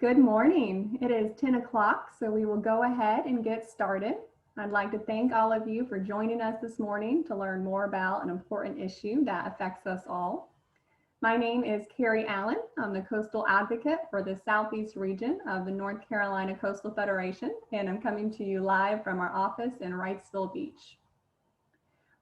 Good morning. It is 10 o'clock, so we will go ahead and get started. I'd like to thank all of you for joining us this morning to learn more about an important issue that affects us all. My name is Carrie Allen. I'm the Coastal Advocate for the Southeast region of the North Carolina Coastal Federation, and I'm coming to you live from our office in Wrightsville Beach.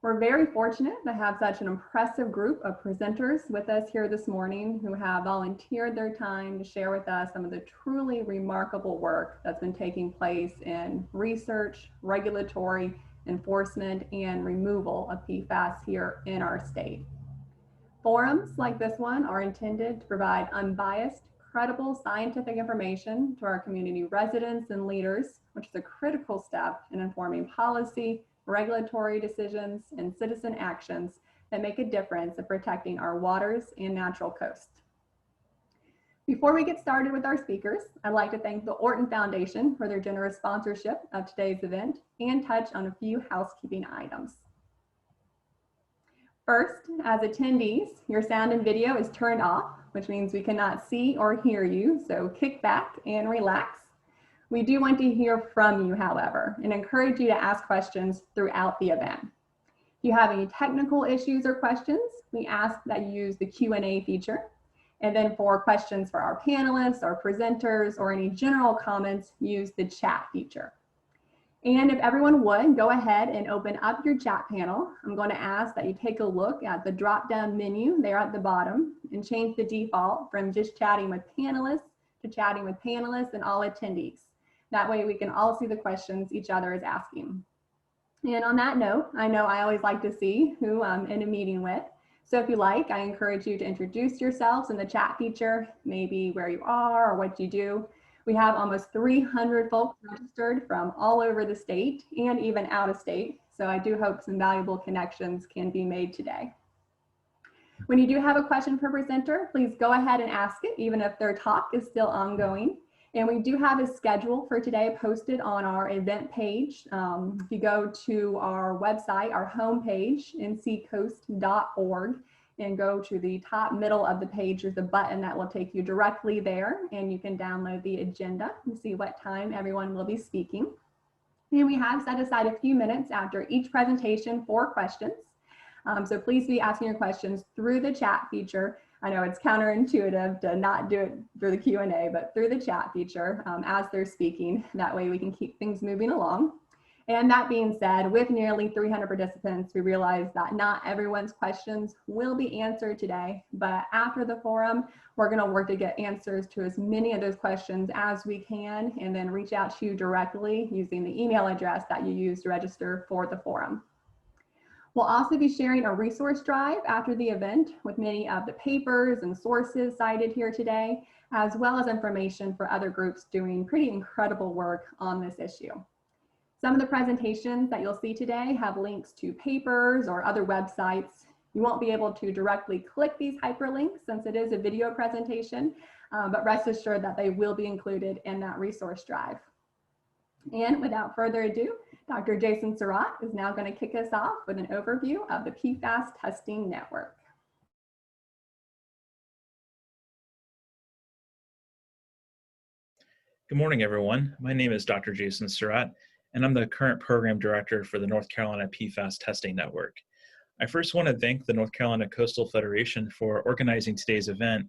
We're very fortunate to have such an impressive group of presenters with us here this morning who have volunteered their time to share with us some of the truly remarkable work that's been taking place in research, regulatory, enforcement, and removal of PFAS here in our state. Forums like this one are intended to provide unbiased, credible scientific information to our community residents and leaders, which is a critical step in informing policy, regulatory decisions, and citizen actions that make a difference in protecting our waters and natural coast. Before we get started with our speakers, I'd like to thank the Orton Foundation for their generous sponsorship of today's event and touch on a few housekeeping items. First, as attendees, your sound and video is turned off, which means we cannot see or hear you, so kick back and relax. We do want to hear from you, however, and encourage you to ask questions throughout the event. If you have any technical issues or questions, we ask that you use the Q&A feature. And then for questions for our panelists, our presenters, or any general comments, use the chat feature. And if everyone would, go ahead and open up your chat panel. I'm going to ask that you take a look at the drop-down menu there at the bottom and change the default from just chatting with panelists to chatting with panelists and all attendees. That way we can all see the questions each other is asking. And on that note, I know I always like to see who I'm in a meeting with. So if you like, I encourage you to introduce yourselves in the chat feature, maybe where you are or what you do. We have almost 300 folks registered from all over the state and even out of state. So I do hope some valuable connections can be made today. When you do have a question per presenter, please go ahead and ask it, even if their talk is still ongoing. And we do have a schedule for today posted on our event page. If you go to our website, our homepage, nccoast.org, and go to the top middle of the page, there's a button that will take you directly there, and you can download the agenda and see what time everyone will be speaking. And we have set aside a few minutes after each presentation for questions. So please be asking your questions through the chat feature. I know it's counterintuitive to not do it through the Q&A, but through the chat feature as they're speaking. That way we can keep things moving along. And that being said, with nearly 300 participants, we realize that not everyone's questions will be answered today, but after the forum, we're going to work to get answers to as many of those questions as we can, and then reach out to you directly using the email address that you used to register for the forum. We'll also be sharing a resource drive after the event with many of the papers and sources cited here today, as well as information for other groups doing pretty incredible work on this issue. Some of the presentations that you'll see today have links to papers or other websites. You won't be able to directly click these hyperlinks since it is a video presentation, but rest assured that they will be included in that resource drive. And without further ado, Dr. Jason Surratt is now going to kick us off with an overview of the PFAS testing network. Good morning, everyone. My name is Dr. Jason Surratt, and I'm the current program director for the North Carolina PFAS Testing Network. I first want to thank the North Carolina Coastal Federation for organizing today's event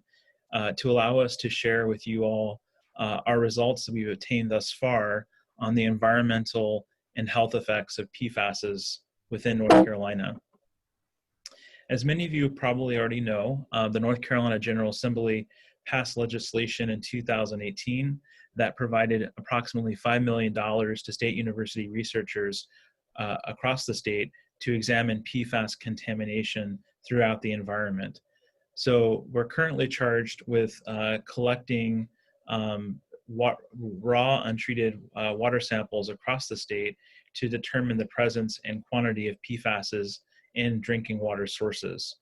to allow us to share with you all our results that we've obtained thus far on the environmental and health effects of PFASs within North Carolina. As many of you probably already know, the North Carolina General Assembly passed legislation in 2018 that provided approximately $5 million to state university researchers across the state to examine PFAS contamination throughout the environment. So we're currently charged with collecting raw untreated water samples across the state to determine the presence and quantity of PFASs in drinking water sources.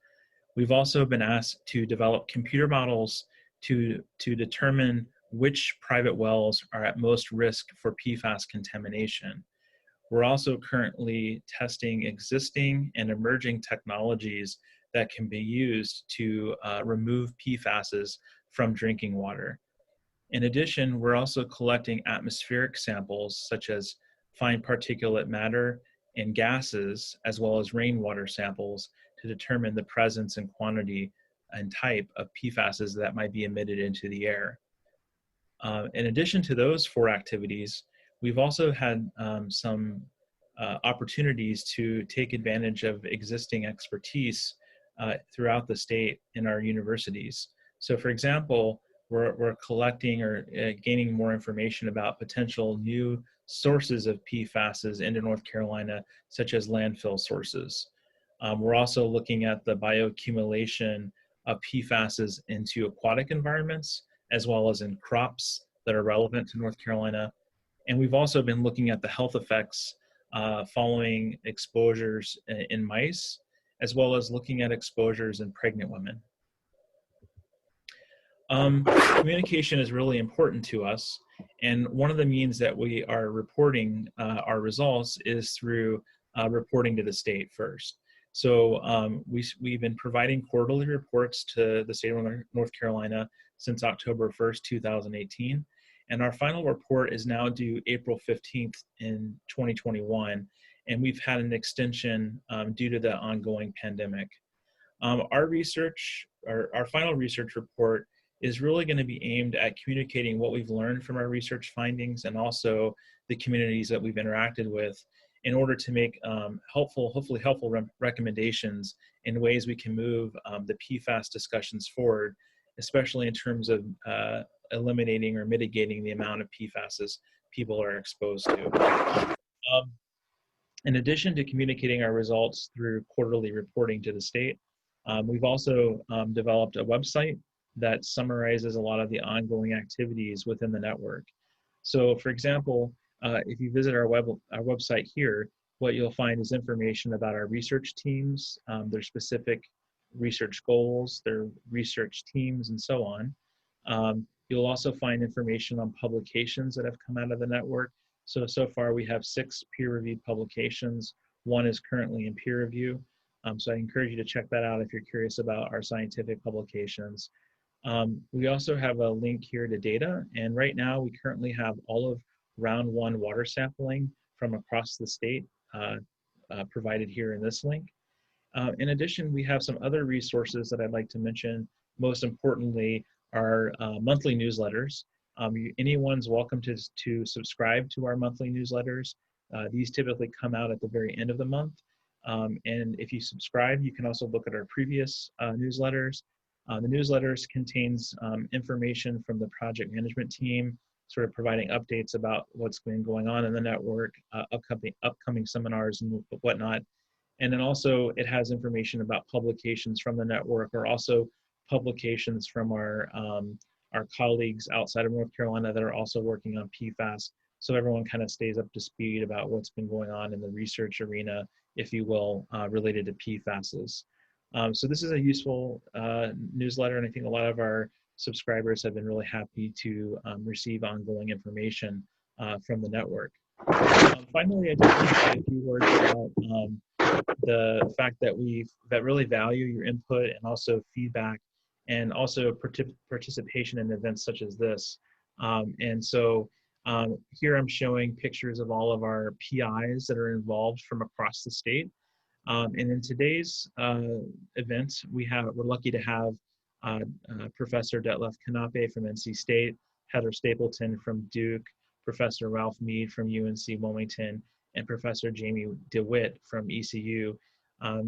We've also been asked to develop computer models to determine which private wells are at most risk for PFAS contamination. We're also currently testing existing and emerging technologies that can be used to remove PFASs from drinking water. In addition, we're also collecting atmospheric samples such as fine particulate matter and gases, as well as rainwater samples to determine the presence and quantity and type of PFASs that might be emitted into the air. In addition to those 4 activities, we've also had some opportunities to take advantage of existing expertise throughout the state in our universities. So for example, we're collecting or gaining more information about potential new sources of PFASs into North Carolina, such as landfill sources. We're also looking at the bioaccumulation of PFASs into aquatic environments, as well as in crops that are relevant to North Carolina. And we've also been looking at the health effects following exposures in mice, as well as looking at exposures in pregnant women. Communication is really important to us, and one of the means that we are reporting our results is through reporting to the state first. So we've been providing quarterly reports to the state of North Carolina since October 1st, 2018, and our final report is now due April 15th in 2021, and we've had an extension due to the ongoing pandemic. Our final research report is really going to be aimed at communicating what we've learned from our research findings and also the communities that we've interacted with in order to make hopefully helpful recommendations in ways we can move the PFAS discussions forward, especially in terms of eliminating or mitigating the amount of PFASs people are exposed to. In addition to communicating our results through quarterly reporting to the state, we've also developed a website that summarizes a lot of the ongoing activities within the network. So for example, if you visit our website here, what you'll find is information about our research teams, their specific research goals, their research teams, and so on. You'll also find information on publications that have come out of the network. So far we have 6 peer-reviewed publications. 1 is currently in peer review. So I encourage you to check that out if you're curious about our scientific publications. We also have a link here to data, and right now we currently have all of round 1 water sampling from across the state provided here in this link. In addition, we have some other resources that I'd like to mention. Most importantly, our monthly newsletters. Anyone's welcome to subscribe to our monthly newsletters. These typically come out at the very end of the month. And if you subscribe, you can also look at our previous newsletters. The newsletters contains information from the project management team, sort of providing updates about what's been going on in the network, upcoming seminars and whatnot. And then also it has information about publications from the network, or also publications from our colleagues outside of North Carolina that are also working on PFAS. So everyone kind of stays up to speed about what's been going on in the research arena, if you will, related to PFASs. So this is a useful newsletter, and I think a lot of our subscribers have been really happy to receive ongoing information from the network. Finally, I just want to say a few words about the fact that we really value your input and also feedback, and also participation in events such as this. And so here I'm showing pictures of all of our PIs that are involved from across the state. And in today's event, we're lucky to have Professor Detlef Knape from NC State, Heather Stapleton from Duke, Professor Ralph Mead from UNC Wilmington, and Professor Jamie DeWitt from ECU.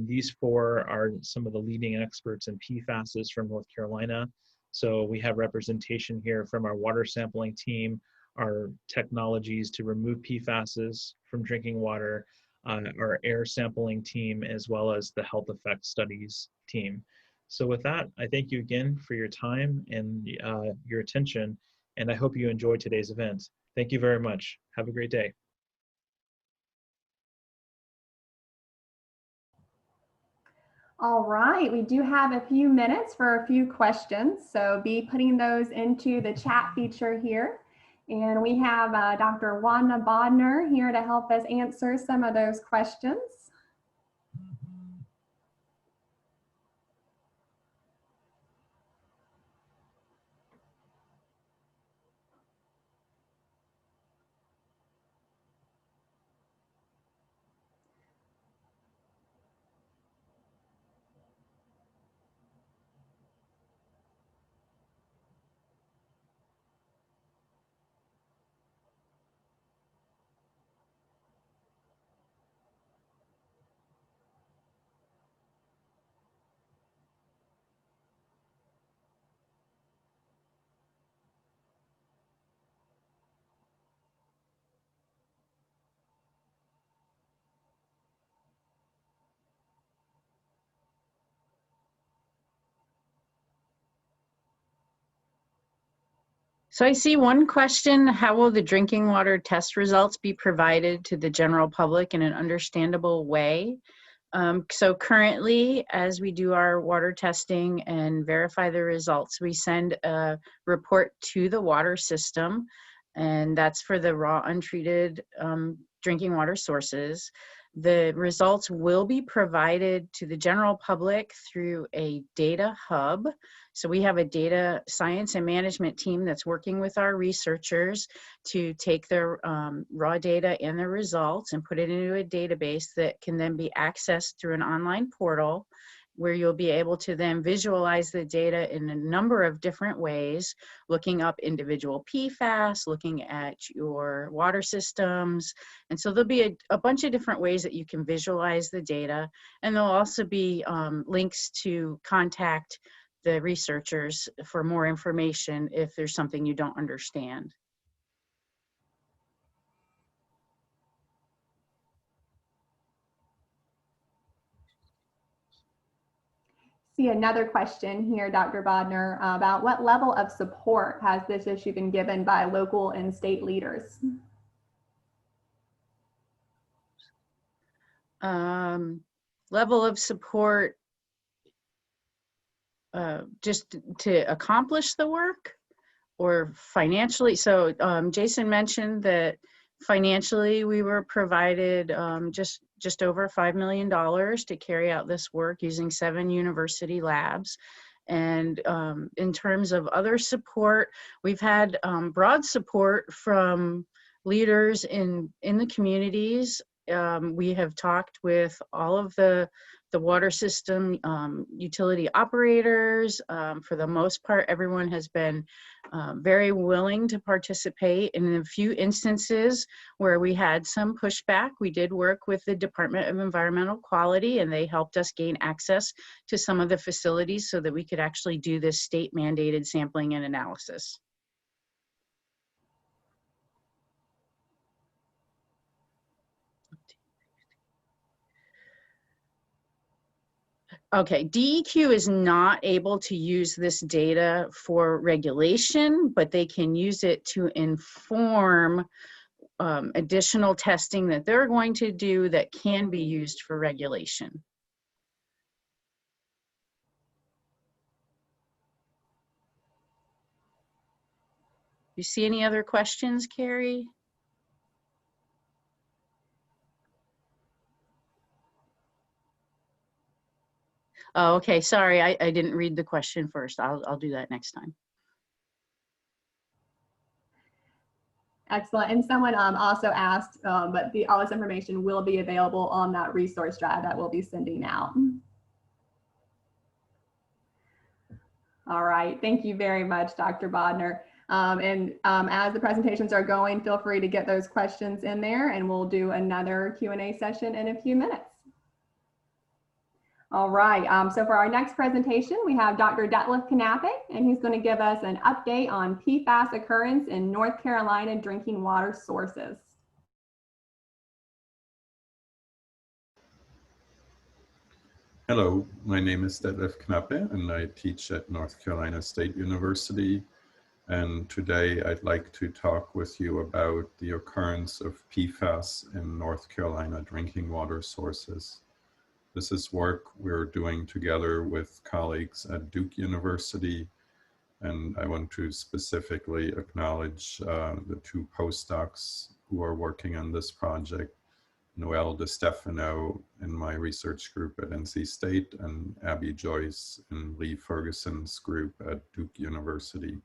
These 4 are some of the leading experts in PFASs from North Carolina. So we have representation here from our water sampling team, our technologies to remove PFASs from drinking water, our air sampling team, as well as the health effects studies team. So with that, I thank you again for your time and your attention, and I hope you enjoyed today's event. Thank you very much. Have a great day. All right, we do have a few minutes for a few questions, so be putting those into the chat feature here. And we have Dr. Wanda Bodner here to help us answer some of those questions. So I see one question: how will the drinking water test results be provided to the general public in an understandable way? So currently, as we do our water testing and verify the results, we send a report to the water system, and that's for the raw, untreated drinking water sources. The results will be provided to the general public through a data hub. So we have a data science and management team that's working with our researchers to take their raw data and the results and put it into a database that can then be accessed through an online portal, where you'll be able to then visualize the data in a number of different ways, looking up individual PFAS, looking at your water systems. And so there'll be a bunch of different ways that you can visualize the data. And there'll also be links to contact the researchers for more information if there's something you don't understand. See another question here, Dr. Bodner, about what level of support has this issue been given by local and state leaders? Level of support just to accomplish the work, or financially? So Jason mentioned that financially we were provided just over $5 million to carry out this work using 7 university labs. And in terms of other support, we've had broad support from leaders in the communities. We have talked with all of the water system utility operators. For the most part, everyone has been very willing to participate. And in a few instances where we had some pushback, we did work with the Department of Environmental Quality, and they helped us gain access to some of the facilities so that we could actually do this state mandated sampling and analysis. Okay, DEQ is not able to use this data for regulation, but they can use it to inform additional testing that they're going to do that can be used for regulation. You see any other questions, Carrie? Oh, okay, sorry, I didn't read the question first. I'll do that next time. Excellent. And someone also asked, but all this information will be available on that resource drive that we'll be sending out. All right, thank you very much, Dr. Bodner. As the presentations are going, feel free to get those questions in there, and we'll do another Q&A session in a few minutes. All right, so for our next presentation, we have Dr. Detlef Knappe, and he's going to give us an update on PFAS occurrence in North Carolina drinking water sources. Hello, my name is Detlef Knappe, and I teach at North Carolina State University. And today I'd like to talk with you about the occurrence of PFAS in North Carolina drinking water sources. This is work we're doing together with colleagues at Duke University, and I want to specifically acknowledge the 2 postdocs who are working on this project, Noel DeStefano in my research group at NC State, and Abby Joyce in Lee Ferguson's group at Duke University.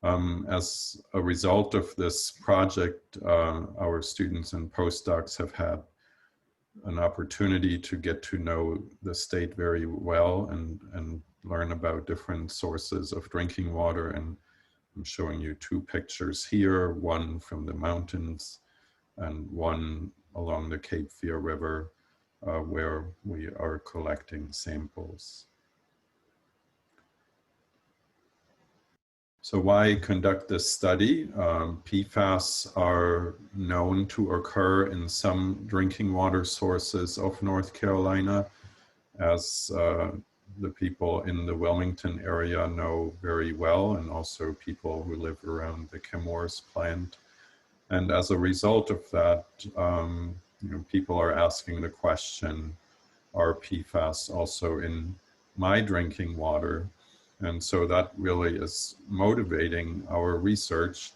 As a result of this project, our students and postdocs have had an opportunity to get to know the state very well and learn about different sources of drinking water. And I'm showing you 2 pictures here, one from the mountains and one along the Cape Fear River, where we are collecting samples. So why conduct this study? PFAS are known to occur in some drinking water sources of North Carolina. As the people in the Wilmington area know very well, and also people who live around the Chemours plant. And as a result of that, people are asking the question, are PFAS also in my drinking water? And so that really is motivating our research.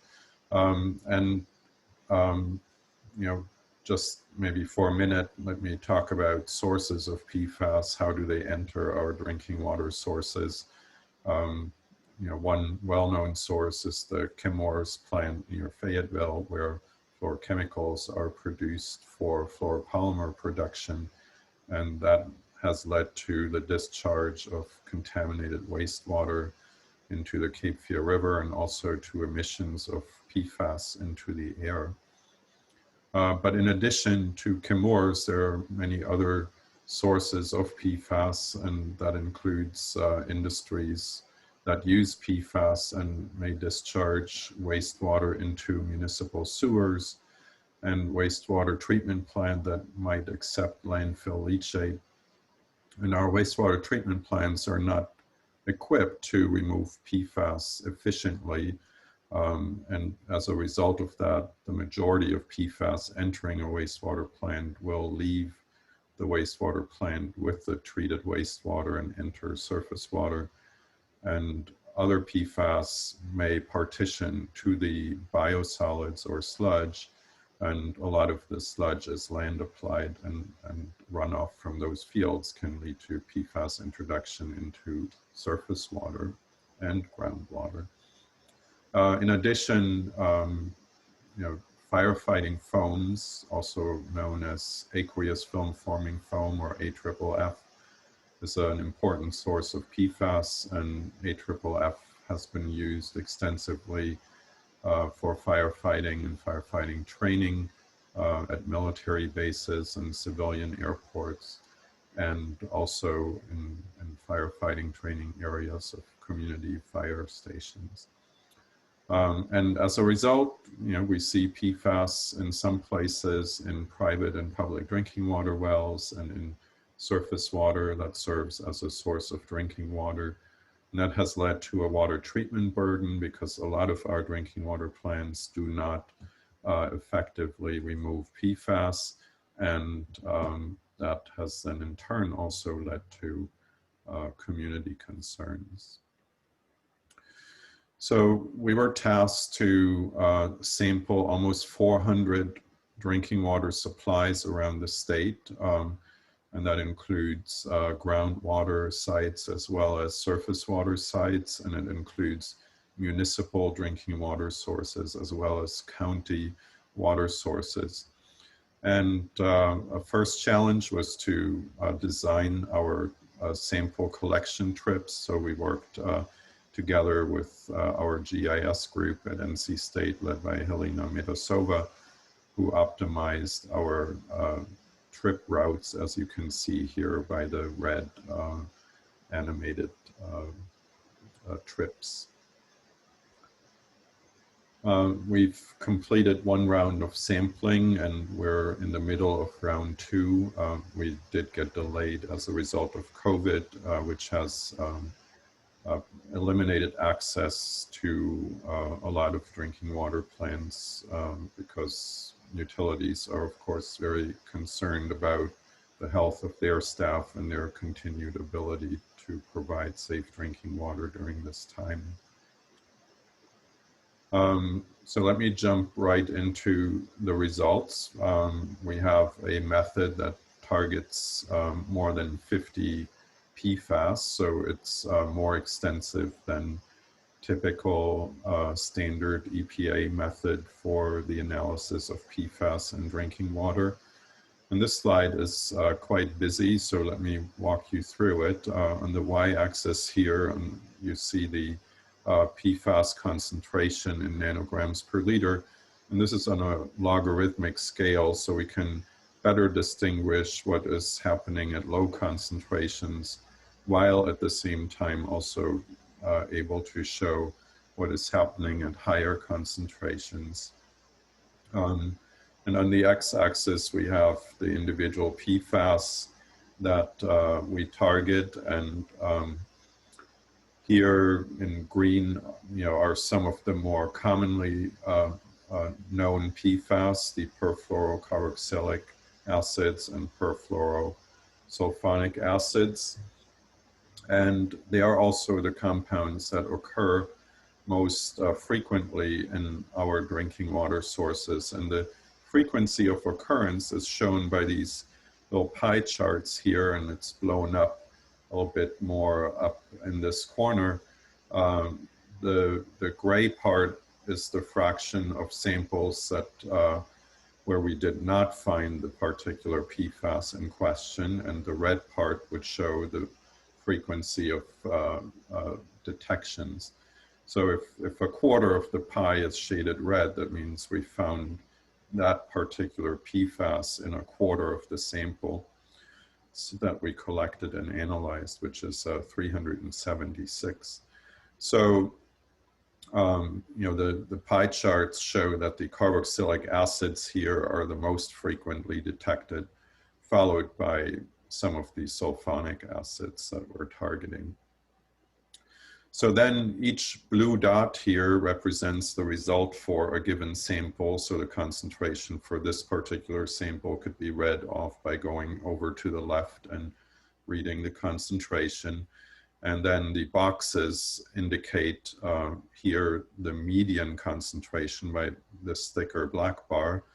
Just maybe for a minute, let me talk about sources of PFAS. How do they enter our drinking water sources? One well-known source is the Chemours plant near Fayetteville, where fluorochemicals are produced for fluoropolymer production. And that has led to the discharge of contaminated wastewater into the Cape Fear River, and also to emissions of PFAS into the air. But in addition to Chemours, there are many other sources of PFAS, and that includes industries that use PFAS and may discharge wastewater into municipal sewers, and wastewater treatment plant that might accept landfill leachate. And our wastewater treatment plants are not equipped to remove PFAS efficiently. And as a result of that, the majority of PFAS entering a wastewater plant will leave the wastewater plant with the treated wastewater and enter surface water. And other PFAS may partition to the biosolids or sludge, and a lot of the sludge is land applied, and runoff from those fields can lead to PFAS introduction into surface water and groundwater. In addition, firefighting foams, also known as aqueous film forming foam, or AFFF, is an important source of PFAS, and AFFF has been used extensively for firefighting and firefighting training at military bases and civilian airports, and also in firefighting training areas of community fire stations. And as a result, we see PFAS in some places in private and public drinking water wells, and in surface water that serves as a source of drinking water. And that has led to a water treatment burden, because a lot of our drinking water plants do not effectively remove PFAS. And that has then in turn also led to community concerns. So we were tasked to sample almost 400 drinking water supplies around the state. And that includes groundwater sites as well as surface water sites, and it includes municipal drinking water sources as well as county water sources. And a first challenge was to design our sample collection trips. So we worked together with our GIS group at NC State, led by Helena Medosova, who optimized our trip routes, as you can see here by the red animated trips. We've completed one round of sampling, and we're in the middle of round 2. We did get delayed as a result of COVID, which has eliminated access to a lot of drinking water plants, because utilities are, of course, very concerned about the health of their staff and their continued ability to provide safe drinking water during this time. So let me jump right into the results. We have a method that targets more than 50 PFAS, so it's more extensive than typical standard EPA method for the analysis of PFAS in drinking water. And this slide is quite busy, so let me walk you through it. On the y-axis here, you see the PFAS concentration in nanograms per liter. And this is on a logarithmic scale, so we can better distinguish what is happening at low concentrations, while at the same time also able to show what is happening at higher concentrations. And on the x-axis, we have the individual PFAS that we target, and here in green, are some of the more commonly known PFAS, the perfluorocarboxylic acids and perfluorosulfonic acids. And they are also the compounds that occur most frequently in our drinking water sources. And the frequency of occurrence is shown by these little pie charts here, and it's blown up a little bit more up in this corner. The gray part is the fraction of samples that where we did not find the particular PFAS in question, and the red part would show the frequency of detections. So if a quarter of the pie is shaded red, that means we found that particular PFAS in a quarter of the sample that we collected and analyzed, which is 376. So, the pie charts show that the carboxylic acids here are the most frequently detected, followed by some of the sulfonic acids that we're targeting. So then each blue dot here represents the result for a given sample. So the concentration for this particular sample could be read off by going over to the left and reading the concentration. And then the boxes indicate here the median concentration by this thicker black bar.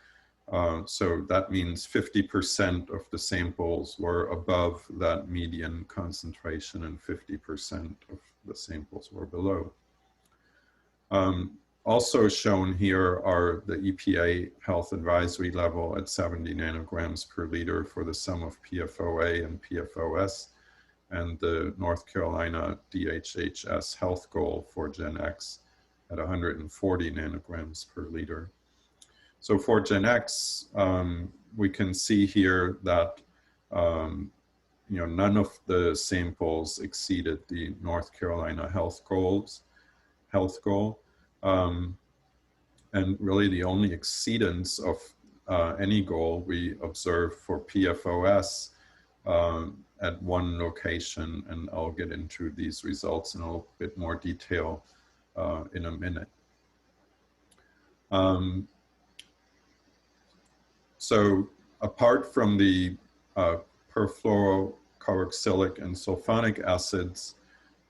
So that means 50% of the samples were above that median concentration and 50% of the samples were below. Also shown here are the EPA health advisory level at 70 nanograms per liter for the sum of PFOA and PFOS, and the North Carolina DHHS health goal for Gen X at 140 nanograms per liter. So for Gen X, we can see here that none of the samples exceeded the North Carolina health goal. And really the only exceedance of any goal we observed for PFOS at one location, and I'll get into these results in a little bit more detail in a minute. So apart from the perfluorocarboxylic and sulfonic acids,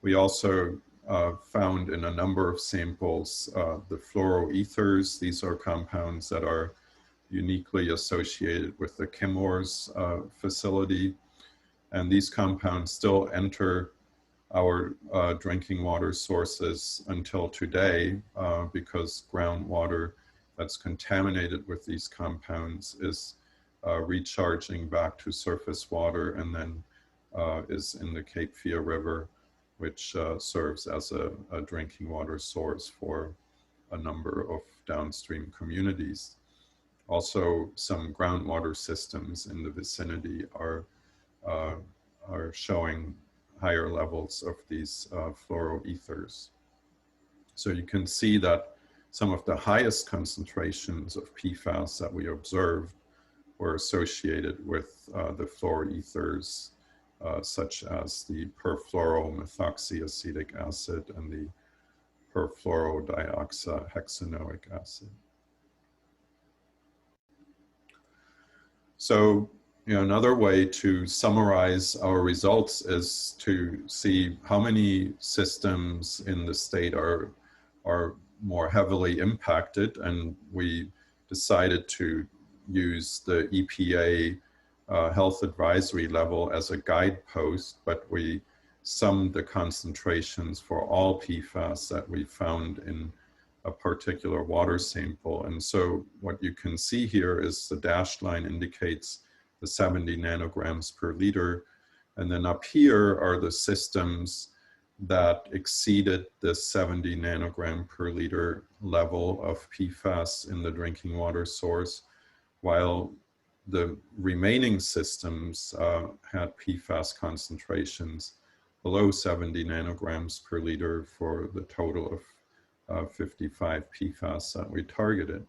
we also found in a number of samples the fluoroethers. These are compounds that are uniquely associated with the Chemours facility. And these compounds still enter our drinking water sources until today because groundwater that's contaminated with these compounds is recharging back to surface water, and then is in the Cape Fear River, which serves as a drinking water source for a number of downstream communities. Also, some groundwater systems in the vicinity are showing higher levels of these fluoroethers. So you can see that some of the highest concentrations of PFAS that we observed were associated with the fluoroethers, such as the perfluoromethoxyacetic acid and the perfluorodioxahexanoic acid. So, another way to summarize our results is to see how many systems in the state are more heavily impacted, and we decided to use the EPA health advisory level as a guidepost, but we summed the concentrations for all PFAS that we found in a particular water sample. And so what you can see here is the dashed line indicates the 70 nanograms per liter. And then up here are the systems that exceeded the 70 nanogram per liter level of PFAS in the drinking water source, while the remaining systems had PFAS concentrations below 70 nanograms per liter for the total of 55 PFAS that we targeted.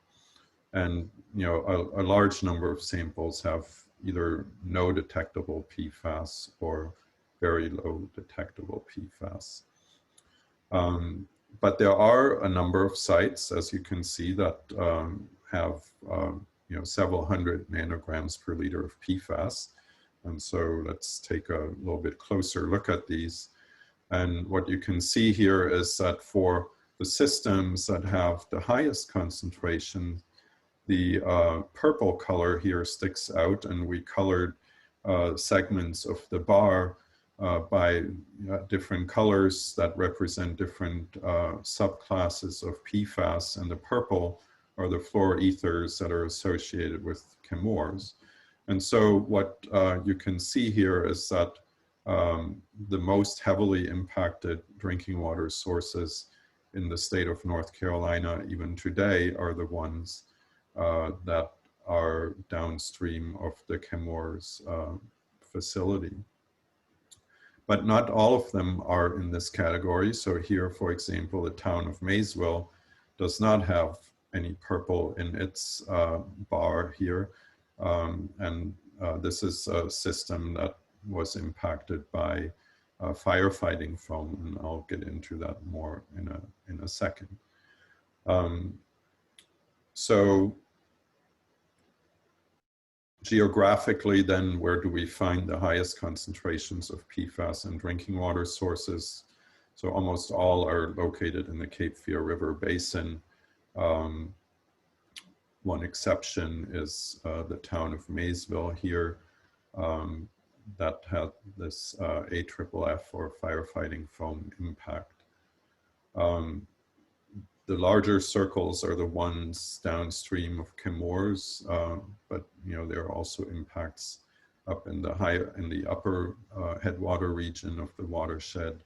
And a large number of samples have either no detectable PFAS or very low detectable PFAS. But there are a number of sites, as you can see, that have several hundred nanograms per liter of PFAS. And so let's take a little bit closer look at these. And what you can see here is that for the systems that have the highest concentration, the purple color here sticks out, and we colored segments of the bar by different colors that represent different subclasses of PFAS, and the purple are the fluoroethers that are associated with chemours. And so what you can see here is that the most heavily impacted drinking water sources in the state of North Carolina, even today, are the ones that are downstream of the chemours facility. But not all of them are in this category. So here, for example, the town of Maysville does not have any purple in its bar here. This is a system that was impacted by firefighting foam, and I'll get into that more in a second. So geographically, then, where do we find the highest concentrations of PFAS in drinking water sources? So almost all are located in the Cape Fear River Basin. One exception is the town of Maysville here that had this AFFF or firefighting foam impact. The larger circles are the ones downstream of chemours, but there are also impacts up in the upper headwater region of the watershed,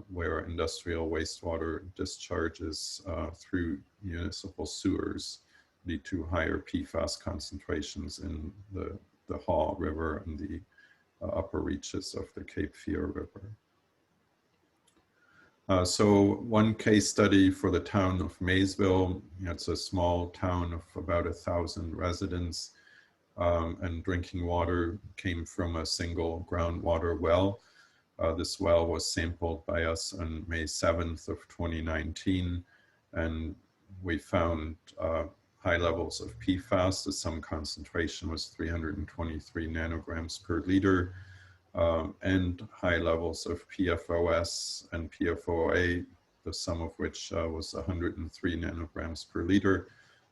where industrial wastewater discharges through municipal sewers lead to higher PFAS concentrations in the Haw River and the upper reaches of the Cape Fear River. So one case study for the town of Maysville, it's a small town of about 1,000 residents, and drinking water came from a single groundwater well. This well was sampled by us on May 7th of 2019, and we found high levels of PFAS. The sum concentration was 323 nanograms per liter. And high levels of PFOS and PFOA, the sum of which was 103 nanograms per liter,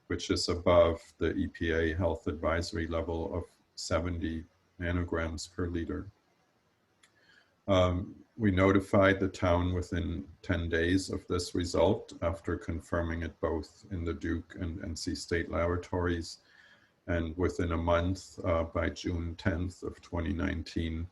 which is above the EPA health advisory level of 70 nanograms per liter. We notified the town within 10 days of this result after confirming it both in the Duke and NC State laboratories. And within a month, by June 10th of 2019,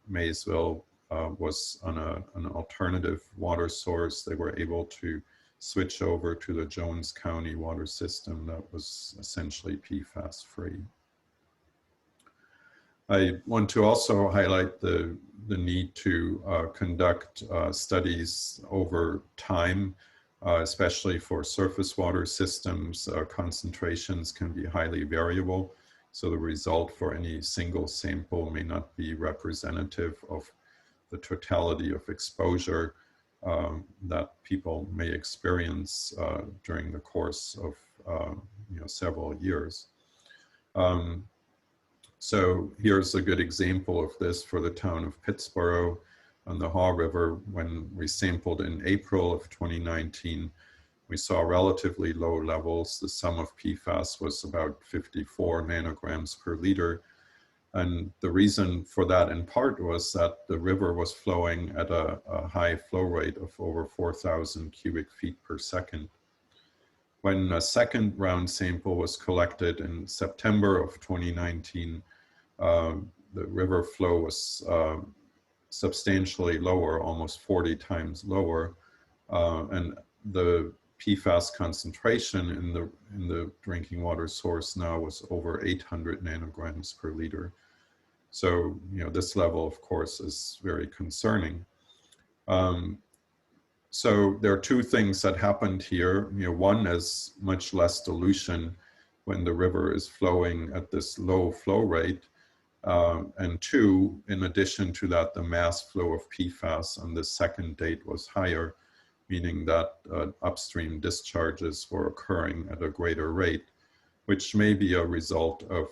Maysville was on an alternative water source. They were able to switch over to the Jones County water system that was essentially PFAS free. I want to also highlight the need to conduct studies over time, especially for surface water systems. Concentrations can be highly variable. So the result for any single sample may not be representative of the totality of exposure that people may experience during the course of several years. So here's a good example of this for the town of Pittsboro on the Haw River. When we sampled in April of 2019, we saw relatively low levels. The sum of PFAS was about 54 nanograms per liter. And the reason for that in part was that the river was flowing at a high flow rate of over 4,000 cubic feet per second. When a second round sample was collected in September of 2019, the river flow was substantially lower, almost 40 times lower. And the PFAS concentration in the drinking water source now was over 800 nanograms per liter. So, this level, of course, is very concerning. So there are two things that happened here. One is much less dilution when the river is flowing at this low flow rate. And two, in addition to that, the mass flow of PFAS on the second date was higher, meaning that upstream discharges were occurring at a greater rate, which may be a result of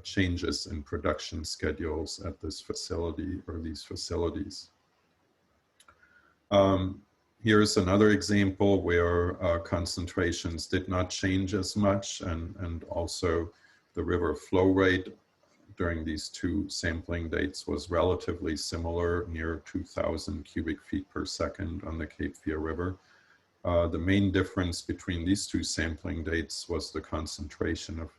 changes in production schedules at this facility or these facilities. Here's another example where concentrations did not change as much, and also the river flow rate during these two sampling dates was relatively similar, near 2,000 cubic feet per second on the Cape Fear River. The main difference between these two sampling dates was the concentration of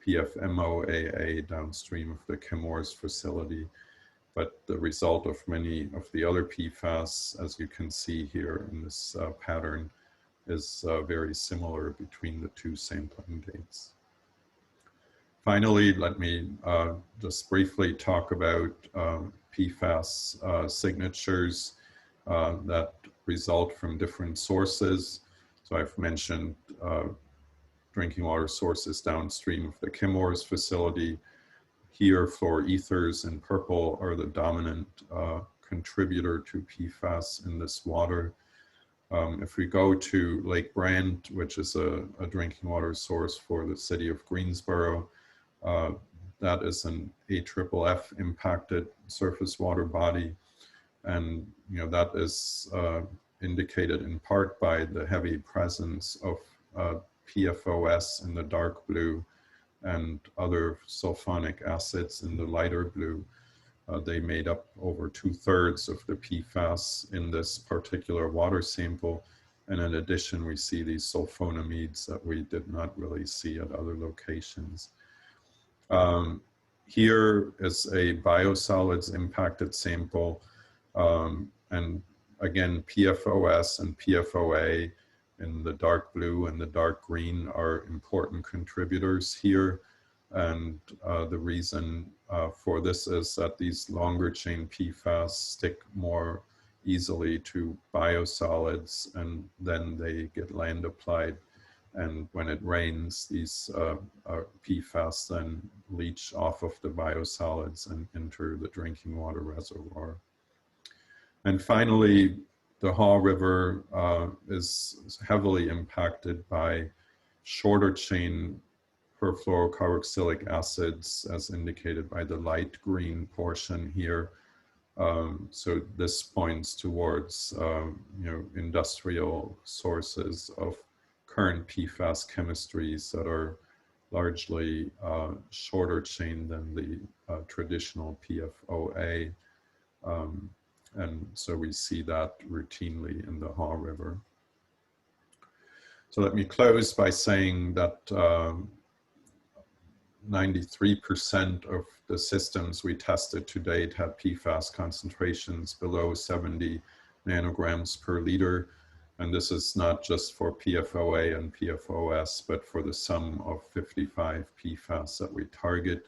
PFMOAA downstream of the Chemours facility. But the result of many of the other PFAS, as you can see here in this pattern, is very similar between the two sampling dates. Finally, let me just briefly talk about PFAS signatures that result from different sources. So I've mentioned drinking water sources downstream of the Chemours facility. Here, fluoroethers in purple are the dominant contributor to PFAS in this water. If we go to Lake Brand, which is a drinking water source for the city of Greensboro, that is an AFFF impacted surface water body. And that is indicated in part by the heavy presence of PFOS in the dark blue and other sulfonic acids in the lighter blue. They made up over 2/3 of the PFAS in this particular water sample. And in addition, we see these sulfonamides that we did not really see at other locations. Here is a biosolids impacted sample. And again, PFOS and PFOA in the dark blue and the dark green are important contributors here. And the reason for this is that these longer chain PFAS stick more easily to biosolids, and then they get land applied. And when it rains, these PFAS then leach off of the biosolids and enter the drinking water reservoir. And finally, the Haw River is heavily impacted by shorter chain perfluorocarboxylic acids, as indicated by the light green portion here. So this points towards industrial sources of current PFAS chemistries that are largely shorter chain than the traditional PFOA. And so we see that routinely in the Haw River. So let me close by saying that 93% of the systems we tested to date had PFAS concentrations below 70 nanograms per liter. And this is not just for PFOA and PFOS, but for the sum of 55 PFAS that we target.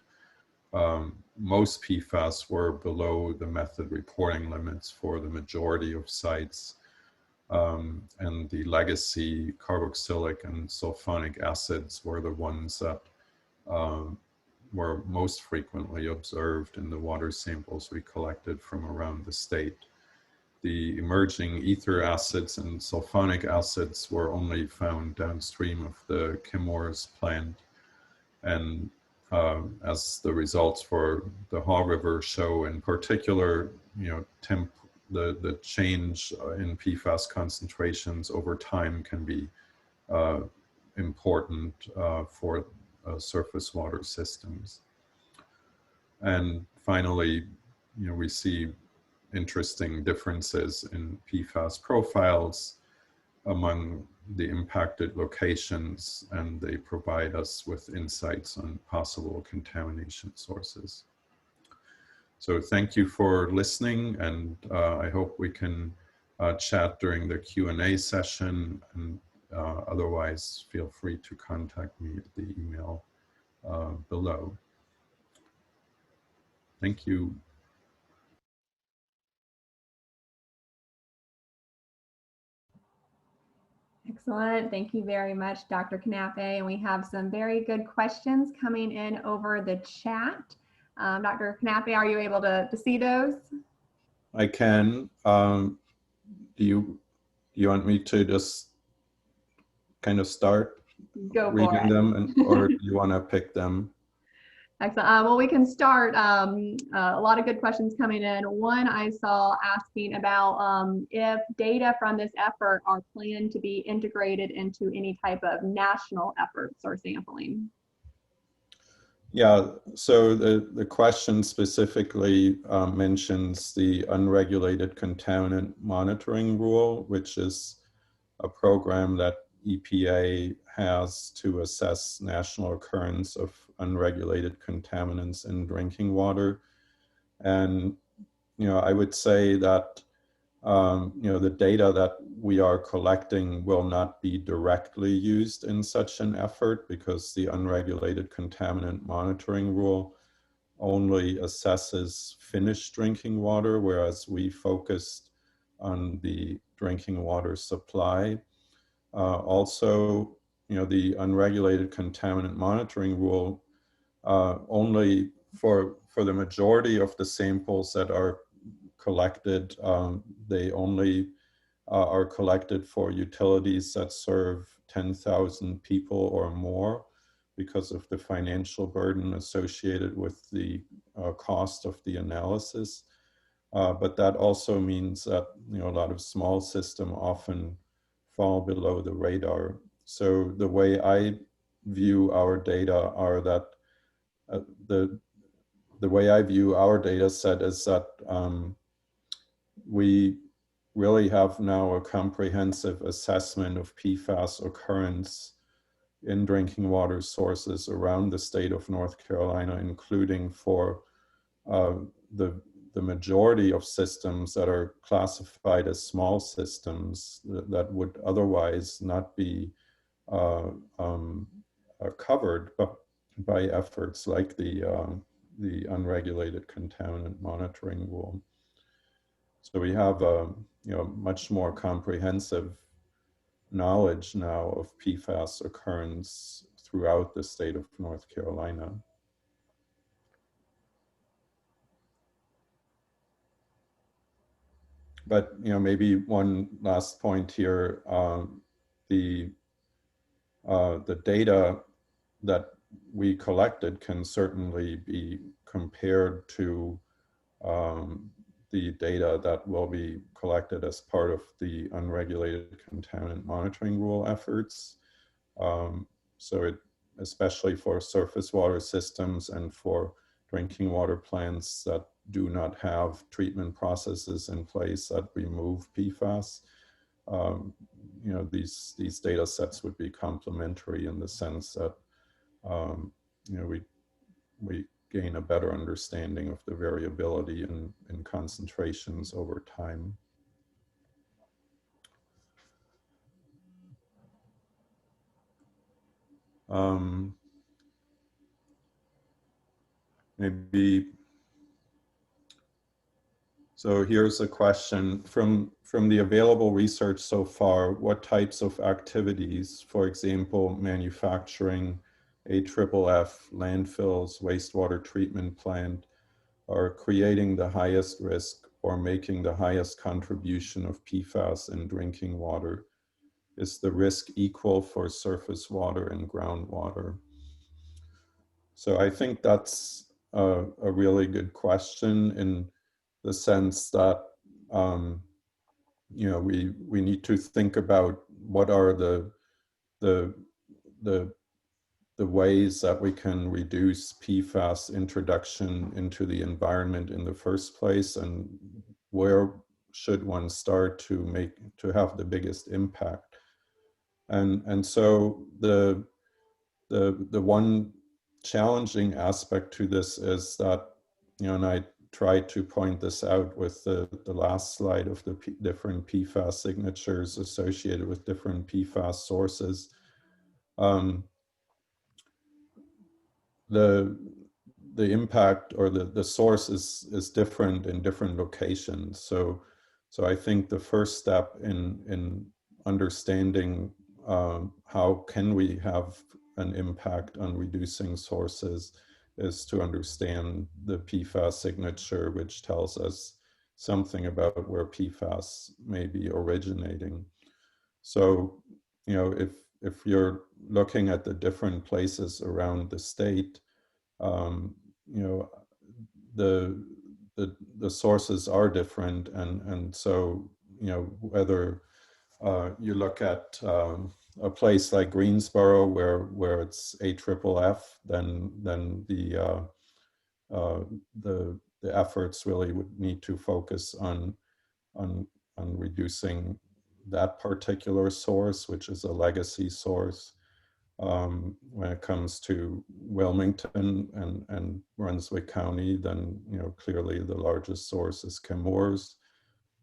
Most PFAS were below the method reporting limits for the majority of sites. And the legacy carboxylic and sulfonic acids were the ones that were most frequently observed in the water samples we collected from around the state. The emerging ether acids and sulfonic acids were only found downstream of the Chemours plant. And as the results for the Haw River show, in particular, the change in PFAS concentrations over time can be important for surface water systems. And finally, we see interesting differences in PFAS profiles among the impacted locations, and they provide us with insights on possible contamination sources. So thank you for listening, and I hope we can chat during the Q&A session, and otherwise feel free to contact me at the email below. Thank you. Excellent. Thank you very much, Dr. Knappe. And we have some very good questions coming in over the chat. Dr. Knappe, are you able to see those? I can. Do you want me to just kind of start Go for reading it. them, or do you want to pick them? Excellent. Well, we can start. A lot of good questions coming in. One I saw asking about if data from this effort are planned to be integrated into any type of national efforts or sampling. Yeah, so the question specifically mentions the unregulated contaminant monitoring rule, which is a program that EPA has to assess national occurrence of unregulated contaminants in drinking water. And, I would say that, the data that we are collecting will not be directly used in such an effort because the unregulated contaminant monitoring rule only assesses finished drinking water, whereas we focused on the drinking water supply. Also, the unregulated contaminant monitoring rule only for the majority of the samples that are collected, they only are collected for utilities that serve 10,000 people or more because of the financial burden associated with the cost of the analysis. But that also means that a lot of small systems often fall below the radar. So the way I view our data are that the way I view our data set is that we really have now a comprehensive assessment of PFAS occurrence in drinking water sources around the state of North Carolina, including for the majority of systems that are classified as small systems that would otherwise not be covered by efforts like the unregulated contaminant monitoring rule. So we have a much more comprehensive knowledge now of PFAS occurrence throughout the state of North Carolina. But maybe one last point here: the data that we collected can certainly be compared to the data that will be collected as part of the unregulated contaminant monitoring rule efforts. So it, especially for surface water systems and for drinking water plants that do not have treatment processes in place that remove PFAS, these data sets would be complementary in the sense that we gain a better understanding of the variability in concentrations over time. So here's a question from the available research so far: what types of activities, for example, manufacturing, AFFF, landfills, wastewater treatment plant, are creating the highest risk or making the highest contribution of PFAS in drinking water? Is the risk equal for surface water and groundwater? So I think that's a really good question in the sense that we need to think about what are the ways that we can reduce PFAS introduction into the environment in the first place, and where should one start to have the biggest impact. And so the one challenging aspect to this is that, and I tried to point this out with the last slide of the different PFAS signatures associated with different PFAS sources. The impact or the source is different in different locations. So I think the first step in understanding how can we have an impact on reducing sources is to understand the PFAS signature, which tells us something about where PFAS may be originating. So, you know, if you're looking at the different places around the state, you know, the sources are different, and so, you know, whether you look at a place like Greensboro where it's AFFF, then the efforts really would need to focus on reducing that particular source, which is a legacy source. When it comes to Wilmington and Brunswick County, then, you know, clearly the largest source is Chemours.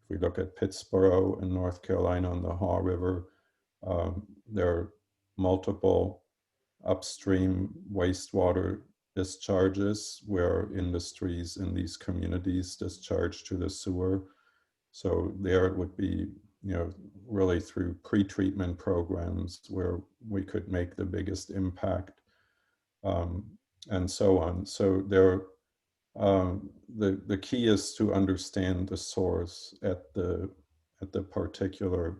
If we look at Pittsboro in North Carolina on the Haw River, there are multiple upstream wastewater discharges where industries in these communities discharge to the sewer. So there it would be, you know, really through pre-treatment programs where we could make the biggest impact, and so on. So there, the key is to understand the source at the particular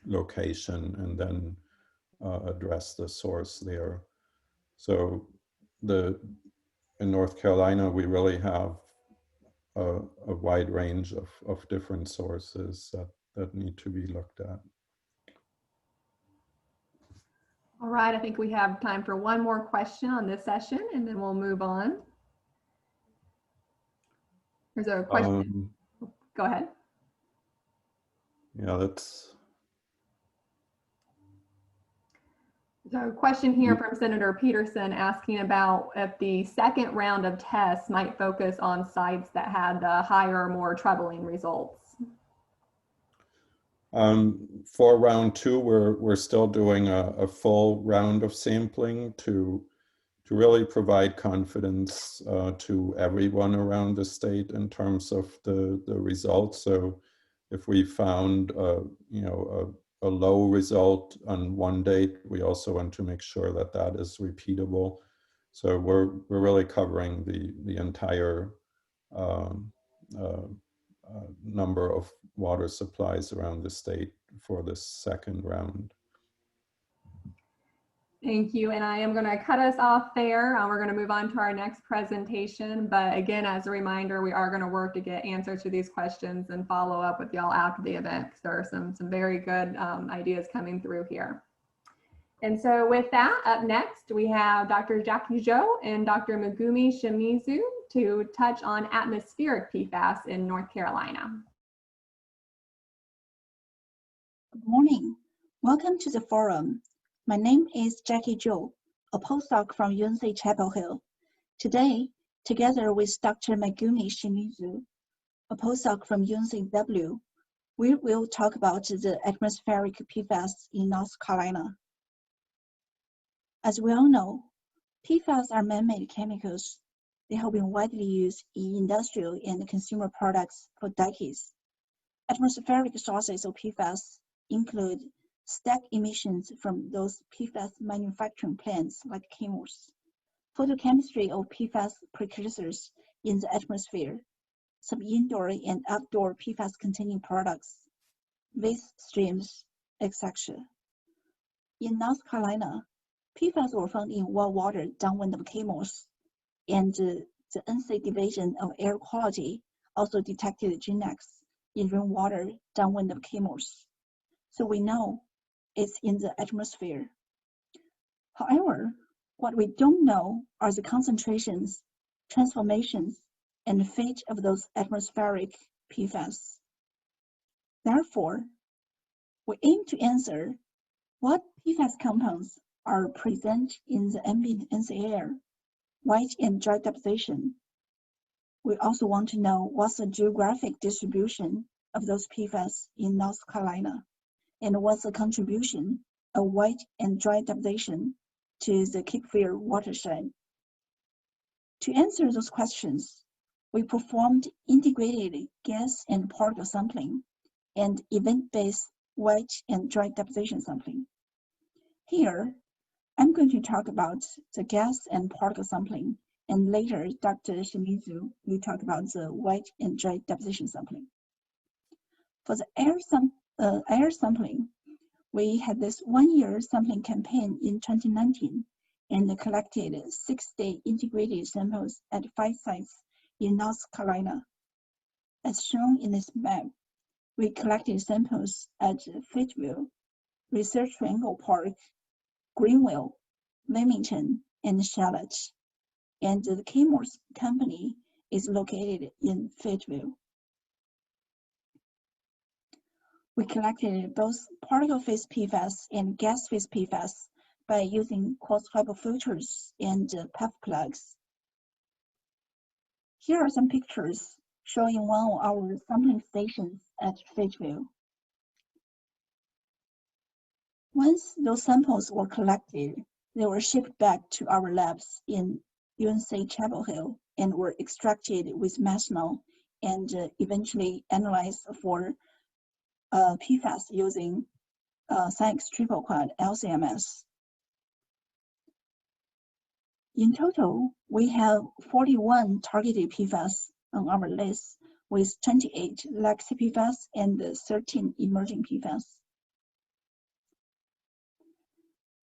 location, and then address the source there. So in North Carolina, we really have a wide range of different sources that need to be looked at. All right, I think we have time for one more question on this session, and then we'll move on. There's a question. Go ahead. Yeah, that's... So a question here from Senator Peterson asking about if the second round of tests might focus on sites that had the higher, more troubling results. For round 2, we're still doing a full round of sampling to really provide confidence to everyone around the state in terms of the results. So if we found you know, a low result on one date, we also want to make sure that that is repeatable. So we're really covering the entire number of water supplies around the state for this second round. Thank you, and I am going to cut us off there. We're going to move on to our next presentation, but again, as a reminder, we are going to work to get answers to these questions and follow up with y'all after the event. There are some very good ideas coming through here. And so with that, up next, we have Dr. Jackie Zhou and Dr. Megumi Shimizu to touch on atmospheric PFAS in North Carolina. Good morning. Welcome to the forum. My name is Jackie Zhou, a postdoc from UNC Chapel Hill. Today, together with Dr. Megumi Shimizu, a postdoc from UNCW, we will talk about the atmospheric PFAS in North Carolina. As we all know, PFAS are man-made chemicals. They have been widely used in industrial and consumer products for decades. Atmospheric sources of PFAS include stack emissions from those PFAS manufacturing plants like Chemours, photochemistry of PFAS precursors in the atmosphere, some indoor and outdoor PFAS-containing products, waste streams, etc. In North Carolina, PFAS were found in well water downwind of Chemours, and the NC Division of Air Quality also detected GNX in rainwater downwind of Chemours. So we know it's in the atmosphere. However, what we don't know are the concentrations, transformations, and fate of those atmospheric PFAS. Therefore, we aim to answer what PFAS compounds are present in the ambient NC air, wet and dry deposition. We also want to know what's the geographic distribution of those PFAS in North Carolina, and what's the contribution of wet and dry deposition to the Cape Fear watershed. To answer those questions, we performed integrated gas and particle sampling and event-based wet and dry deposition sampling. Here, I'm going to talk about the gas and particle sampling, and later Dr. Shimizu will talk about the wet and dry deposition sampling. For the air sampling, we had this one-year sampling campaign in 2019 and collected 6-day integrated samples at 5 sites in North Carolina. As shown in this map, we collected samples at Fayetteville, Research Triangle Park, Greenville, Wilmington, and Charlotte, and the Chemours company is located in Fayetteville. We collected both particle phase PFAS and gas phase PFAS by using quartz fiber filters and puff plugs. Here are some pictures showing one of our sampling stations at Fayetteville. Once those samples were collected, they were shipped back to our labs in UNC Chapel Hill and were extracted with methanol and eventually analyzed for PFAS using Science Triple Quad LCMS. In total, we have 41 targeted PFAS on our list, with 28 legacy PFAS and 13 emerging PFAS.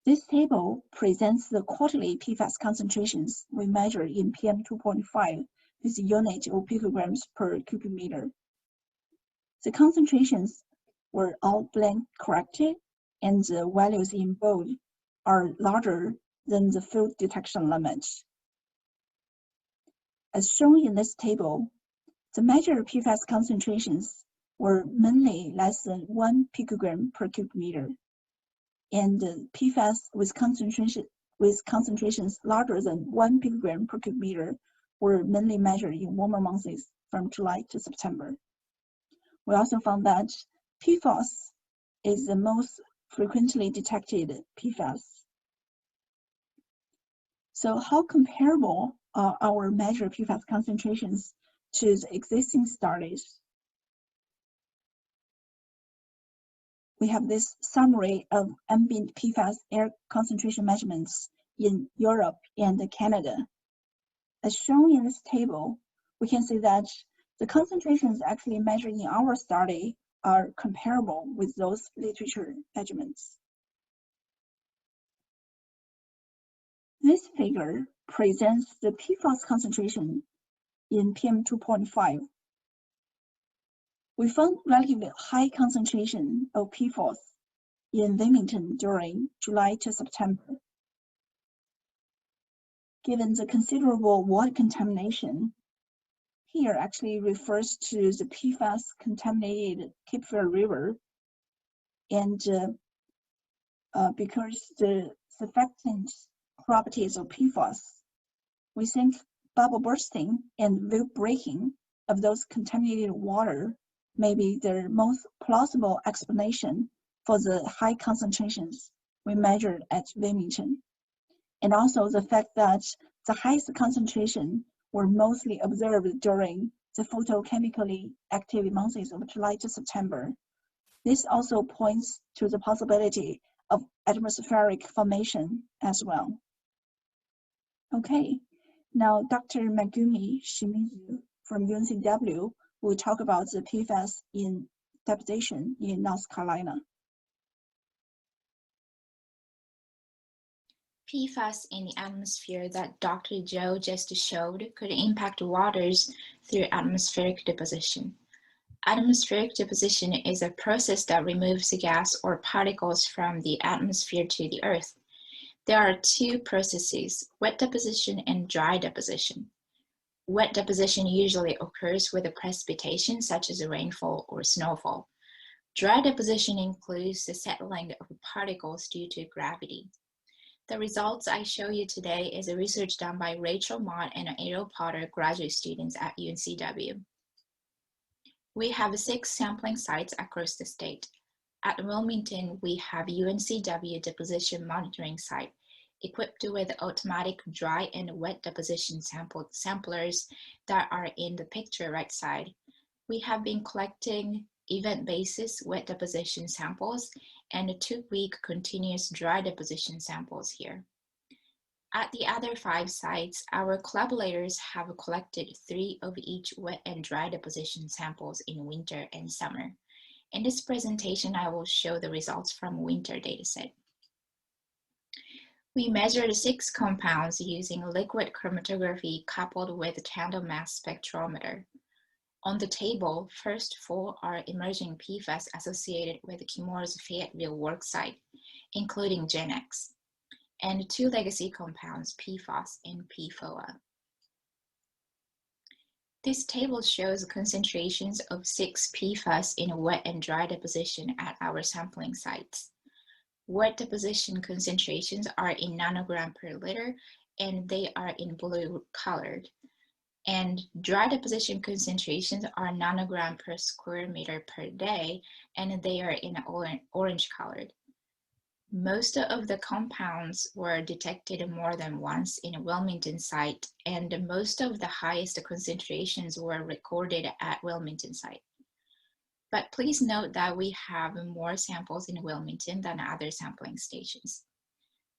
This table presents the quarterly PFAS concentrations we measure in PM 2.5 with the unit of picograms per cubic meter. The concentrations were all blank corrected, and the values in bold are larger than the field detection limit. As shown in this table, the measured PFAS concentrations were mainly less than 1 picogram per cubic meter, and PFAS with concentrations larger than 1 picogram per cubic meter were mainly measured in warmer months from July to September. We also found that PFOS is the most frequently detected PFAS. So how comparable are our measured PFAS concentrations to the existing studies? We have this summary of ambient PFAS air concentration measurements in Europe and Canada. As shown in this table, we can see that the concentrations actually measured in our study are comparable with those literature measurements. This figure presents the PFAS concentration in PM 2.5. We found relatively high concentration of PFAS in Wilmington during July to September. Given the considerable water contamination, here actually refers to the PFAS contaminated Haw River, and because the surfactant properties of PFAS, we think bubble bursting and wave breaking of those contaminated water may be the most plausible explanation for the high concentrations we measured at Wilmington, and also the fact that the highest concentration were mostly observed during the photochemically active months of July to September. This also points to the possibility of atmospheric formation as well. Okay, now Dr. Megumi Shimizu from UNCW will talk about the PFAS in deposition in North Carolina. PFAS in the atmosphere that Dr. Joe just showed could impact waters through atmospheric deposition. Atmospheric deposition is a process that removes the gas or particles from the atmosphere to the earth. There are two processes, wet deposition and dry deposition. Wet deposition usually occurs with a precipitation such as rainfall or snowfall. Dry deposition includes the settling of particles due to gravity. The results I show you today is a research done by Rachel Mott and Ariel Potter, graduate students at UNCW. We have 6 sampling sites across the state. At Wilmington, we have UNCW Deposition Monitoring Site, equipped with automatic dry and wet deposition samplers that are in the picture right side. We have been collecting event basis wet deposition samples and 2-week continuous dry deposition samples here. At the other 5 sites, our collaborators have collected 3 of each wet and dry deposition samples in winter and summer. In this presentation, I will show the results from winter dataset. We measured 6 compounds using liquid chromatography coupled with tandem mass spectrometer. On the table, first 4 are emerging PFAS associated with Chemours Fayetteville worksite, including GenX, and 2 legacy compounds, PFAS and PFOA. This table shows concentrations of 6 PFAS in wet and dry deposition at our sampling sites. Wet deposition concentrations are in nanogram per liter, and they are in blue colored. And dry deposition concentrations are nanogram per square meter per day, and they are in orange colored. Most of the compounds were detected more than once in a Wilmington site, and most of the highest concentrations were recorded at Wilmington site. But please note that we have more samples in Wilmington than other sampling stations.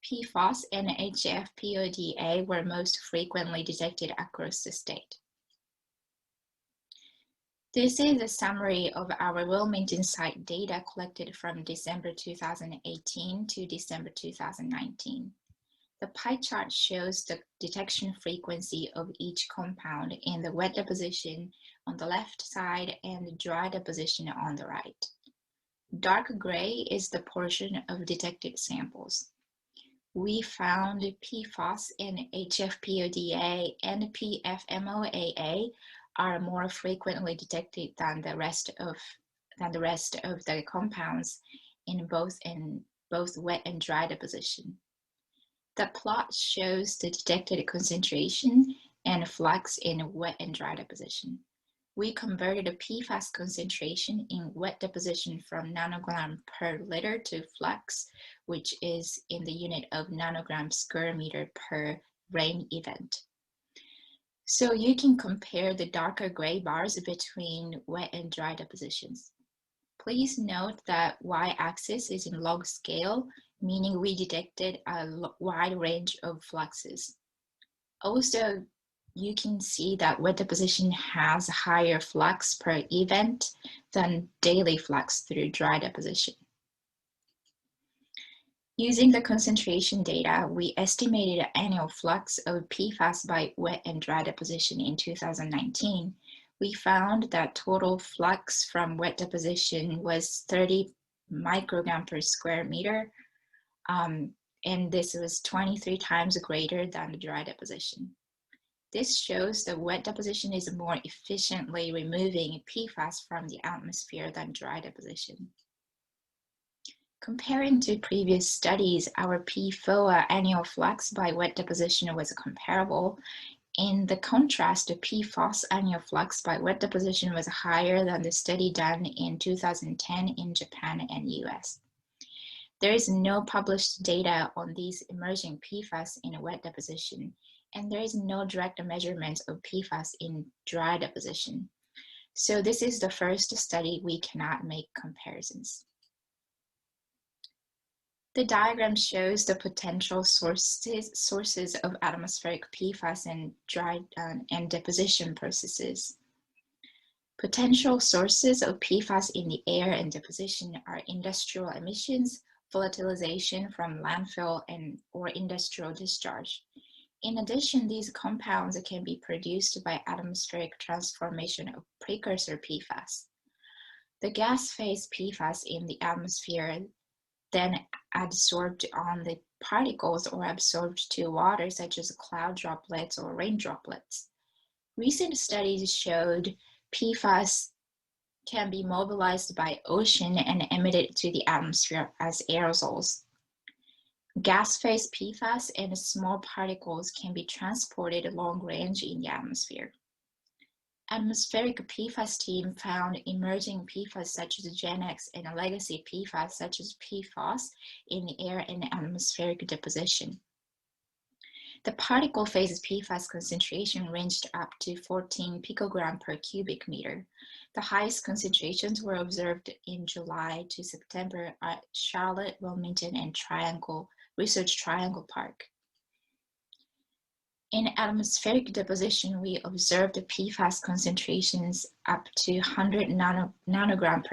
PFAS and HFPODA were most frequently detected across the state. This is a summary of our Wilmington site data collected from December 2018 to December 2019. The pie chart shows the detection frequency of each compound in the wet deposition on the left side and the dry deposition on the right. Dark gray is the portion of detected samples. We found PFAS and HFPODA and PFMOAA are more frequently detected than the rest of the compounds in both wet and dry deposition. The plot shows the detected concentration and flux in wet and dry deposition. We converted a PFAS concentration in wet deposition from nanogram per liter to flux, which is in the unit of nanogram square meter per rain event. So you can compare the darker gray bars between wet and dry depositions. Please note that y-axis is in log scale, meaning we detected a wide range of fluxes. Also, you can see that wet deposition has higher flux per event than daily flux through dry deposition. Using the concentration data, we estimated annual flux of PFAS by wet and dry deposition in 2019. We found that total flux from wet deposition was 30 microgram per square meter, and this was 23 times greater than the dry deposition. This shows that wet deposition is more efficiently removing PFAS from the atmosphere than dry deposition. Comparing to previous studies, our PFOA annual flux by wet deposition was comparable. In the contrast, the PFAS annual flux by wet deposition was higher than the study done in 2010 in Japan and US. There is no published data on these emerging PFAS in wet deposition, and there is no direct measurement of PFAS in dry deposition. So this is the first study we cannot make comparisons. The diagram shows the potential sources of atmospheric PFAS and deposition processes. Potential sources of PFAS in the air and deposition are industrial emissions, volatilization from landfill or industrial discharge. In addition, these compounds can be produced by atmospheric transformation of precursor PFAS. The gas phase PFAS in the atmosphere then adsorbed on the particles or absorbed to water, such as cloud droplets or rain droplets. Recent studies showed PFAS can be mobilized by ocean and emitted to the atmosphere as aerosols. Gas phase PFAS and small particles can be transported long range in the atmosphere. Atmospheric PFAS team found emerging PFAS such as GenX and legacy PFAS such as PFOS in the air and atmospheric deposition. The particle phase PFAS concentration ranged up to 14 picogram per cubic meter. The highest concentrations were observed in July to September at Charlotte, Wilmington, and Research Triangle Park. In atmospheric deposition, we observed PFAS concentrations up to 100 nanogram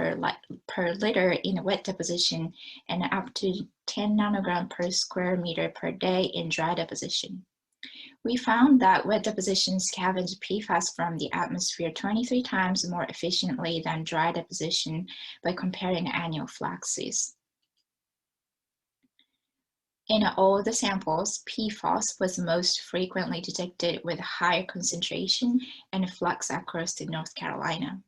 per liter in wet deposition and up to 10 nanogram per square meter per day in dry deposition. We found that wet deposition scavenged PFAS from the atmosphere 23 times more efficiently than dry deposition by comparing annual fluxes. In all the samples, PFOS was most frequently detected with higher concentration and flux across North Carolina.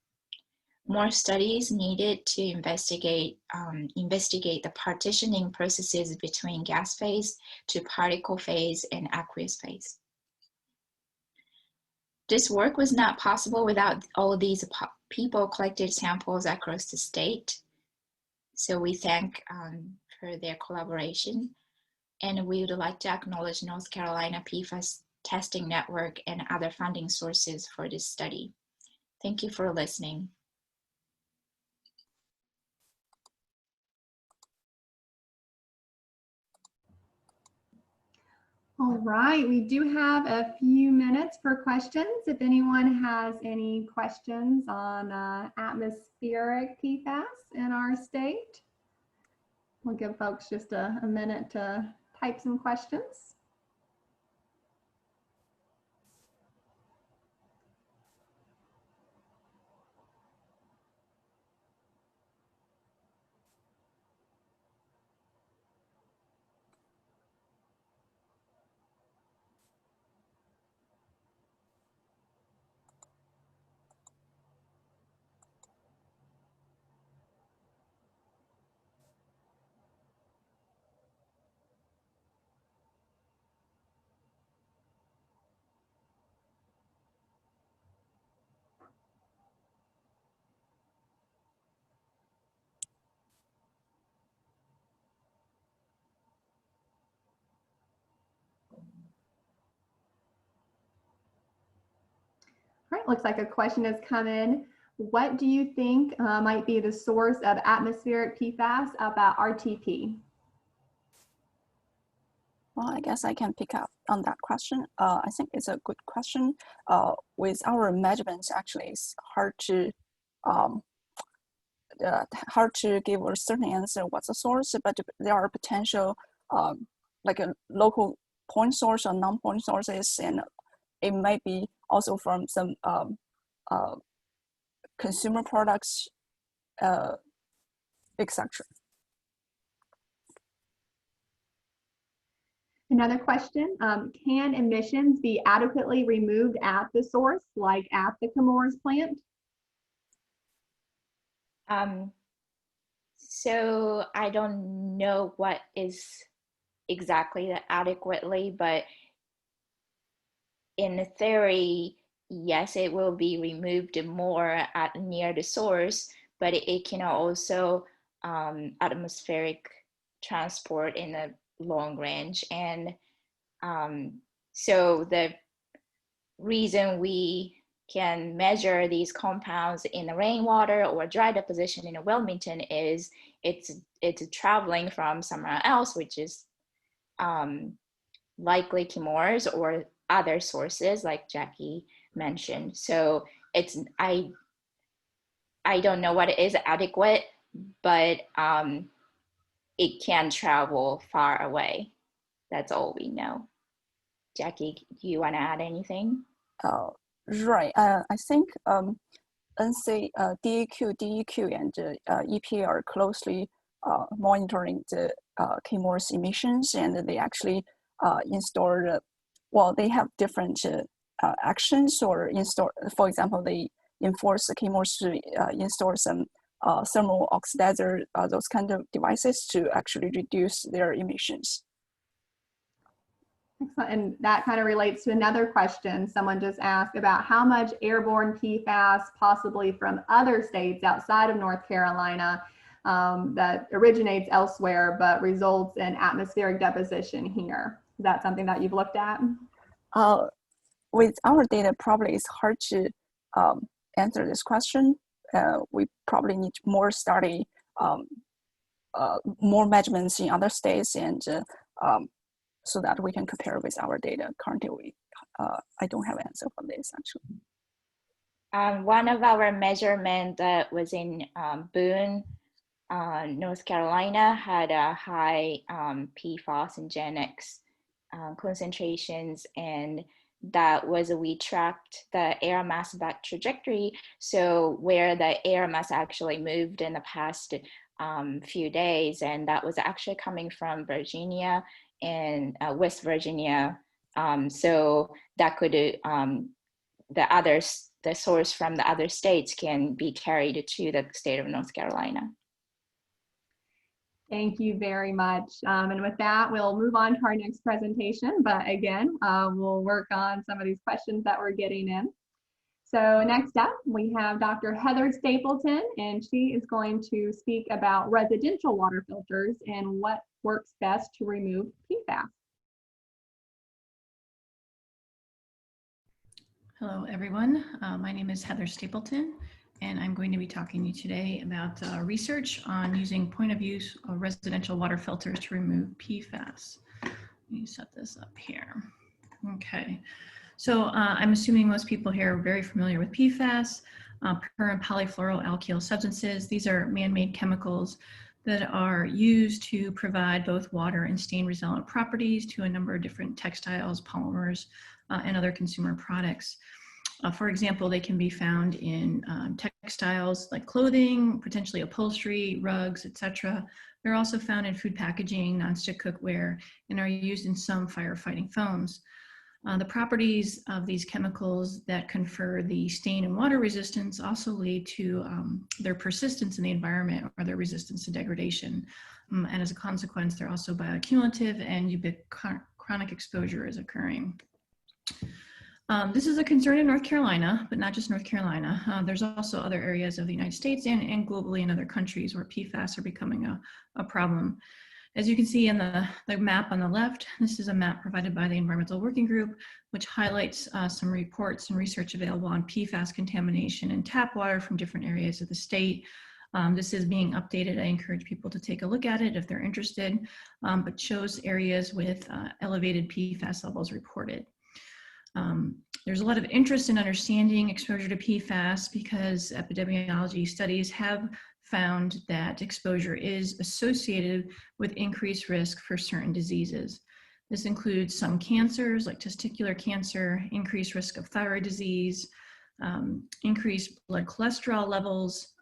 More studies needed to investigate the partitioning processes between gas phase to particle phase and aqueous phase. This work was not possible without all these people collected samples across the state. So we thank for their collaboration. And we would like to acknowledge North Carolina PFAS Testing Network and other funding sources for this study. Thank you for listening. All right, we do have a few minutes for questions. If anyone has any questions on atmospheric PFAS in our state, we'll give folks just a minute to type some questions. All right, looks like a question has come in. What do you think might be the source of atmospheric PFAS about RTP? Well, I guess I can pick up on that question. I think it's a good question. With our measurements, actually, it's hard to give a certain answer what's the source, but there are potential like a local point source or non-point sources, and it might be also from some consumer products, etc. Another question, can emissions be adequately removed at the source, like at the Chemours plant? So I don't know what is exactly the adequately, but in theory, yes, it will be removed more at near the source, but it can also atmospheric transport in the long range. And so the reason we can measure these compounds in the rainwater or dry deposition in Wilmington is it's traveling from somewhere else, which is likely Chemours or other sources like Jackie mentioned. So it's I don't know what is adequate, but it can travel far away. That's all we know. Jackie, do you want to add anything? Right. I think NC, DEQ, and EPA are closely monitoring the Chemours emissions, and they actually install. Well, they have different actions or install. For example, they enforce the Chemours to install some thermal oxidizer, those kind of devices to actually reduce their emissions. Excellent. And that kind of relates to another question. Someone just asked about how much airborne PFAS, possibly from other states outside of North Carolina, that originates elsewhere but results in atmospheric deposition here. Is that something that you've looked at? With our data, probably it's hard to answer this question. We probably need more study, more measurements in other states, and so that we can compare with our data. Currently, I don't have an answer for this actually. One of our measurements that was in Boone, North Carolina, had a high PFAS and GenX concentrations, and that was, we tracked the air mass back trajectory. So where the air mass actually moved in the past few days, and that was actually coming from Virginia and West Virginia. So that could, the source from the other states can be carried to the state of North Carolina. Thank you very much. And with that, we'll move on to our next presentation. But again, we'll work on some of these questions that we're getting in. So next up, we have Dr. Heather Stapleton, and she is going to speak about residential water filters and what works best to remove PFAS. Hello, everyone. My name is Heather Stapleton, and I'm going to be talking to you today about research on using point-of-use residential water filters to remove PFAS. Let me set this up here. Okay, so I'm assuming most people here are very familiar with PFAS, per and polyfluoroalkyl substances. These are man-made chemicals that are used to provide both water and stain repellent properties to a number of different textiles, polymers, and other consumer products. For example, they can be found in textiles like clothing, potentially upholstery, rugs, etc. They're also found in food packaging, nonstick cookware, and are used in some firefighting foams. The properties of these chemicals that confer the stain and water resistance also lead to their persistence in the environment or their resistance to degradation. And as a consequence, they're also bioaccumulative and chronic exposure is occurring. This is a concern in North Carolina, but not just North Carolina. There's also other areas of the United States and globally in other countries where PFAS are becoming a problem. As you can see in the map on the left, this is a map provided by the Environmental Working Group, which highlights some reports and research available on PFAS contamination in tap water from different areas of the state. This is being updated. I encourage people to take a look at it if they're interested, but shows areas with elevated PFAS levels reported. There's a lot of interest in understanding exposure to PFAS because epidemiology studies have found that exposure is associated with increased risk for certain diseases. This includes some cancers like testicular cancer, increased risk of thyroid disease, increased blood cholesterol levels,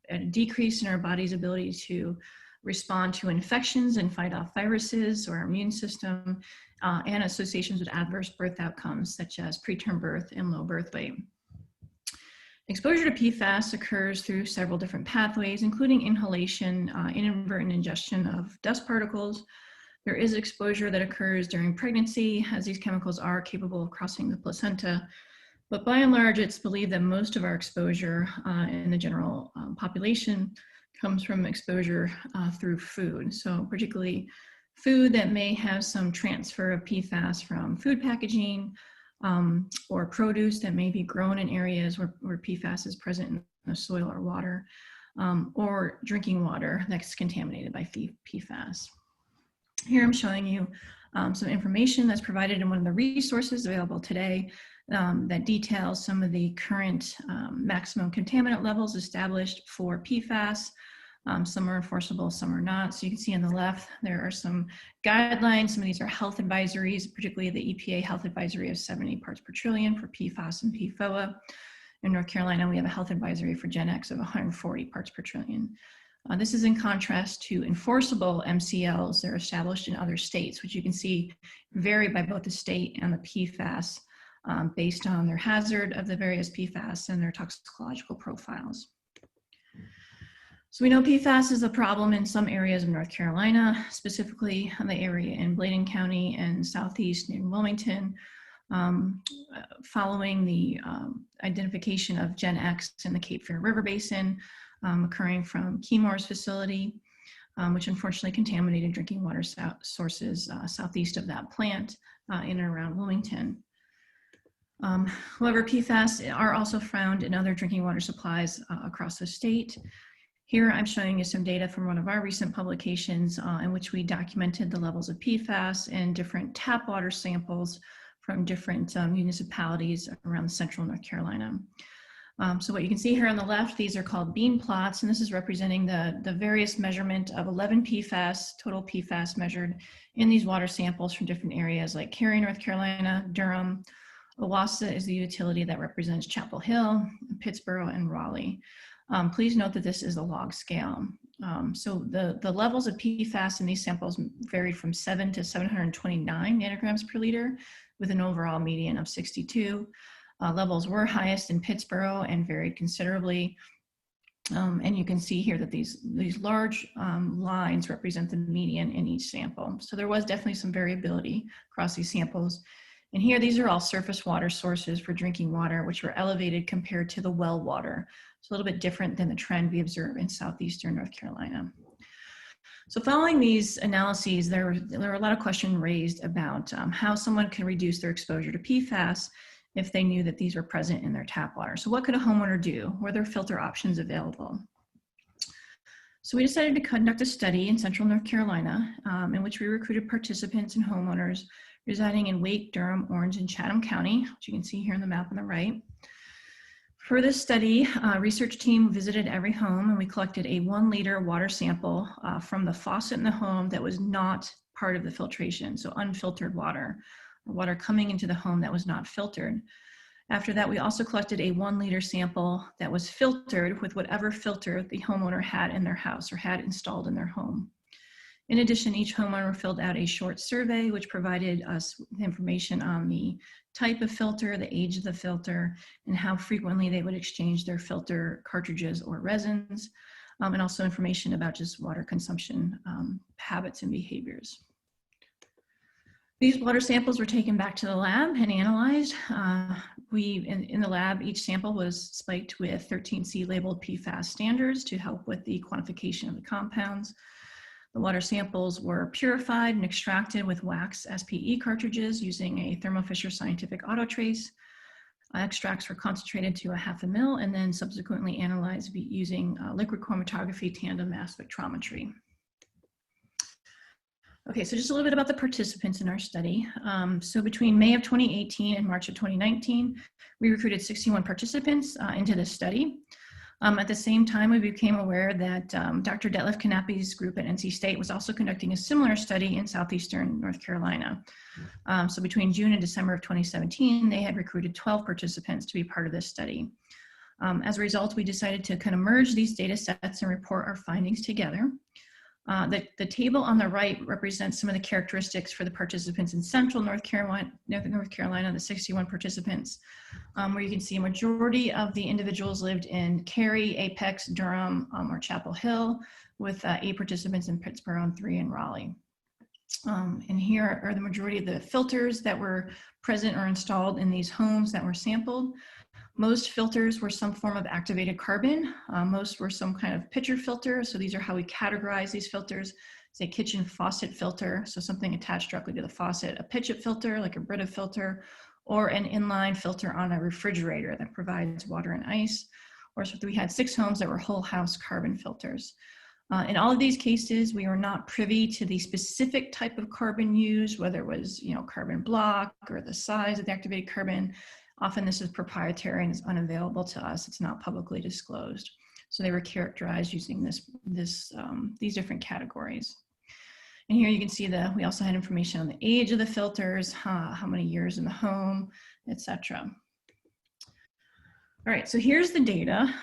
a decrease in our body's ability to respond to infections and fight off viruses or our immune system, and associations with adverse birth outcomes such as preterm birth and low birth weight. Exposure to PFAS occurs through several different pathways, including inhalation, inadvertent ingestion of dust particles. There is exposure that occurs during pregnancy, as these chemicals are capable of crossing the placenta. But by and large, it's believed that most of our exposure in the general population comes from exposure through food. So particularly food that may have some transfer of PFAS from food packaging, or produce that may be grown in areas where PFAS is present in the soil or water, or drinking water that's contaminated by PFAS. Here I'm showing you some information that's provided in one of the resources available today that details some of the current maximum contaminant levels established for PFAS. Some are enforceable, some are not. So you can see on the left, there are some guidelines. Some of these are health advisories, particularly the EPA health advisory of 70 parts per trillion for PFAS and PFOA. In North Carolina, we have a health advisory for GenX of 140 parts per trillion. This is in contrast to enforceable MCLs that are established in other states, which you can see vary by both the state and the PFAS based on their hazard of the various PFAS and their toxicological profiles. So we know PFAS is a problem in some areas of North Carolina, specifically in the area in Bladen County and southeast in Wilmington, following the identification of GenX in the Cape Fear River Basin occurring from Keymore's facility. which unfortunately contaminated drinking water sources southeast of that plant in and around Wilmington. However, PFAS are also found in other drinking water supplies across the state. Here I'm showing you some data from one of our recent publications in which we documented the levels of PFAS in different tap water samples from different municipalities around central North Carolina. So what you can see here on the left, these are called bean plots, and this is representing the various measurement of 11 PFAS, total PFAS measured in these water samples from different areas like Cary, North Carolina, Durham. Owasso is the utility that represents Chapel Hill, Pittsboro, and Raleigh. Please note that this is a log scale. So the levels of PFAS in these samples varied from 7 to 729 nanograms per liter with an overall median of 62. Levels were highest in Pittsboro and varied considerably. And you can see here that these large lines represent the median in each sample. So there was definitely some variability across these samples. And here, these are all surface water sources for drinking water, which were elevated compared to the well water. It's a little bit different than the trend we observe in southeastern North Carolina. So following these analyses, there were a lot of questions raised about how someone can reduce their exposure to PFAS if they knew that these were present in their tap water. So what could a homeowner do? Were there filter options available? So we decided to conduct a study in central North Carolina in which we recruited participants and homeowners residing in Wake, Durham, Orange, and Chatham County, which you can see here on the map on the right. For this study, a research team visited every home and we collected a 1 liter water sample from the faucet in the home that was not part of the filtration, so unfiltered water, or water coming into the home that was not filtered. After that, we also collected a 1 liter sample that was filtered with whatever filter the homeowner had in their house or had installed in their home. In addition, each homeowner filled out a short survey which provided us information on the type of filter, the age of the filter, and how frequently they would exchange their filter cartridges or resins, and also information about just water consumption habits and behaviors. These water samples were taken back to the lab and analyzed. In the lab, each sample was spiked with 13C labeled PFAS standards to help with the quantification of the compounds. The water samples were purified and extracted with wax SPE cartridges using a Thermo Fisher Scientific Autotrace. Extracts were concentrated to 1/2 ml and then subsequently analyzed using liquid chromatography tandem mass spectrometry. Okay, so just a little bit about the participants in our study. So between May of 2018 and March of 2019, we recruited 61 participants into this study. At the same time, we became aware that Dr. Detlef Knapp's group at NC State was also conducting a similar study in southeastern North Carolina. So between June and December of 2017, they had recruited 12 participants to be part of this study. As a result, we decided to kind of merge these data sets and report our findings together. The table on the right represents some of the characteristics for the participants in central North Carolina, the 61 participants, where you can see a majority of the individuals lived in Cary, Apex, Durham, or Chapel Hill, with 8 participants in Pittsboro and 3 in Raleigh. And here are the majority of the filters that were present or installed in these homes that were sampled. Most filters were some form of activated carbon. Most were some kind of pitcher filter. So these are how we categorize these filters. It's a kitchen faucet filter, so something attached directly to the faucet, a pitchet filter, like a Brita filter, or an inline filter on a refrigerator that provides water and ice. Or so we had 6 homes that were whole house carbon filters. In all of these cases, we were not privy to the specific type of carbon used, whether it was, carbon block or the size of the activated carbon. Often this is proprietary and is unavailable to us. It's not publicly disclosed. So they were characterized using these different categories. And here you can see we also had information on the age of the filters, how many years in the home, etc. All right, so here's the data.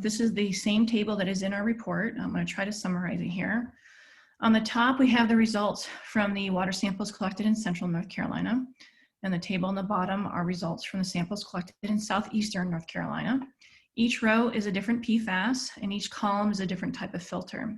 This is the same table that is in our report. I'm going to try to summarize it here. On the top, we have the results from the water samples collected in central North Carolina. And the table on the bottom are results from the samples collected in southeastern North Carolina. Each row is a different PFAS, and each column is a different type of filter.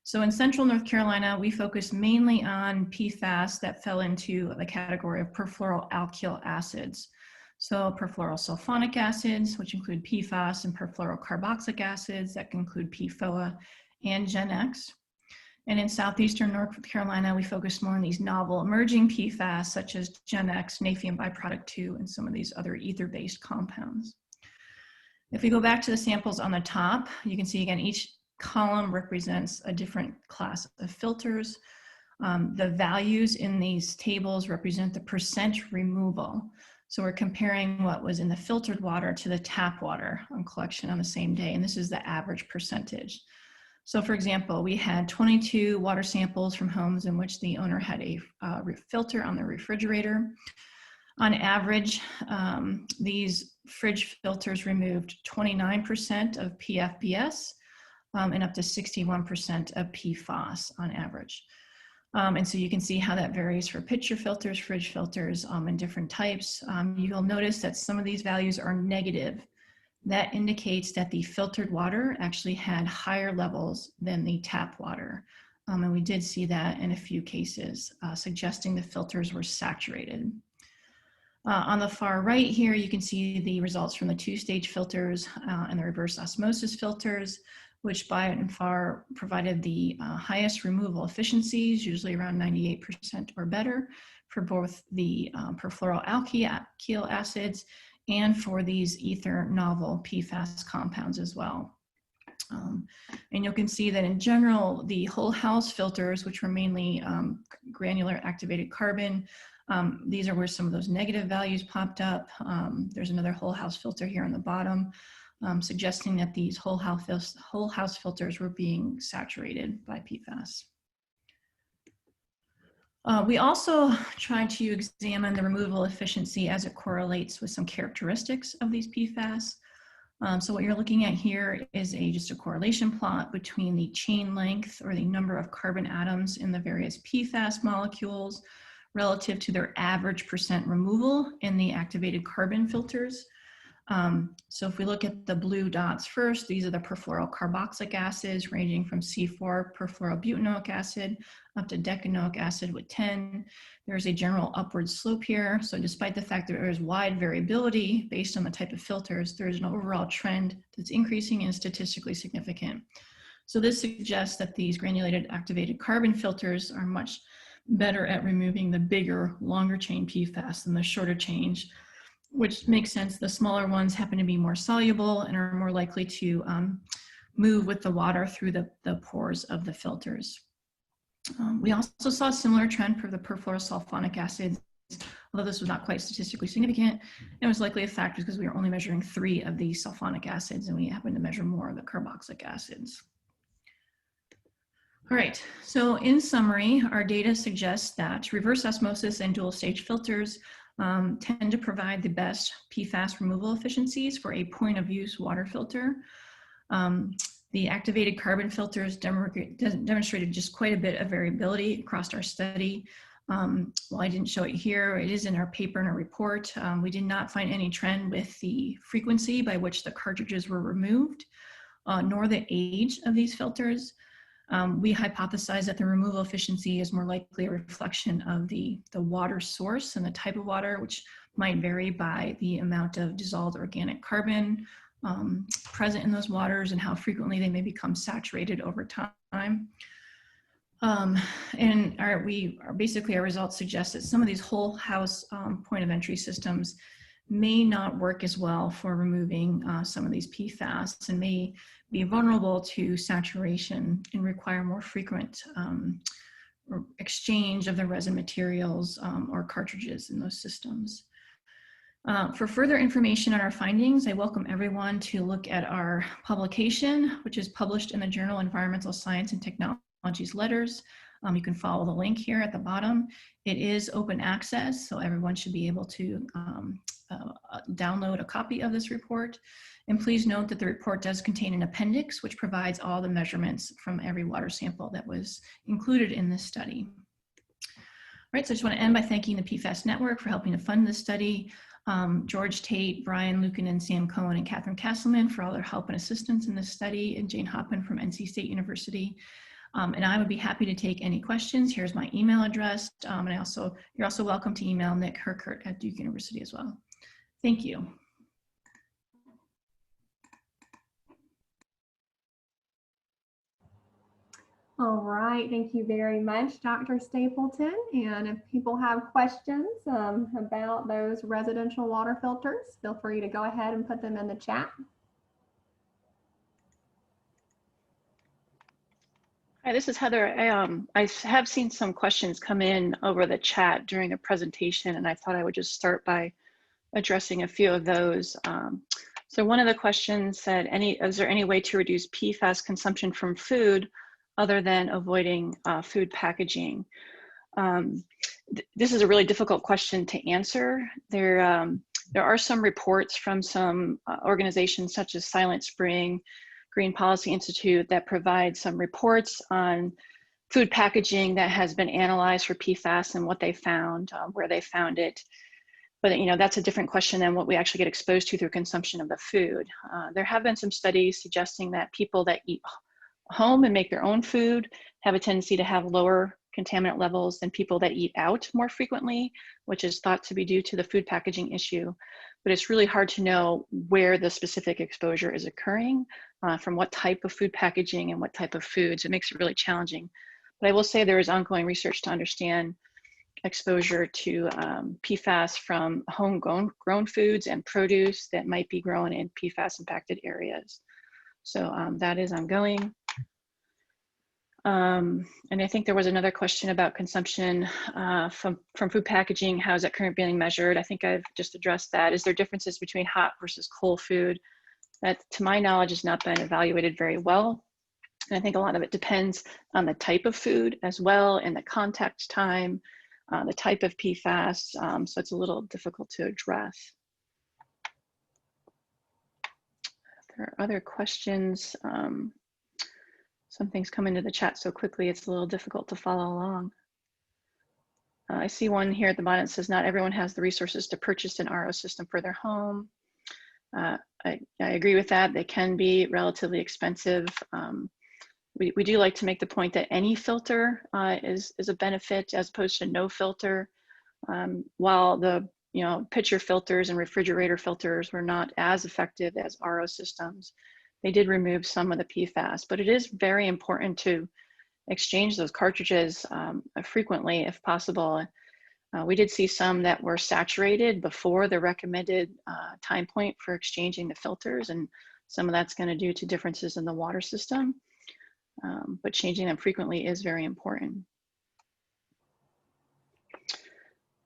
So in central North Carolina, we focused mainly on PFAS that fell into the category of perfluoroalkyl acids. So perfluorosulfonic acids, which include PFAS, and perfluorocarboxylic acids that can include PFOA and Gen X. And in southeastern North Carolina, we focused more on these novel emerging PFAS, such as Gen X, Naphthalene byproduct 2, and some of these other ether-based compounds. If we go back to the samples on the top, you can see again, each column represents a different class of filters. The values in these tables represent the percent removal. So we're comparing what was in the filtered water to the tap water on collection on the same day, and this is the average percentage. So for example, we had 22 water samples from homes in which the owner had a filter on the refrigerator. On average, these fridge filters removed 29% of PFBS and up to 61% of PFAS on average. And so you can see how that varies for pitcher filters, fridge filters, and different types. You'll notice that some of these values are negative. That indicates that the filtered water actually had higher levels than the tap water. And we did see that in a few cases, suggesting the filters were saturated. On the far right here, you can see the results from the two-stage filters and the reverse osmosis filters, which by and far provided the highest removal efficiencies, usually around 98% or better, for both the perfluoroalkyl acids and for these ether novel PFAS compounds as well. And you can see that in general, the whole house filters, which were mainly granular activated carbon, these are where some of those negative values popped up. There's another whole house filter here on the bottom, suggesting that these whole house filters were being saturated by PFAS. We also tried to examine the removal efficiency as it correlates with some characteristics of these PFAS. So what you're looking at here is just a correlation plot between the chain length or the number of carbon atoms in the various PFAS molecules relative to their average percent removal in the activated carbon filters. So if we look at the blue dots first, these are the perfluorocarboxylic acids ranging from C4 perfluorobutanoic acid up to decanoic acid with 10. There's a general upward slope here. So despite the fact that there is wide variability based on the type of filters, there's an overall trend that's increasing and statistically significant. So this suggests that these granulated activated carbon filters are much better at removing the bigger, longer chain PFAS than the shorter chain, which makes sense. The smaller ones happen to be more soluble and are more likely to move with the water through the pores of the filters. We also saw a similar trend for the perfluorosulfonic acids, although this was not quite statistically significant. It was likely a factor because we were only measuring 3 of these sulfonic acids and we happened to measure more of the carboxylic acids. All right, so in summary, our data suggests that reverse osmosis and dual stage filters tend to provide the best PFAS removal efficiencies for a point of use water filter. The activated carbon filters demonstrated just quite a bit of variability across our study. While I didn't show it here, it is in our paper and our report. We did not find any trend with the frequency by which the cartridges were removed, nor the age of these filters. We hypothesize that the removal efficiency is more likely a reflection of the water source and the type of water, which might vary by the amount of dissolved organic carbon present in those waters and how frequently they may become saturated over time. And our results suggest that some of these whole house point of entry systems may not work as well for removing some of these PFAS and may be vulnerable to saturation and require more frequent exchange of the resin materials or cartridges in those systems. For further information on our findings, I welcome everyone to look at our publication, which is published in the journal Environmental Science and Technologies Letters. You can follow the link here at the bottom. It is open access, so everyone should be able to download a copy of this report. And please note that the report does contain an appendix, which provides all the measurements from every water sample that was included in this study. All right, so I just want to end by thanking the PFAS Network for helping to fund this study. George Tate, Brian Lucan, and Sam Cohen, and Catherine Castleman for all their help and assistance in this study, and Jane Hoppin from NC State University. And I would be happy to take any questions. Here's my email address. And you're also welcome to email Nick Herkert at Duke University as well. Thank you. All right, thank you very much, Dr. Stapleton. And if people have questions about those residential water filters, feel free to go ahead and put them in the chat. Hi, this is Heather. I have seen some questions come in over the chat during the presentation, and I thought I would just start by addressing a few of those. So one of the questions said, is there any way to reduce PFAS consumption from food other than avoiding food packaging? This is a really difficult question to answer. There are some reports from some organizations such as Silent Spring, Green Policy Institute, that provide some reports on food packaging that has been analyzed for PFAS and what they found, where they found it. But that's a different question than what we actually get exposed to through consumption of the food. There have been some studies suggesting that people that eat home and make their own food have a tendency to have lower contaminant levels than people that eat out more frequently, which is thought to be due to the food packaging issue. But it's really hard to know where the specific exposure is occurring, from what type of food packaging and what type of foods. It makes it really challenging. But I will say there is ongoing research to understand exposure to PFAS from homegrown foods and produce that might be grown in PFAS impacted areas. So that is ongoing. And I think there was another question about consumption from food packaging. How is that currently being measured? I think I've just addressed that. Is there differences between hot versus cold food? That, to my knowledge, has not been evaluated very well. And I think a lot of it depends on the type of food as well, and the contact time, the type of PFAS, so it's a little difficult to address. There are other questions. Some things come into the chat so quickly, it's a little difficult to follow along. I see one here at the bottom that says, not everyone has the resources to purchase an RO system for their home. I agree with that. They can be relatively expensive. We do like to make the point that any filter is a benefit as opposed to no filter. While the pitcher filters and refrigerator filters were not as effective as RO systems, they did remove some of the PFAS, but it is very important to exchange those cartridges frequently if possible. We did see some that were saturated before the recommended time point for exchanging the filters, and some of that's going to due to differences in the water system. But changing them frequently is very important.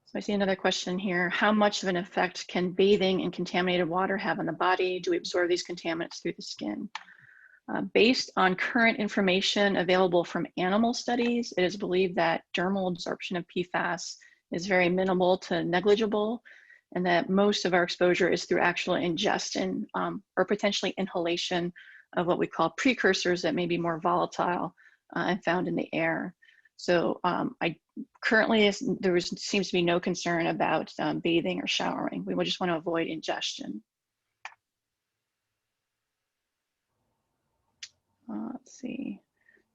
So I see another question here. How much of an effect can bathing in contaminated water have on the body? Do we absorb these contaminants through the skin? Based on current information available from animal studies, it is believed that dermal absorption of PFAS is very minimal to negligible, and that most of our exposure is through actual ingestion or potentially inhalation of what we call precursors that may be more volatile and found in the air. So there seems to be no concern about bathing or showering. We would just want to avoid ingestion. Let's see.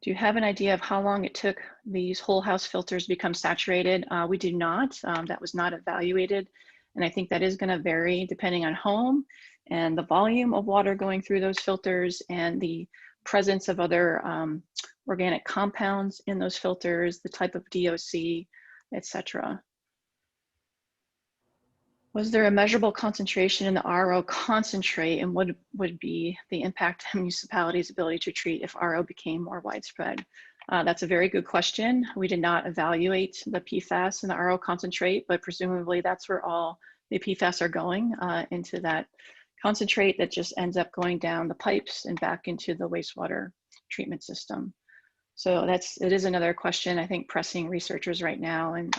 Do you have an idea of how long it took these whole house filters to become saturated? We do not. That was not evaluated. And I think that is going to vary depending on home and the volume of water going through those filters and the presence of other organic compounds in those filters, the type of DOC, etc. Was there a measurable concentration in the RO concentrate, and what would be the impact on municipalities' ability to treat if RO became more widespread? That's a very good question. We did not evaluate the PFAS in the RO concentrate, but presumably that's where all the PFAS are going, into that concentrate that just ends up going down the pipes and back into the wastewater treatment system. So it is another question, I think, pressing researchers right now, and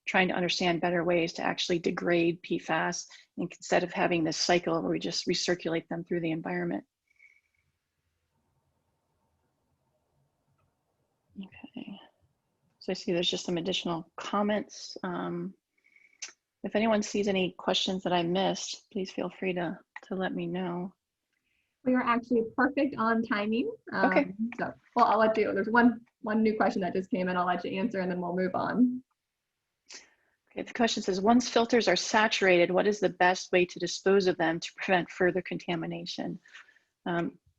trying to understand better ways to actually degrade PFAS instead of having this cycle where we just recirculate them through the environment. Okay, so I see there's just some additional comments. If anyone sees any questions that I missed, please feel free to let me know. We are actually perfect on timing. Okay. So, well, I'll let you. There's one new question that just came in. I'll let you answer, and then we'll move on. Okay, the question says, once filters are saturated, what is the best way to dispose of them to prevent further contamination?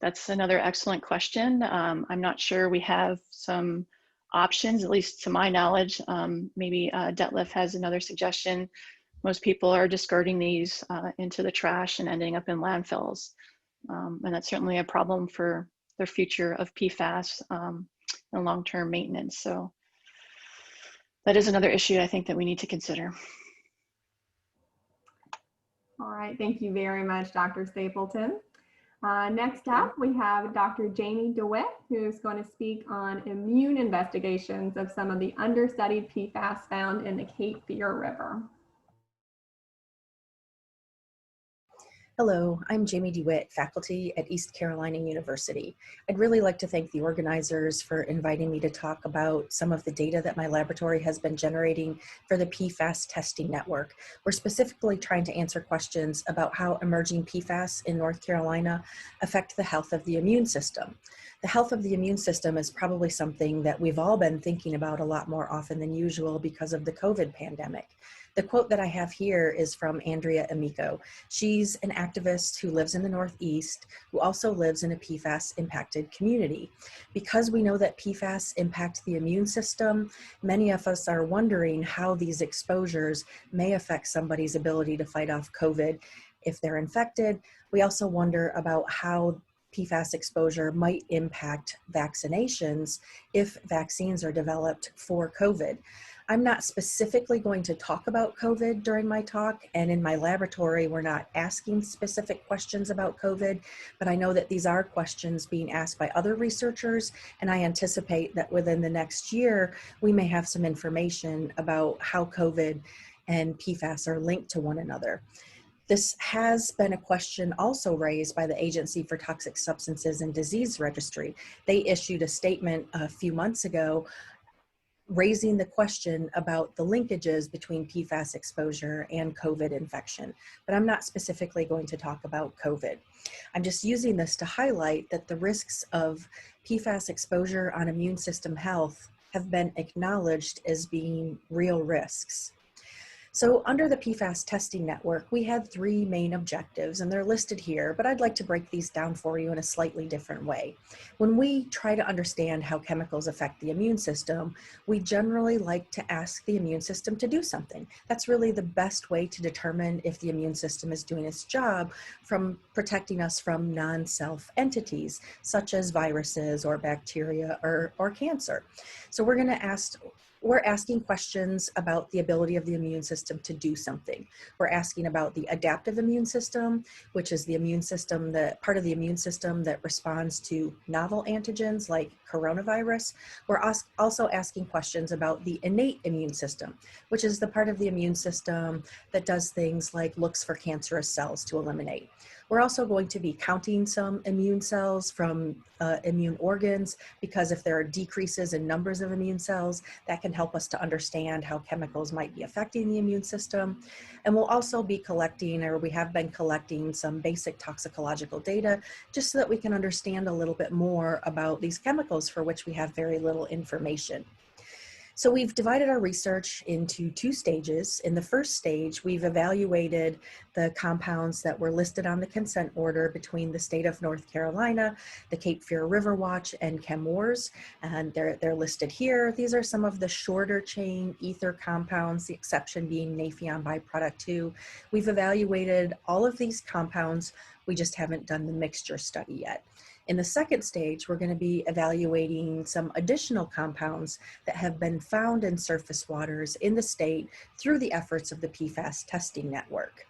That's another excellent question. I'm not sure we have some options, at least to my knowledge. Maybe Detlef has another suggestion. Most people are discarding these into the trash and ending up in landfills. And that's certainly a problem for the future of PFAS and long-term maintenance. So that is another issue I think that we need to consider. All right, thank you very much, Dr. Stapleton. Next up, we have Dr. Jamie DeWitt, who's going to speak on immune investigations of some of the understudied PFAS found in the Cape Fear River. Hello, I'm Jamie DeWitt, faculty at East Carolina University. I'd really like to thank the organizers for inviting me to talk about some of the data that my laboratory has been generating for the PFAS testing network. We're specifically trying to answer questions about how emerging PFAS in North Carolina affect the health of the immune system. The health of the immune system is probably something that we've all been thinking about a lot more often than usual because of the COVID pandemic. The quote that I have here is from Andrea Amico. She's an activist who lives in the Northeast, who also lives in a PFAS impacted community. Because we know that PFAS impact the immune system, many of us are wondering how these exposures may affect somebody's ability to fight off COVID if they're infected. We also wonder about how PFAS exposure might impact vaccinations if vaccines are developed for COVID. I'm not specifically going to talk about COVID during my talk, and in my laboratory, we're not asking specific questions about COVID, but I know that these are questions being asked by other researchers, and I anticipate that within the next year, we may have some information about how COVID and PFAS are linked to one another. This has been a question also raised by the Agency for Toxic Substances and Disease Registry. They issued a statement a few months ago raising the question about the linkages between PFAS exposure and COVID infection, but I'm not specifically going to talk about COVID. I'm just using this to highlight that the risks of PFAS exposure on immune system health have been acknowledged as being real risks. So under the PFAS testing network, we had three main objectives, and they're listed here, but I'd like to break these down for you in a slightly different way. When we try to understand how chemicals affect the immune system, we generally like to ask the immune system to do something. That's really the best way to determine if the immune system is doing its job from protecting us from non-self entities, such as viruses or bacteria or cancer. So we're asking questions about the ability of the immune system to do something. We're asking about the adaptive immune system, which is the immune system, part of the immune system that responds to novel antigens like coronavirus. We're also asking questions about the innate immune system, which is the part of the immune system that does things like looks for cancerous cells to eliminate. We're also going to be counting some immune cells from immune organs, because if there are decreases in numbers of immune cells, that can help us to understand how chemicals might be affecting the immune system. And we'll also be collecting, or we have been collecting, some basic toxicological data, just so that we can understand a little bit more about these chemicals for which we have very little information. So we've divided our research into two stages. In the first stage, we've evaluated the compounds that were listed on the consent order between the state of North Carolina, the Cape Fear River Watch, and ChemWars, and they're listed here. These are some of the shorter chain ether compounds, the exception being Naphion byproduct 2. We've evaluated all of these compounds. We just haven't done the mixture study yet. In the second stage, we're going to be evaluating some additional compounds that have been found in surface waters in the state through the efforts of the PFAS testing network.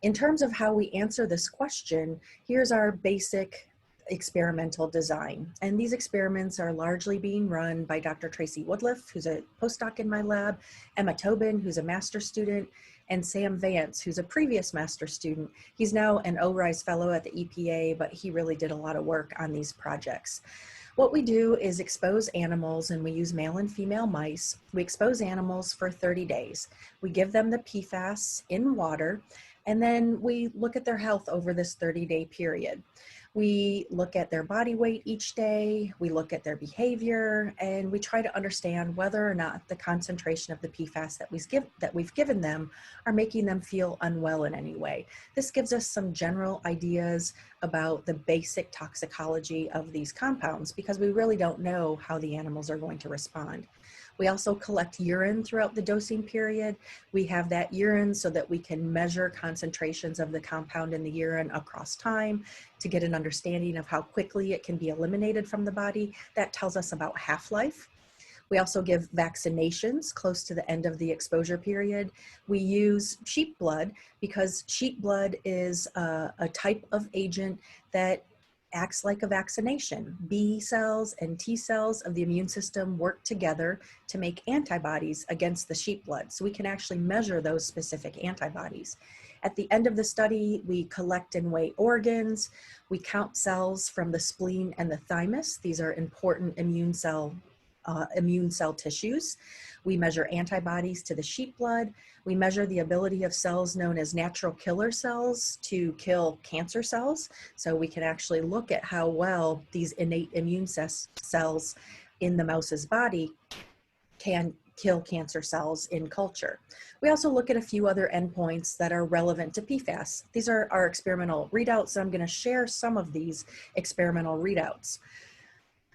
In terms of how we answer this question, here's our basic experimental design. And these experiments are largely being run by Dr. Tracy Woodliff, who's a postdoc in my lab, Emma Tobin, who's a master's student, and Sam Vance, who's a previous master's student. He's now an ORISE fellow at the EPA, but he really did a lot of work on these projects. What we do is expose animals, and we use male and female mice. We expose animals for 30 days. We give them the PFAS in water, and then we look at their health over this 30-day period. We look at their body weight each day, we look at their behavior, and we try to understand whether or not the concentration of the PFAS that we've given them are making them feel unwell in any way. This gives us some general ideas about the basic toxicology of these compounds because we really don't know how the animals are going to respond. We also collect urine throughout the dosing period. We have that urine so that we can measure concentrations of the compound in the urine across time to get an understanding of how quickly it can be eliminated from the body. That tells us about half-life. We also give vaccinations close to the end of the exposure period. We use sheep blood because sheep blood is a type of agent that acts like a vaccination. B cells and T cells of the immune system work together to make antibodies against the sheep blood. So we can actually measure those specific antibodies. At the end of the study, we collect and weigh organs. We count cells from the spleen and the thymus. These are important immune cell tissues. We measure antibodies to the sheep blood. We measure the ability of cells known as natural killer cells to kill cancer cells. So we can actually look at how well these innate immune cells in the mouse's body can kill cancer cells in culture. We also look at a few other endpoints that are relevant to PFAS. These are our experimental readouts, and I'm going to share some of these experimental readouts.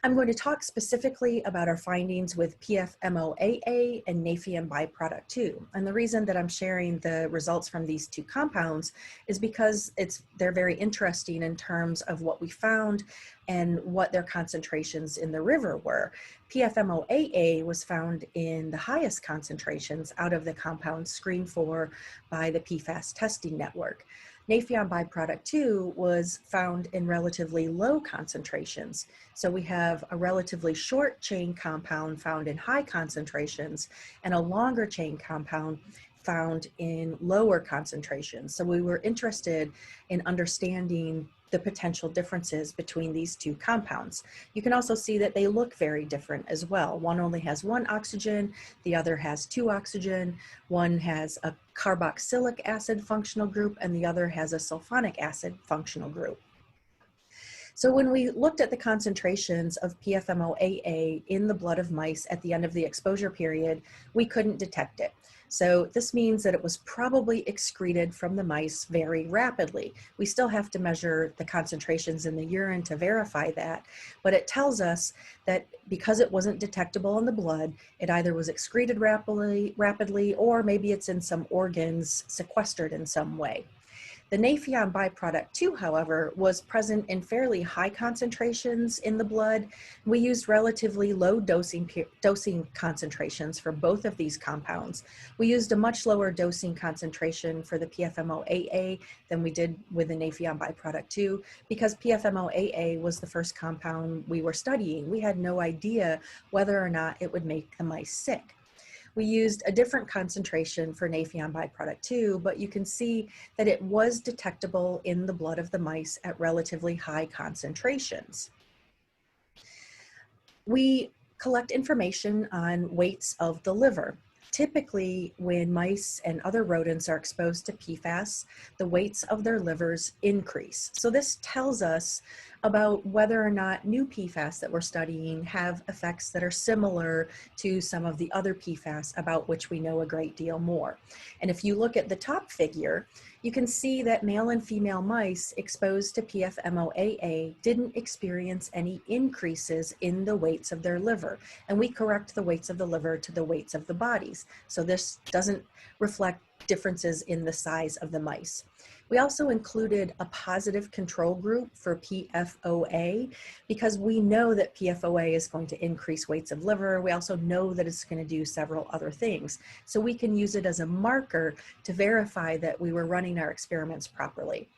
I'm going to talk specifically about our findings with PFMOAA and Naphthalene byproduct 2. And the reason that I'm sharing the results from these two compounds is because they're very interesting in terms of what we found and what their concentrations in the river were. PFMOAA was found in the highest concentrations out of the compounds screened for by the PFAS testing network. Naphthalene byproduct 2 was found in relatively low concentrations. So we have a relatively short chain compound found in high concentrations and a longer chain compound found in lower concentrations. So we were interested in understanding the potential differences between these two compounds. You can also see that they look very different as well. One only has one oxygen, the other has two oxygen, one has a carboxylic acid functional group, and the other has a sulfonic acid functional group. So when we looked at the concentrations of PFMOAA in the blood of mice at the end of the exposure period, we couldn't detect it. So this means that it was probably excreted from the mice very rapidly. We still have to measure the concentrations in the urine to verify that, but it tells us that because it wasn't detectable in the blood, it either was excreted rapidly or maybe it's in some organs sequestered in some way. The Naphthalene byproduct 2, however, was present in fairly high concentrations in the blood. We used relatively low dosing concentrations for both of these compounds. We used a much lower dosing concentration for the PFMOAA than we did with the Naphthalene byproduct 2 because PFMOAA was the first compound we were studying. We had no idea whether or not it would make the mice sick. We used a different concentration for Naphthalene byproduct 2, but you can see that it was detectable in the blood of the mice at relatively high concentrations. We collect information on weights of the liver. Typically, when mice and other rodents are exposed to PFAS, the weights of their livers increase. So this tells us about whether or not new PFAS that we're studying have effects that are similar to some of the other PFAS about which we know a great deal more. And if you look at the top figure, you can see that male and female mice exposed to PFMOAA didn't experience any increases in the weights of their liver. And we correct the weights of the liver to the weights of the bodies. So this doesn't reflect differences in the size of the mice. We also included a positive control group for PFOA because we know that PFOA is going to increase weights of liver. We also know that it's going to do several other things. So we can use it as a marker to verify that we were running our experiments properly.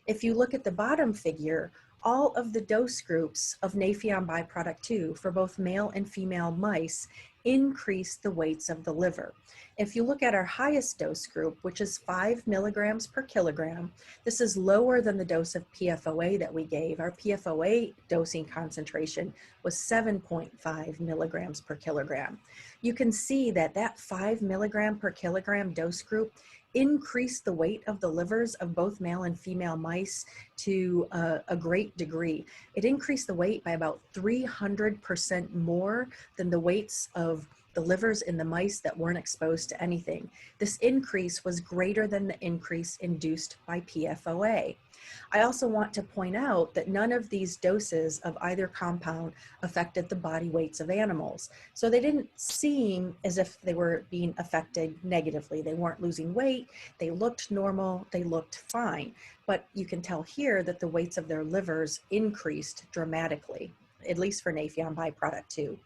If you look at the bottom figure, all of the dose groups of Naphthalene byproduct 2 for both male and female mice increase the weights of the liver. If you look at our highest dose group, which is 5 milligrams per kilogram, this is lower than the dose of PFOA that we gave. Our PFOA dosing concentration was 7.5 milligrams per kilogram. You can see that that 5 milligram per kilogram dose group increased the weight of the livers of both male and female mice to a great degree. It increased the weight by about 300% more than the weights of the livers in the mice that weren't exposed to anything. This increase was greater than the increase induced by PFOA. I also want to point out that none of these doses of either compound affected the body weights of animals. So they didn't seem as if they were being affected negatively. They weren't losing weight, they looked normal, they looked fine. But you can tell here that the weights of their livers increased dramatically, at least for Naphion byproduct 2.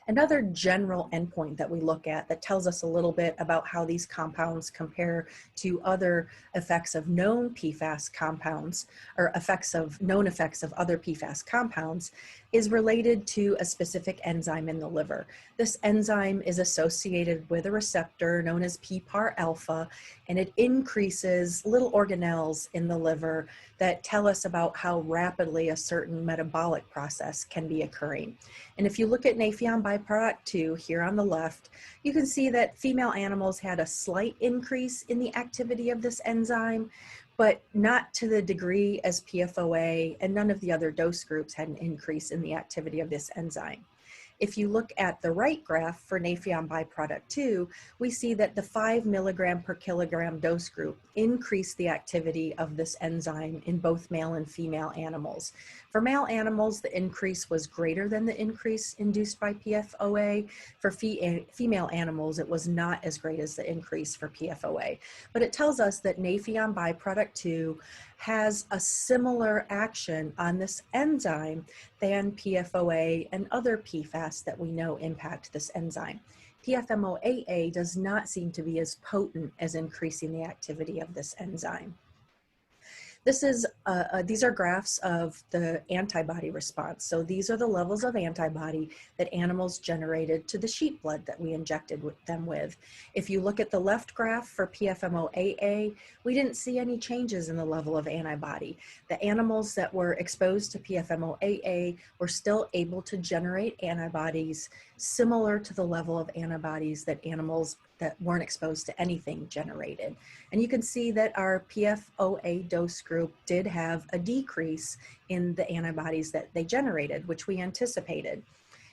Another general endpoint that we look at that tells us a little bit about how these compounds compare to other effects of known PFAS compounds, or known effects of other PFAS compounds, is related to a specific enzyme in the liver. This enzyme is associated with a receptor known as PPAR-alpha, and it increases little organelles in the liver that tell us about how rapidly a certain metabolic process can be occurring. And if you look at Naphion byproduct 2 here on the left, you can see that female animals had a slight increase in the activity of this enzyme, but not to the degree as PFOA, and none of the other dose groups had an increase in the activity of this enzyme. If you look at the right graph for Naphion byproduct 2, we see that the 5 milligram per kilogram dose group increased the activity of this enzyme in both male and female animals. For male animals, the increase was greater than the increase induced by PFOA. For female animals, it was not as great as the increase for PFOA. But it tells us that Naphion byproduct 2 has a similar action on this enzyme than PFOA and other PFAS that we know impact this enzyme. PFMOAA does not seem to be as potent as increasing the activity of this enzyme. These are graphs of the antibody response. So these are the levels of antibody that animals generated to the sheep blood that we injected them with. If you look at the left graph for PFMOAA, we didn't see any changes in the level of antibody. The animals that were exposed to PFMOAA were still able to generate antibodies similar to the level of antibodies that animals that weren't exposed to anything generated. And you can see that our PFOA dose group did have a decrease in the antibodies that they generated, which we anticipated.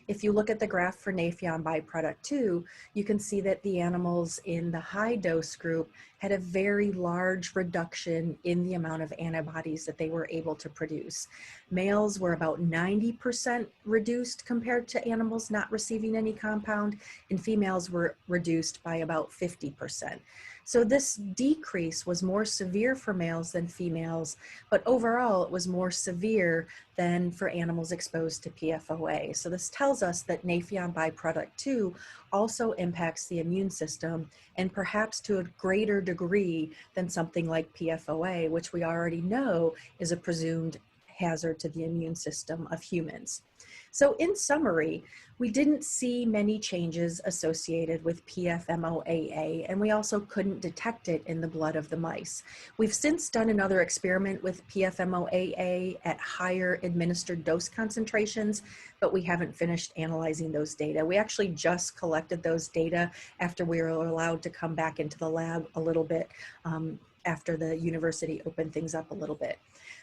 If you look at the graph for Naphion byproduct 2, you can see that the animals in the high dose group had a very large reduction in the amount of antibodies that they were able to produce. Males were about 90% reduced compared to animals not receiving any compound, and females were reduced by about 50%. So this decrease was more severe for males than females, but overall it was more severe than for animals exposed to PFOA. So this tells us that Naphion byproduct 2 also impacts the immune system, and perhaps to a greater degree than something like PFOA, which we already know is a presumed hazard to the immune system of humans. So in summary, we didn't see many changes associated with PFMOAA, and we also couldn't detect it in the blood of the mice. We've since done another experiment with PFMOAA at higher administered dose concentrations, but we haven't finished analyzing those data. We actually just collected those data after we were allowed to come back into the lab a little bit after the university opened things up a little bit.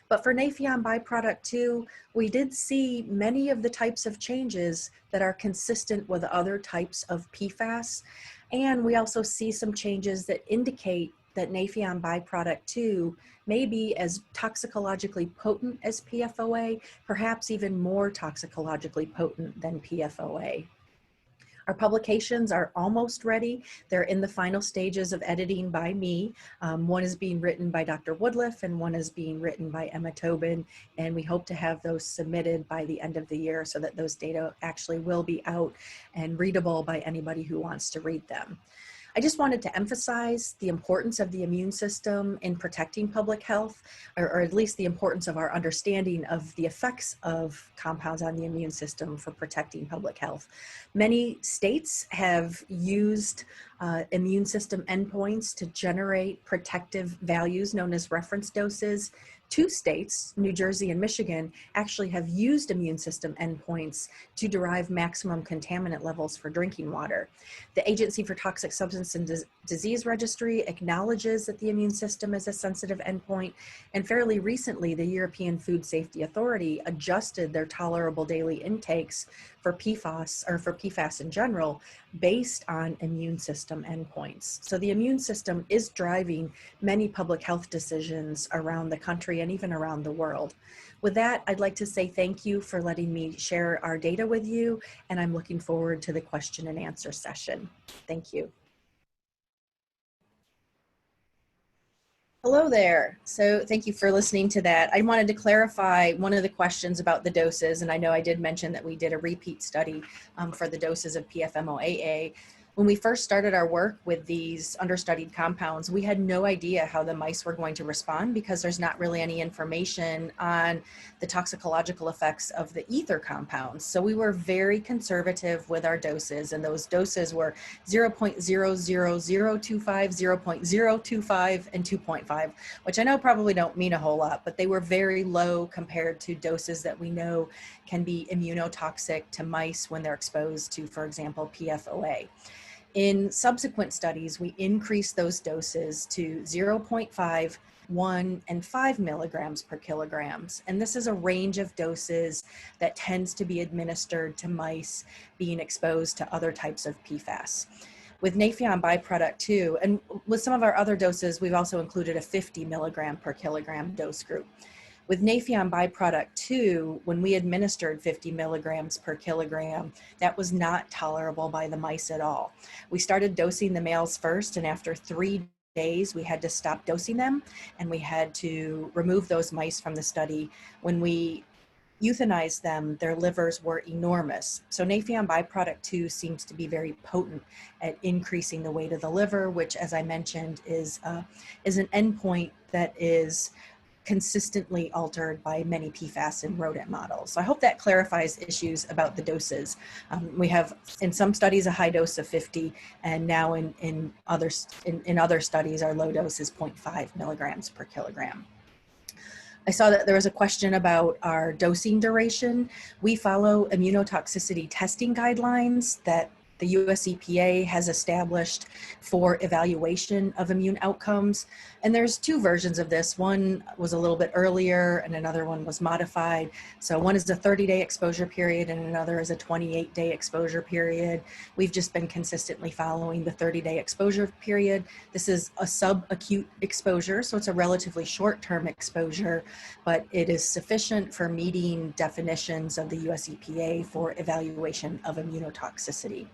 But for Naphion byproduct 2, we did see many of the types of changes that are consistent with other types of PFAS. And we also see some changes that indicate that Naphion byproduct 2 may be as toxicologically potent as PFOA, perhaps even more toxicologically potent than PFOA. Our publications are almost ready. They're in the final stages of editing by me. One is being written by Dr. Woodliff and one is being written by Emma Tobin, and we hope to have those submitted by the end of the year so that those data actually will be out and readable by anybody who wants to read them. I just wanted to emphasize the importance of the immune system in protecting public health, or at least the importance of our understanding of the effects of compounds on the immune system for protecting public health. Many states have used immune system endpoints to generate protective values known as reference doses. 2 states, New Jersey and Michigan, actually have used immune system endpoints to derive maximum contaminant levels for drinking water. The Agency for Toxic Substance and Disease Registry acknowledges that the immune system is a sensitive endpoint, and fairly recently, the European Food Safety Authority adjusted their tolerable daily intakes for PFAS, or for PFAS in general, based on immune system endpoints. So the immune system is driving many public health decisions around the country and even around the world. With that, I'd like to say thank you for letting me share our data with you, and I'm looking forward to the question and answer session. Thank you. Hello there. So thank you for listening to that. I wanted to clarify one of the questions about the doses, and I know I did mention that we did a repeat study for the doses of PFMOAA. When we first started our work with these understudied compounds, we had no idea how the mice were going to respond because there's not really any information on the toxicological effects of the ether compounds. So we were very conservative with our doses, and those doses were 0.00025, 0.025, and 2.5, which I know probably don't mean a whole lot, but they were very low compared to doses that we know can be immunotoxic to mice when they're exposed to, for example, PFOA. In subsequent studies, we increased those doses to 0.5, 1, and 5 milligrams per kilograms. And this is a range of doses that tends to be administered to mice being exposed to other types of PFAS. With Nafion byproduct 2, and with some of our other doses, we've also included a 50 milligram per kilogram dose group. With Nafion byproduct 2, when we administered 50 milligrams per kilogram, that was not tolerable by the mice at all. We started dosing the males first, and after 3 days, we had to stop dosing them, and we had to remove those mice from the study. When we euthanized them, their livers were enormous. So Nafion byproduct 2 seems to be very potent at increasing the weight of the liver, which, as I mentioned, is an endpoint that is consistently altered by many PFAS in rodent models. So I hope that clarifies issues about the doses. We have in some studies a high dose of 50, and now in other studies our low dose is 0.5 milligrams per kilogram. I saw that there was a question about our dosing duration. We follow immunotoxicity testing guidelines that the US EPA has established for evaluation of immune outcomes. And there's 2 versions of this. One was a little bit earlier and another one was modified. So one is a 30-day exposure period and another is a 28-day exposure period. We've just been consistently following the 30-day exposure period. This is a subacute exposure, so it's a relatively short-term exposure, but it is sufficient for meeting definitions of the US EPA for evaluation of immunotoxicity.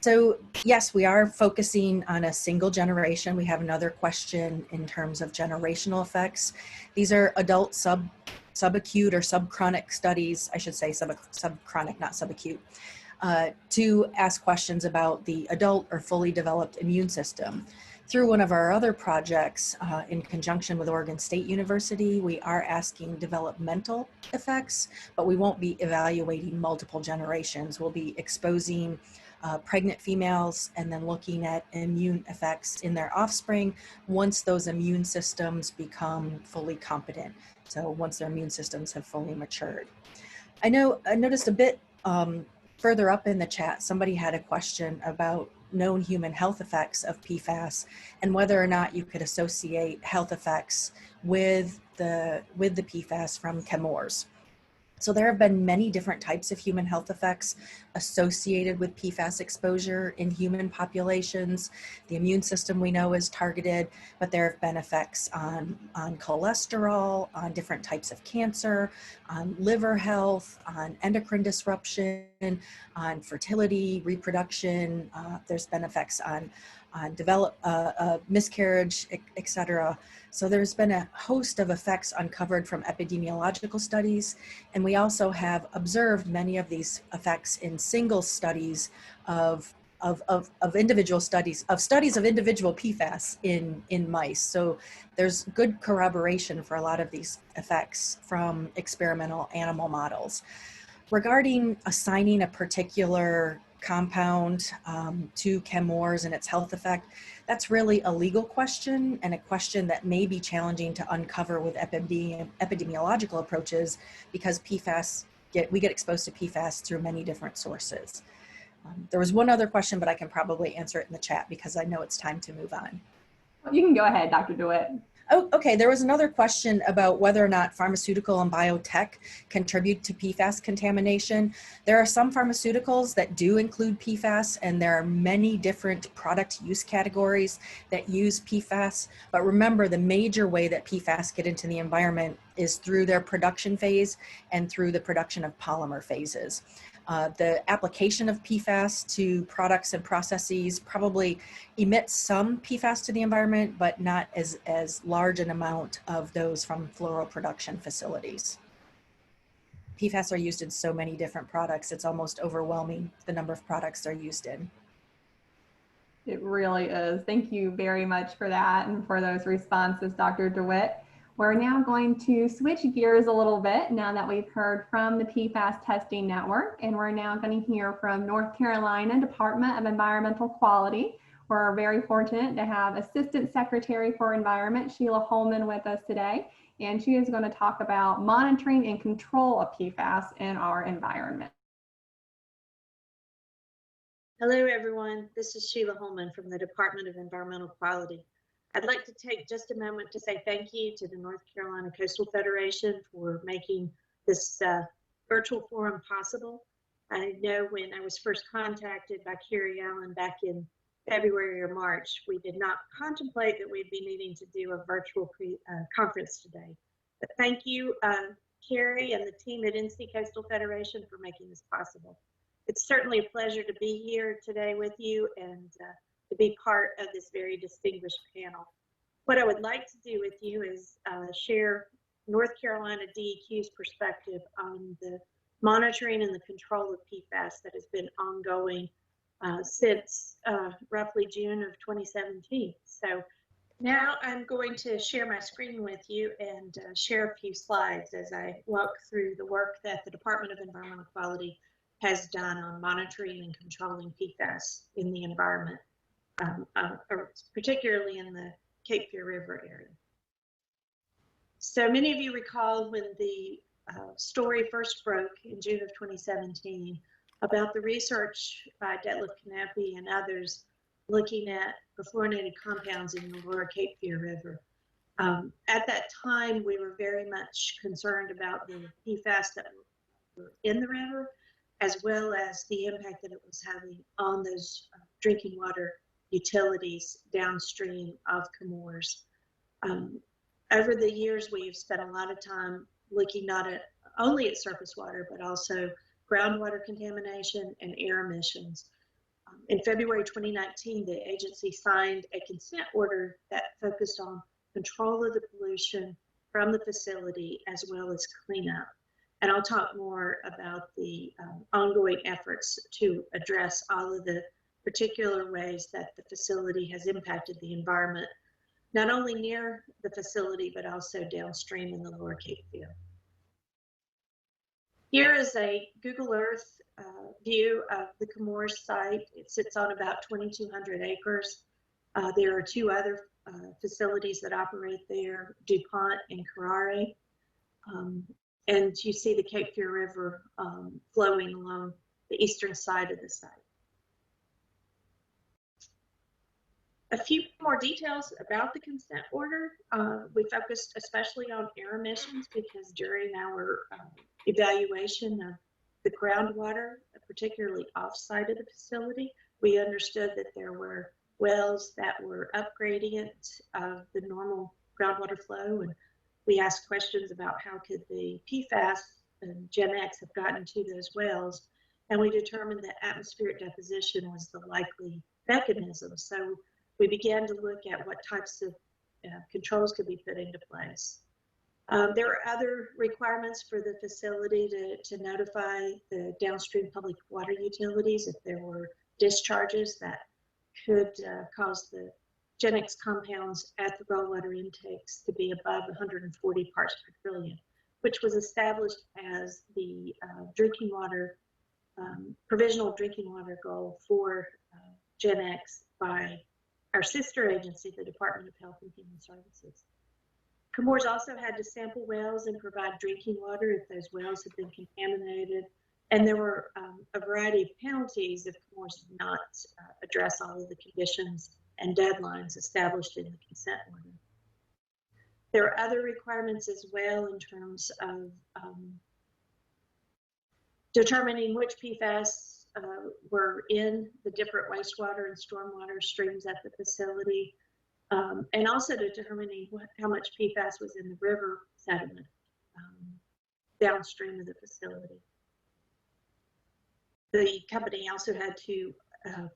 So yes, we are focusing on a single generation. We have another question in terms of generational effects. These are adult subacute or subchronic studies, I should say subchronic, not subacute, to ask questions about the adult or fully developed immune system. Through one of our other projects in conjunction with Oregon State University, we are asking developmental effects, but we won't be evaluating multiple generations. We'll be exposing pregnant females and then looking at immune effects in their offspring once those immune systems become fully competent. So once their immune systems have fully matured. I noticed a bit further up in the chat, somebody had a question about known human health effects of PFAS and whether or not you could associate health effects with the PFAS from chemours. So there have been many different types of human health effects associated with PFAS exposure in human populations. The immune system we know is targeted, but there have been effects on cholesterol, on different types of cancer, on liver health, on endocrine disruption, on fertility, reproduction. There's been effects on miscarriage, etc. So there's been a host of effects uncovered from epidemiological studies, and we also have observed many of these effects in single studies of individual studies of individual PFAS in mice. So there's good corroboration for a lot of these effects from experimental animal models. Regarding assigning a particular compound to chemours and its health effect, that's really a legal question and a question that may be challenging to uncover with epidemiological approaches, because we get exposed to PFAS through many different sources. There was one other question, but I can probably answer it in the chat because I know it's time to move on. You can go ahead, Dr. DeWitt. Oh, okay. There was another question about whether or not pharmaceutical and biotech contribute to PFAS contamination. There are some pharmaceuticals that do include PFAS, and there are many different product use categories that use PFAS. But remember, the major way that PFAS get into the environment is through their production phase and through the production of polymer phases. The application of PFAS to products and processes probably emits some PFAS to the environment, but not as large an amount of those from floral production facilities. PFAS are used in so many different products, it's almost overwhelming the number of products they're used in. It really is. Thank you very much for that and for those responses, Dr. DeWitt. We're now going to switch gears a little bit now that we've heard from the PFAS Testing Network, and we're now going to hear from North Carolina Department of Environmental Quality. We're very fortunate to have Assistant Secretary for Environment, Sheila Holman, with us today, and she is going to talk about monitoring and control of PFAS in our environment. Hello, everyone. This is Sheila Holman from the Department of Environmental Quality. I'd like to take just a moment to say thank you to the North Carolina Coastal Federation for making this virtual forum possible. I know when I was first contacted by Carrie Allen back in February or March, we did not contemplate that we'd be needing to do a virtual conference today. But thank you, Carrie and the team at NC Coastal Federation, for making this possible. It's certainly a pleasure to be here today with you and to be part of this very distinguished panel. What I would like to do with you is share North Carolina DEQ's perspective on the monitoring and the control of PFAS that has been ongoing since roughly June of 2017. So now I'm going to share my screen with you and share a few slides as I walk through the work that the Department of Environmental Quality has done on monitoring and controlling PFAS in the environment. Particularly in the Cape Fear River area. So many of you recall when the story first broke in June of 2017 about the research by Detlef Knappi and others looking at perfluorinated compounds in the lower Cape Fear River. At that time, we were very much concerned about the PFAS that were in the river, as well as the impact that it was having on those drinking water utilities downstream of chemours. Over the years, we've spent a lot of time looking not only at surface water, but also groundwater contamination and air emissions. In February 2019, the agency signed a consent order that focused on control of the pollution from the facility as well as cleanup. And I'll talk more about the ongoing efforts to address all of the particular ways that the facility has impacted the environment, not only near the facility, but also downstream in the lower Cape Fear. Here is a Google Earth view of the Chemours site. It sits on about 2,200 acres. There are two other facilities that operate there, DuPont and Carrare. And you see the Cape Fear River flowing along the eastern side of the site. A few more details about the consent order. We focused especially on air emissions because during our evaluation of the groundwater, particularly off-site of the facility, we understood that there were wells that were up gradient of the normal groundwater flow, and we asked questions about how could the PFAS and Gen X have gotten to those wells, and we determined that atmospheric deposition was the likely mechanism. So we began to look at what types of controls could be put into place. There are other requirements for the facility to notify the downstream public water utilities if there were discharges that could cause the Gen X compounds at the raw water intakes to be above 140 parts per trillion, which was established as the drinking water provisional drinking water goal for Gen X by our sister agency, the Department of Health and Human Services. Comores also had to sample wells and provide drinking water if those wells had been contaminated. And there were a variety of penalties if Comores did not address all of the conditions and deadlines established in the consent order. There are other requirements as well in terms of determining which PFAS were in the different wastewater and stormwater streams at the facility, and also determining how much PFAS was in the river sediment downstream of the facility. The company also had to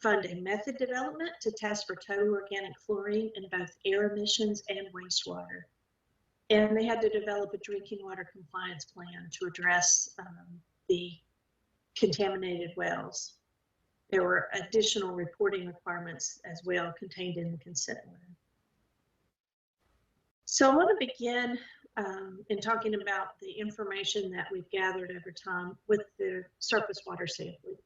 fund a method development to test for total organic fluorine in both air emissions and wastewater. And they had to develop a drinking water compliance plan to address the contaminated wells. There were additional reporting requirements as well contained in the consent order. So I want to begin in talking about the information that we've gathered over time with the surface water sampling.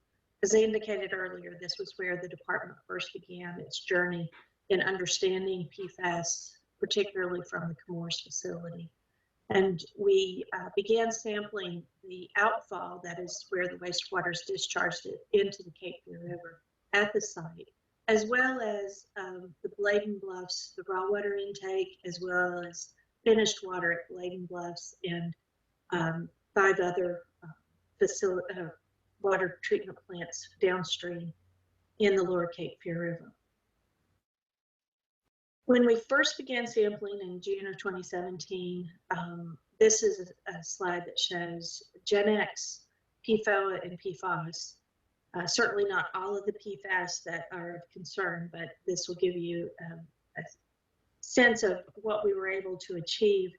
As I indicated earlier, this was where the department first began its journey in understanding PFAS, particularly from the Comores facility. And we began sampling the outfall, that is where the wastewater is discharged into the Cape Fear River at the site, as well as the Bladen Bluffs, the raw water intake, as well as finished water at Bladen Bluffs and 5 other water treatment plants downstream in the lower Cape Fear River. When we first began sampling in June of 2017, this is a slide that shows Gen X, PFOA, and PFAS. Certainly not all of the PFAS that are of concern, but this will give you a sense of what we were able to achieve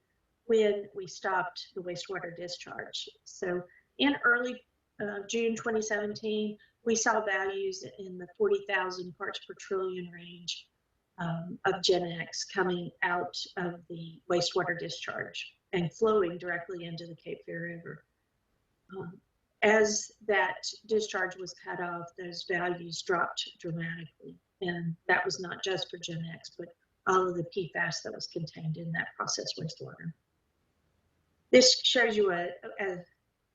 when we stopped the wastewater discharge. So in early June 2017, we saw values in the 40,000 parts per trillion range of Gen X coming out of the wastewater discharge and flowing directly into the Cape Fear River. As that discharge was cut off, those values dropped dramatically. And that was not just for Gen X, but all of the PFAS that was contained in that processed wastewater. This shows you a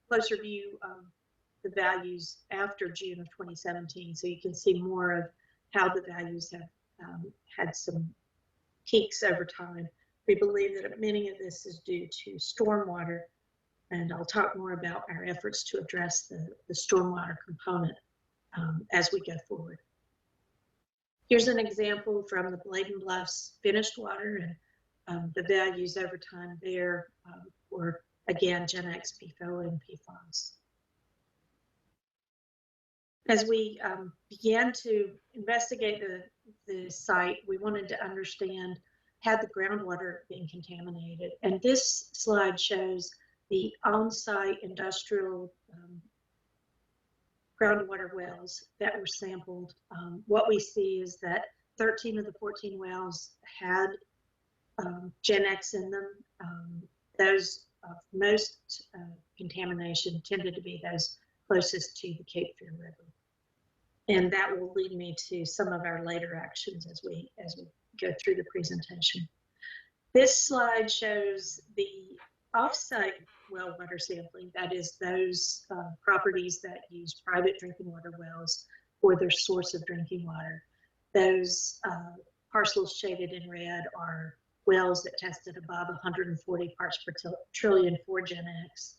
closer view of the values after June of 2017, so you can see more of how the values have had some peaks over time. We believe that many of this is due to stormwater, and I'll talk more about our efforts to address the stormwater component as we go forward. Here's an example from the Bladen Bluffs finished water, and the values over time there were, again, Gen X, PFOA, and PFAS. As we began to investigate the site, we wanted to understand, had the groundwater been contaminated? And this slide shows the on-site industrial groundwater wells that were sampled. What we see is that 13 of the 14 wells had Gen X in them. Those of most contamination tended to be those closest to the Cape Fear River. And that will lead me to some of our later actions as we go through the presentation. This slide shows the off-site well water sampling, that is those properties that use private drinking water wells for their source of drinking water. Those parcels shaded in red are wells that tested above 140 parts per trillion for Gen X.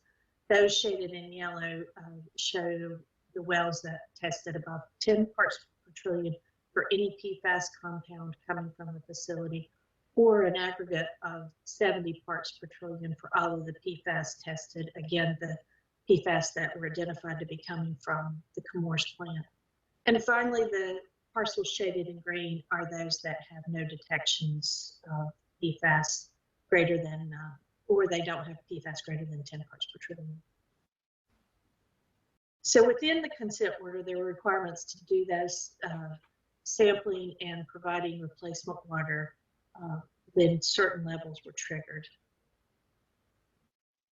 Those shaded in yellow show the wells that tested above 10 parts per trillion for any PFAS compound coming from the facility, or an aggregate of 70 parts per trillion for all of the PFAS tested. Again, the PFAS that were identified to be coming from the Comores plant. And finally, the parcels shaded in green are those that have no detections of PFAS greater than, or they don't have PFAS greater than 10 parts per trillion. So within the consent order, there were requirements to do those sampling and providing replacement water when certain levels were triggered.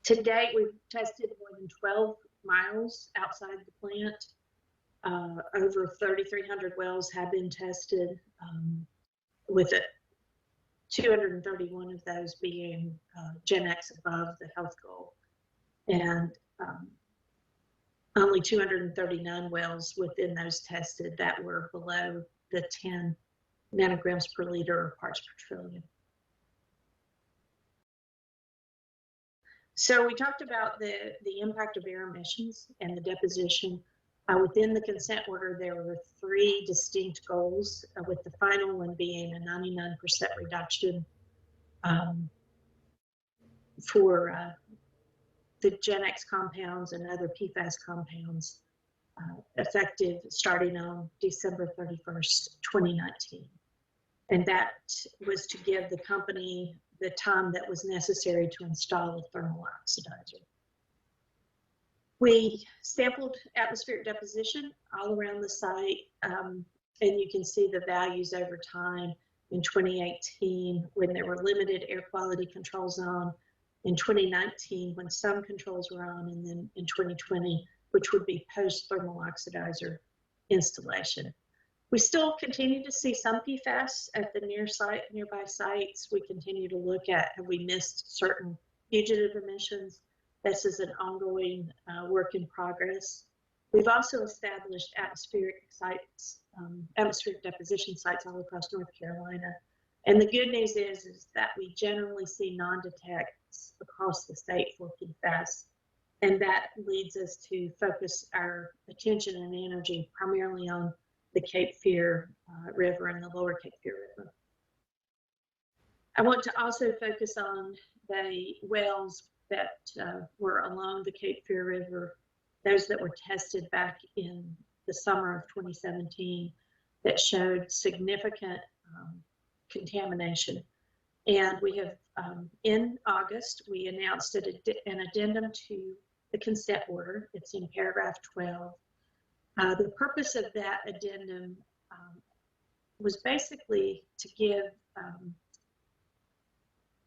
To date, we've tested more than 12 miles outside the plant. Over 3,300 wells have been tested, with it 231 of those being Gen X above the health goal, and only 239 wells within those tested that were below the 10 nanograms per liter or parts per trillion. So we talked about the impact of air emissions and the deposition. Within the consent order, there were 3 distinct goals, with the final one being a 99% reduction for the Gen X compounds and other PFAS compounds, effective starting on December 31st, 2019. And that was to give the company the time that was necessary to install a thermal oxidizer. We sampled atmospheric deposition all around the site, and you can see the values over time. In 2018, when there were limited air quality controls on, in 2019, when some controls were on, and then in 2020, which would be post-thermal oxidizer installation. We still continue to see some PFAS at the nearby sites. We continue to look at, have we missed certain fugitive emissions? This is an ongoing work in progress. We've also established atmospheric sites, atmospheric deposition sites all across North Carolina. And the good news is that we generally see non-detects across the state for PFAS. And that leads us to focus our attention and energy primarily on the Cape Fear River and the lower Cape Fear River. I want to also focus on the wells that were along the Cape Fear River, those that were tested back in the summer of 2017 that showed significant contamination. And we have, in August, we announced an addendum to the consent order. It's in paragraph 12. The purpose of that addendum was basically to give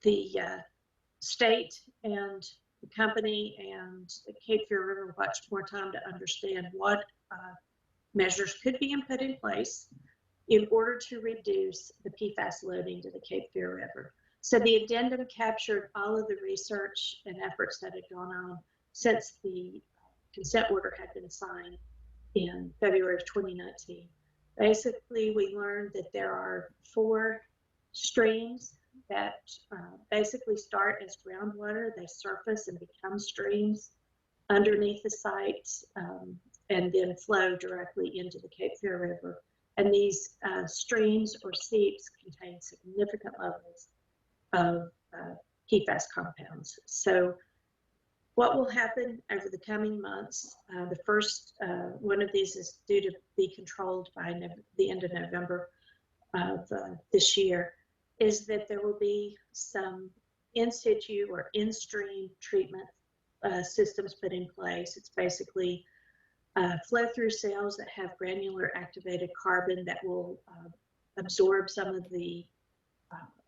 the state and the company and the Cape Fear River Watch more time to understand what measures could be put in place in order to reduce the PFAS loading to the Cape Fear River. So the addendum captured all of the research and efforts that had gone on since the consent order had been signed in February of 2019. Basically, we learned that there are 4 streams that basically start as groundwater. They surface and become streams underneath the sites and then flow directly into the Cape Fear River. And these streams or seeps contain significant levels of PFAS compounds. So what will happen over the coming months, the first one of these is due to be controlled by the end of November of this year, is that there will be some in situ or in-stream treatment systems put in place. It's basically flow-through cells that have granular activated carbon that will absorb some of the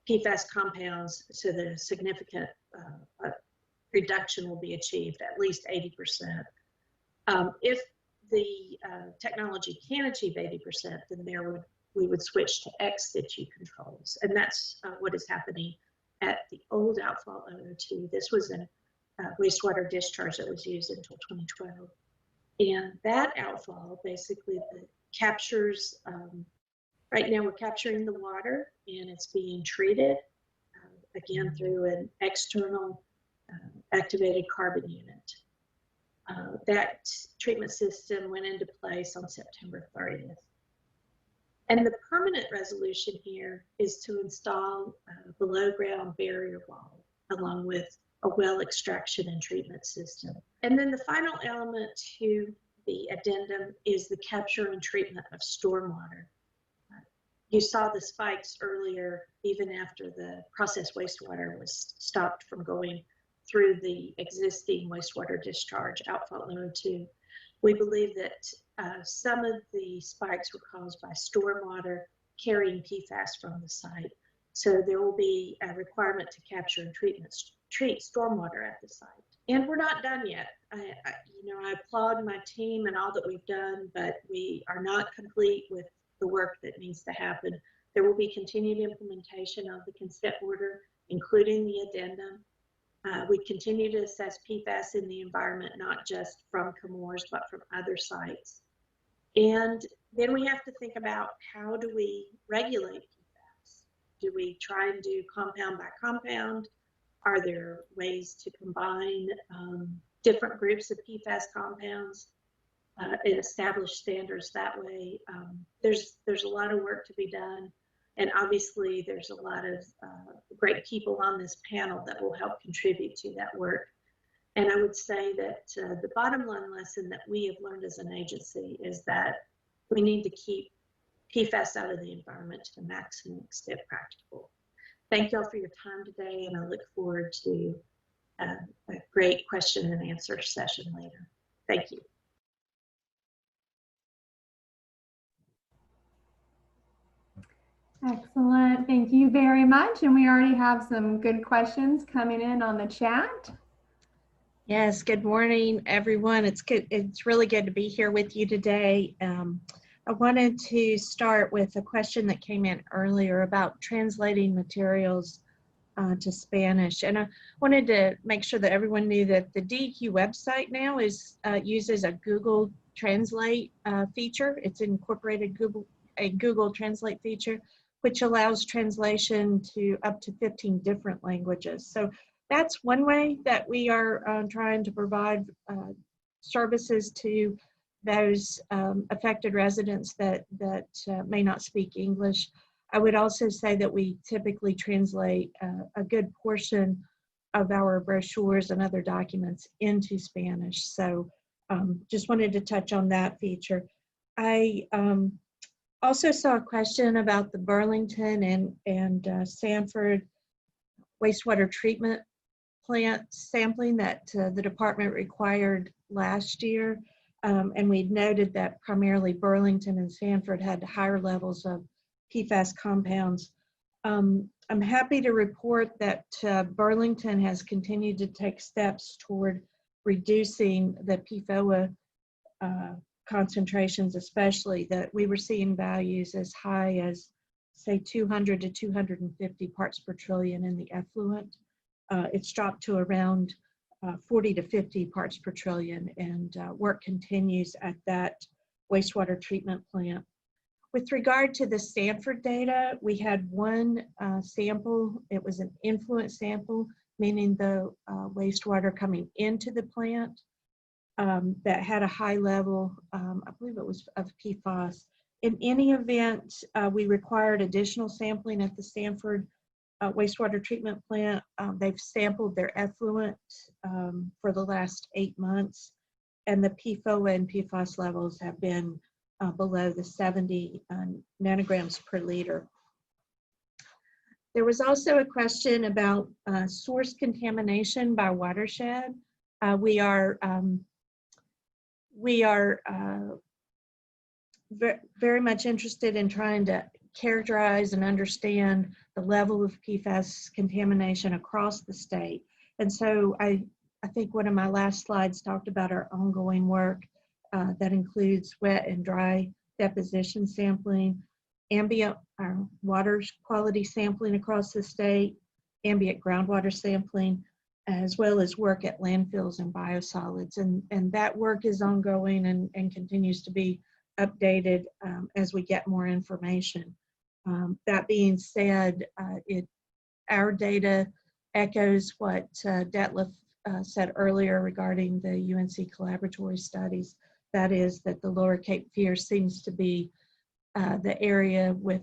PFAS compounds so that a significant reduction will be achieved, at least 80%. If the technology can achieve 80%, then we would switch to ex situ controls. And that's what is happening at the old outfall 002. This was a wastewater discharge that was used until 2012. And that outfall basically captures, right now we're capturing the water and it's being treated, again, through an external activated carbon unit. That treatment system went into place on September 30th. And the permanent resolution here is to install a below ground barrier wall along with a well extraction and treatment system. And then the final element to the addendum is the capture and treatment of stormwater. You saw the spikes earlier, even after the processed wastewater was stopped from going through the existing wastewater discharge outfall 002. We believe that some of the spikes were caused by stormwater carrying PFAS from the site. So there will be a requirement to capture and treat stormwater at the site. And we're not done yet. I applaud my team and all that we've done, but we are not complete with the work that needs to happen. There will be continued implementation of the consent order, including the addendum. We continue to assess PFAS in the environment, not just from Chemours, but from other sites. And then we have to think about, how do we regulate PFAS? Do we try and do compound by compound? Are there ways to combine different groups of PFAS compounds and establish standards that way? There's a lot of work to be done. And obviously, there's a lot of great people on this panel that will help contribute to that work. And I would say that the bottom line lesson that we have learned as an agency is that we need to keep PFAS out of the environment to the maximum extent practicable. Thank you all for your time today, and I look forward to a great question and answer session later. Thank you. Excellent. Thank you very much. And we already have some good questions coming in on the chat. Yes, good morning, everyone. It's good. It's really good to be here with you today. I wanted to start with a question that came in earlier about translating materials to Spanish. And I wanted to make sure that everyone knew that the DEQ website now uses a Google Translate feature. It's incorporated a Google Translate feature, which allows translation to up to 15 different languages. So that's one way that we are trying to provide services to those affected residents that may not speak English. I would also say that we typically translate a good portion of our brochures and other documents into Spanish. So just wanted to touch on that feature. I also saw a question about the Burlington and Sanford wastewater treatment plant sampling that the department required last year. And we'd noted that primarily Burlington and Sanford had higher levels of PFAS compounds. I'm happy to report that Burlington has continued to take steps toward reducing the PFOA concentrations, especially that we were seeing values as high as, say, 200 to 250 parts per trillion in the effluent. It's dropped to around 40 to 50 parts per trillion, and work continues at that wastewater treatment plant. With regard to the Sanford data, we had one sample. It was an influent sample, meaning the wastewater coming into the plant that had a high level, I believe it was of PFAS. In any event, we required additional sampling at the Sanford wastewater treatment plant. They've sampled their effluent for the last 8 months, and the PFOA and PFAS levels have been below the 70 nanograms per liter. There was also a question about source contamination by watershed. We are very much interested in trying to characterize and understand the level of PFAS contamination across the state. And so I think one of my last slides talked about our ongoing work that includes wet and dry deposition sampling, ambient water quality sampling across the state, ambient groundwater sampling, as well as work at landfills and biosolids. And that work is ongoing and continues to be updated as we get more information. That being said, our data echoes what Detlef said earlier regarding the UNC collaboratory studies. That is that the Lower Cape Fear seems to be the area with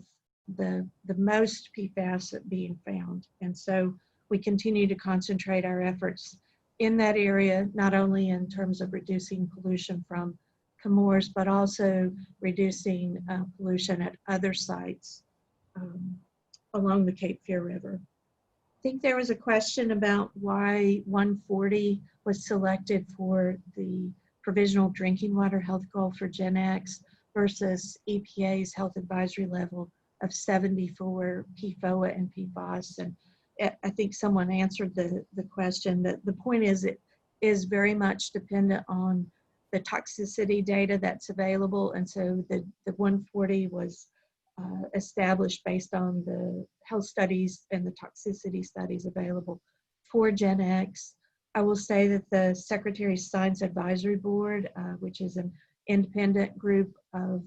the most PFAS being found. And so we continue to concentrate our efforts in that area, not only in terms of reducing pollution from Chemours, but also reducing pollution at other sites along the Cape Fear River. I think there was a question about why 140 was selected for the provisional drinking water health goal for Gen X versus EPA's health advisory level of 70 for PFOA and PFAS. And I think someone answered the question. That the point is that is very much dependent on the toxicity data that's available. And so the 140 was established based on the health studies and the toxicity studies available for Gen X. I will say that the Secretary's Science Advisory Board, which is an independent group of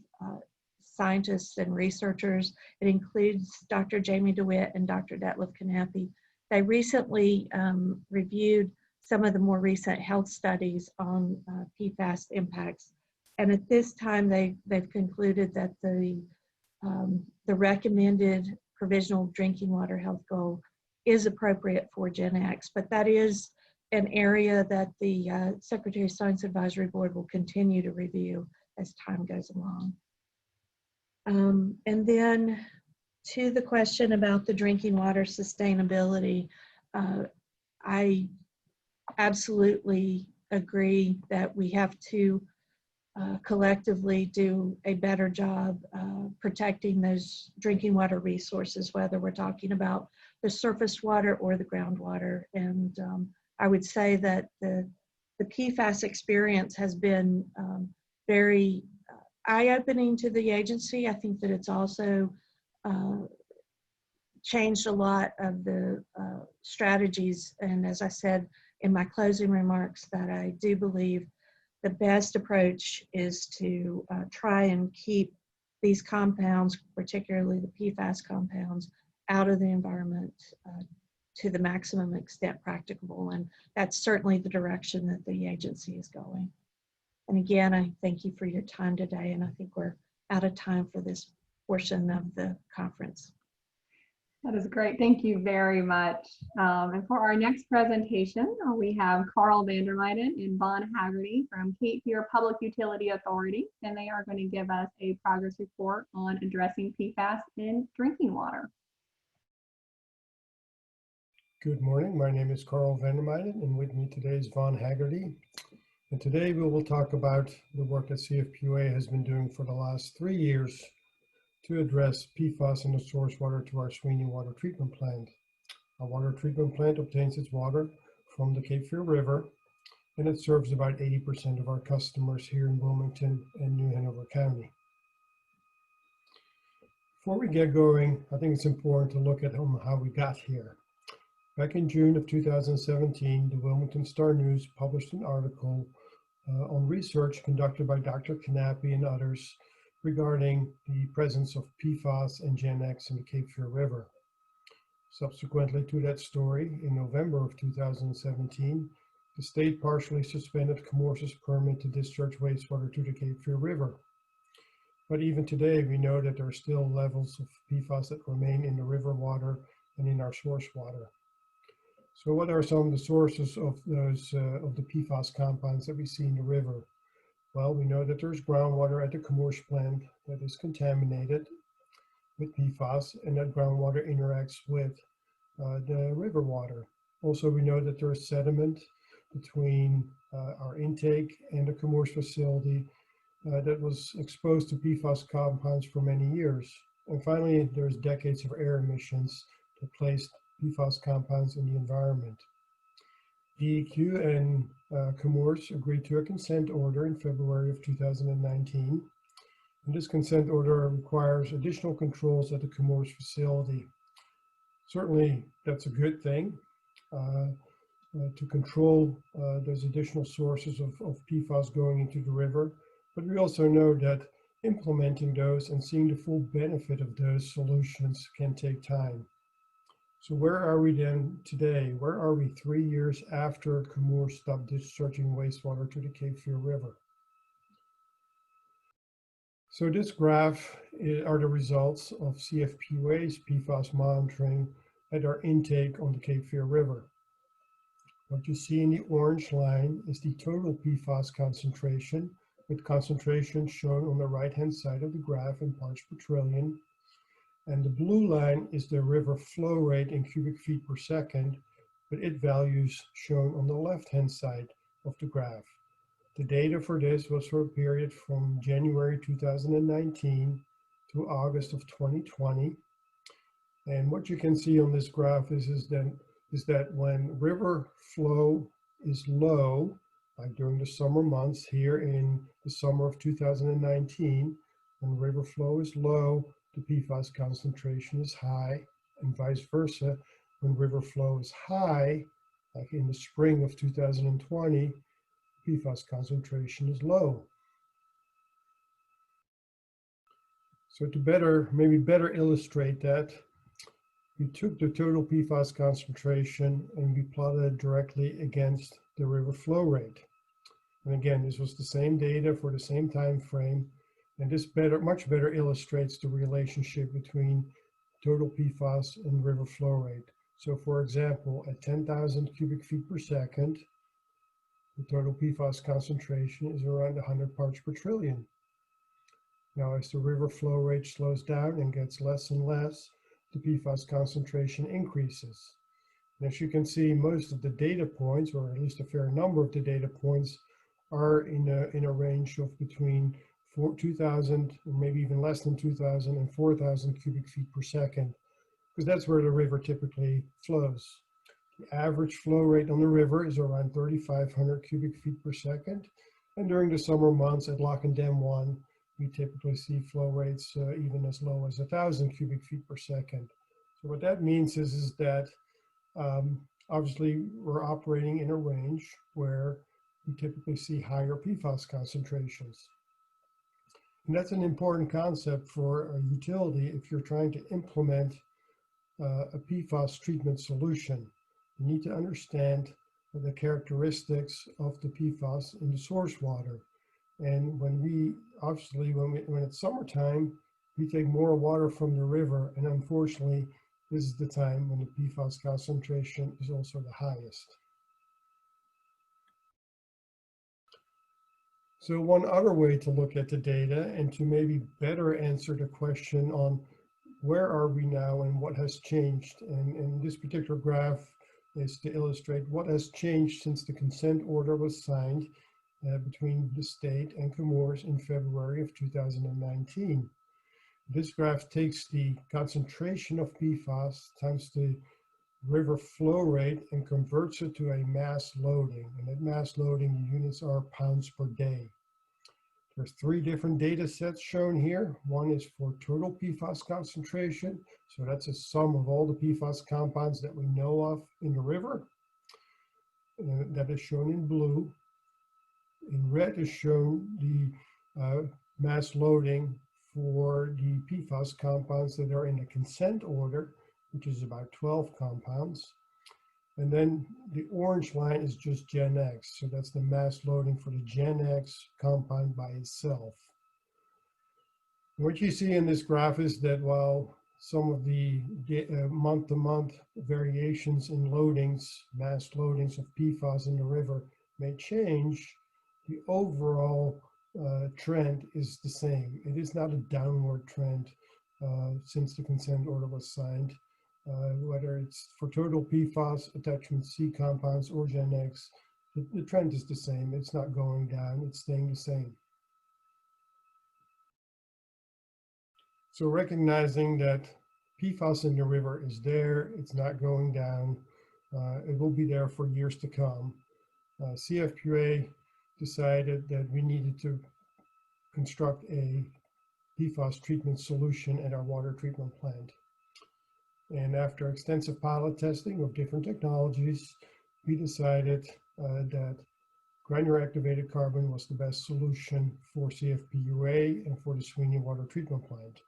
scientists and researchers, it includes Dr. Jamie DeWitt and Dr. Detlef Knappe. They recently reviewed some of the more recent health studies on PFAS impacts. And at this time, they've concluded that the recommended provisional drinking water health goal is appropriate for Gen X, but that is an area that the Secretary of Science Advisory Board will continue to review as time goes along. And then to the question about the drinking water sustainability, I absolutely agree that we have to collectively do a better job protecting those drinking water resources, whether we're talking about the surface water or the groundwater. And I would say that the PFAS experience has been very eye-opening to the agency. I think that it's also changed a lot of the strategies. And as I said in my closing remarks, that I do believe the best approach is to try and keep these compounds, particularly the PFAS compounds, out of the environment to the maximum extent practicable. And that's certainly the direction that the agency is going. And again, I thank you for your time today, and I think we're out of time for this portion of the conference. That is great. Thank you very much. And for our next presentation, we have Carl Vandermyden and Vaughn Haggerty from Cape Fear Public Utility Authority, and they are going to give us a progress report on addressing PFAS in drinking water. Good morning. My name is Carl Vandermyden, and with me today is Vaughn Haggerty. And today we will talk about the work that CFPUA has been doing for the last 3 years to address PFAS in the source water to our Sweeney water treatment plant. Our water treatment plant obtains its water from the Cape Fear River, and it serves about 80% of our customers here in Wilmington and New Hanover County. Before we get going, I think it's important to look at how we got here. Back in June of 2017, the Wilmington Star News published an article on research conducted by Dr. Knappe and others regarding the presence of PFAS and Gen X in the Cape Fear River. Subsequently to that story, in November of 2017, the state partially suspended Commerce's permit to discharge wastewater to the Cape Fear River. But even today, we know that there are still levels of PFAS that remain in the river water and in our source water. So what are some of the sources of those of the PFAS compounds that we see in the river? Well, we know that there's groundwater at the Commerce plant that is contaminated with PFAS, and that groundwater interacts with the river water. Also, we know that there is sediment between our intake and the Commerce facility that was exposed to PFAS compounds for many years. And finally, there's decades of air emissions that placed PFAS compounds in the environment. DEQ and Commerce agreed to a consent order in February of 2019. And this consent order requires additional controls at the Commerce facility. Certainly, that's a good thing to control those additional sources of PFAS going into the river. But we also know that implementing those and seeing the full benefit of those solutions can take time. So where are we then today? Where are we 3 years after Commerce stopped discharging wastewater to the Cape Fear River? So this graph are the results of CFPUA's PFAS monitoring at our intake on the Cape Fear River. What you see in the orange line is the total PFAS concentration, with concentration shown on the right-hand side of the graph in parts per trillion. And the blue line is the river flow rate in cubic feet per second, with its values shown on the left-hand side of the graph. The data for this was for a period from January 2019 to August of 2020. And what you can see on this graph is that when river flow is low, like during the summer months here in the summer of 2019, when river flow is low, the PFAS concentration is high, and vice versa. When river flow is high, like in the spring of 2020, PFAS concentration is low. So to maybe better illustrate that, we took the total PFAS concentration and we plotted it directly against the river flow rate. And again, this was the same data for the same time frame, and this much better illustrates the relationship between total PFAS and river flow rate. So for example, at 10,000 cubic feet per second, the total PFAS concentration is around 100 parts per trillion. Now, as the river flow rate slows down and gets less and less, the PFAS concentration increases. And as you can see, most of the data points, or at least a fair number of the data points, are in a range of between 2,000, or maybe even less than 2,000 and 4,000 cubic feet per second, because that's where the river typically flows. The average flow rate on the river is around 3,500 cubic feet per second. And during the summer months at Lock and Dam 1, we typically see flow rates even as low as 1,000 cubic feet per second. So what that means is that obviously we're operating in a range where we typically see higher PFAS concentrations. And that's an important concept for a utility if you're trying to implement a PFAS treatment solution. You need to understand the characteristics of the PFAS in the source water. And when it's summertime, we take more water from the river, and unfortunately, this is the time when the PFAS concentration is also the highest. So one other way to look at the data and to maybe better answer the question on where are we now and what has changed, and this particular graph is to illustrate what has changed since the consent order was signed between the state and Comores in February of 2019. This graph takes the concentration of PFAS times the river flow rate and converts it to a mass loading. And at mass loading, the units are pounds per day. There's 3 different data sets shown here. One is for total PFAS concentration. So that's a sum of all the PFAS compounds that we know of in the river. That is shown in blue. In red is shown the mass loading for the PFAS compounds that are in the consent order, which is about 12 compounds. And then the orange line is just Gen X. So that's the mass loading for the Gen X compound by itself. And what you see in this graph is that while some of the month-to-month variations in loadings, mass loadings of PFAS in the river may change, the overall trend is the same. It is not a downward trend since the consent order was signed. Whether it's for total PFAS, attachment C compounds, or Gen X, the trend is the same. It's not going down, it's staying the same. So recognizing that PFAS in the river is there, it's not going down, it will be there for years to come. CFPUA decided that we needed to construct a PFAS treatment solution at our water treatment plant. And after extensive pilot testing of different technologies, we decided that granular activated carbon was the best solution for CFPUA and for the Sweeney water treatment plant.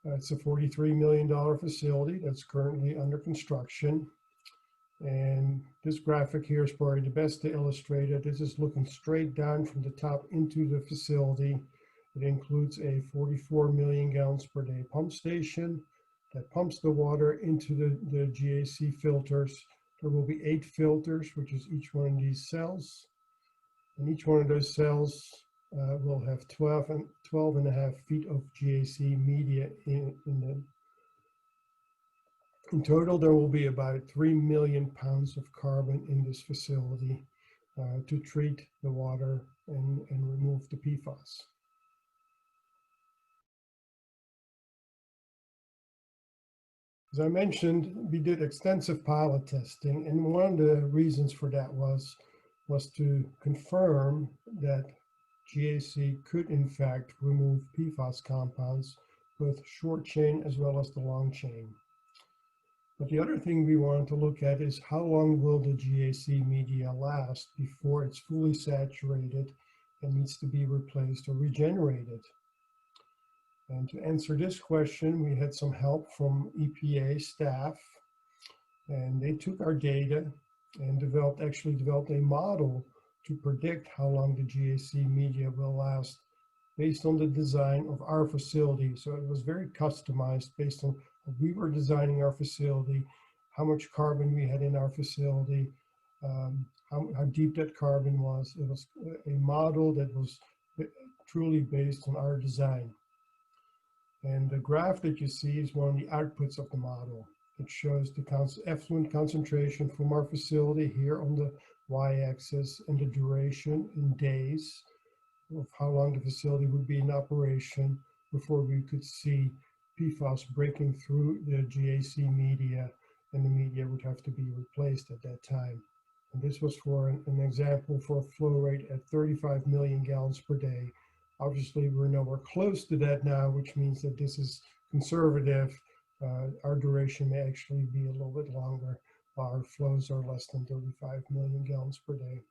It's a $43 million facility that's currently under construction. And this graphic here is probably the best to illustrate it. This is looking straight down from the top into the facility. It includes a 44 million gallons per day pump station that pumps the water into the GAC filters. There will be 8 filters, which is each one of these cells. And each one of those cells will have 12.5 feet of GAC media in them. In total, there will be about 3 million pounds of carbon in this facility to treat the water and remove the PFAS. As I mentioned, we did extensive pilot testing, and one of the reasons for that was to confirm that GAC could in fact remove PFAS compounds, both short chain as well as the long chain. But the other thing we wanted to look at is how long will the GAC media last before it's fully saturated and needs to be replaced or regenerated. And to answer this question, we had some help from EPA staff, and they took our data and actually developed a model to predict how long the GAC media will last based on the design of our facility. So it was very customized based on how we were designing our facility, how much carbon we had in our facility, how deep that carbon was. It was a model that was truly based on our design. And the graph that you see is one of the outputs of the model. It shows the effluent concentration from our facility here on the y-axis and the duration in days of how long the facility would be in operation before we could see PFAS breaking through the GAC media, and the media would have to be replaced at that time. And this was for an example for a flow rate at 35 million gallons per day. Obviously, we're nowhere close to that now, which means that this is conservative. Our duration may actually be a little bit longer. Our flows are less than 35 million gallons per day.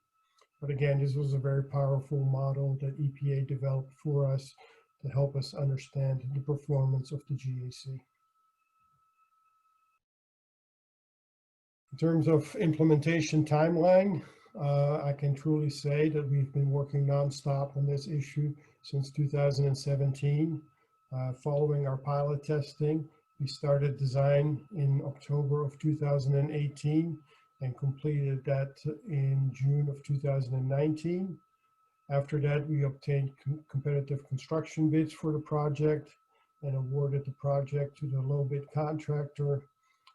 But again, this was a very powerful model that EPA developed for us to help us understand the performance of the GAC. In terms of implementation timeline, I can truly say that we've been working nonstop on this issue since 2017. Following our pilot testing, we started design in October of 2018 and completed that in June of 2019. After that, we obtained competitive construction bids for the project and awarded the project to the low bid contractor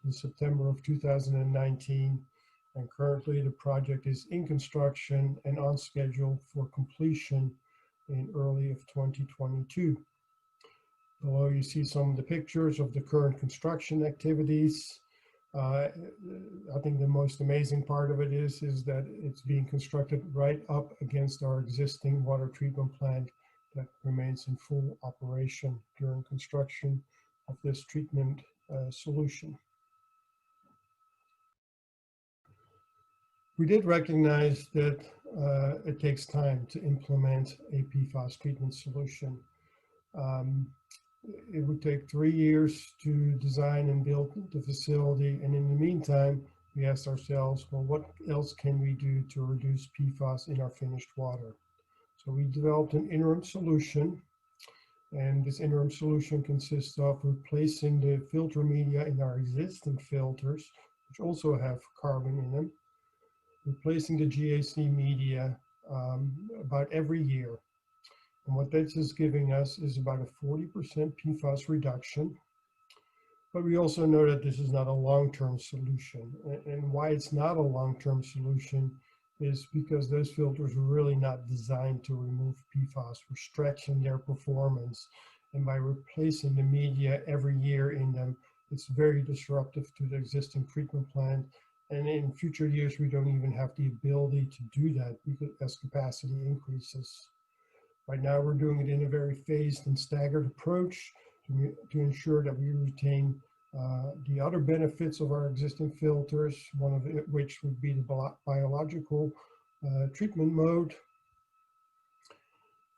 in September of 2019. And currently the project is in construction and on schedule for completion in early of 2022. Below you see some of the pictures of the current construction activities. I think the most amazing part of it is that it's being constructed right up against our existing water treatment plant that remains in full operation during construction of this treatment solution. We did recognize that it takes time to implement a PFAS treatment solution. It would take 3 years to design and build the facility. And in the meantime, we asked ourselves, well, what else can we do to reduce PFAS in our finished water? So we developed an interim solution. And this interim solution consists of replacing the filter media in our existing filters, which also have carbon in them, replacing the GAC media about every year. And what this is giving us is about a 40% PFAS reduction. But we also know that this is not a long-term solution. And why it's not a long-term solution is because those filters are really not designed to remove PFAS. We're stretching their performance. And by replacing the media every year in them, it's very disruptive to the existing treatment plant. And in future years, we don't even have the ability to do that because as capacity increases. Right now, we're doing it in a very phased and staggered approach to ensure that we retain the other benefits of our existing filters, one of which would be the biological treatment mode.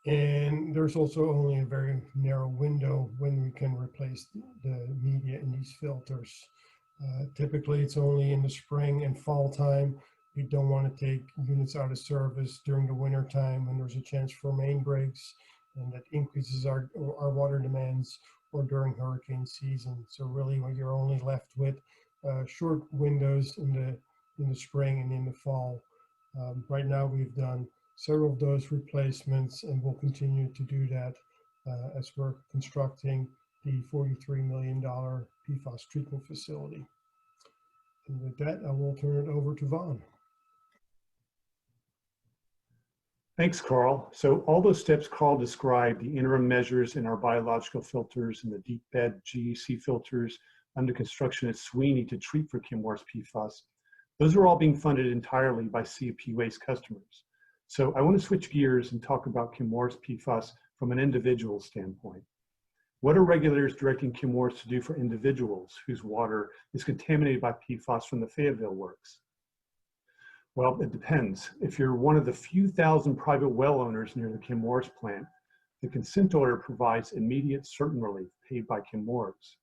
And there's also only a very narrow window when we can replace the media in these filters. Typically, it's only in the spring and fall time. We don't want to take units out of service during the winter time when there's a chance for main breaks, and that increases our water demands, or during hurricane season. So really, when you're only left with short windows in the spring and in the fall. Right now, we've done several of those replacements, and we'll continue to do that as we're constructing the $43 million PFAS treatment facility. And with that, I will turn it over to Vaughn. Thanks, Carl. So all those steps Carl described, the interim measures in our biological filters and the deep bed GAC filters, under construction at Sweeney to treat for Chemours PFAS, those are all being funded entirely by CFP waste customers. So I want to switch gears and talk about Chemours PFAS from an individual standpoint. What are regulators directing Chemours to do for individuals whose water is contaminated by PFAS from the Fayetteville works? Well, it depends. If you're one of the few thousand private well owners near the Chemours plant, the consent order provides immediate certain relief paid by Chemours.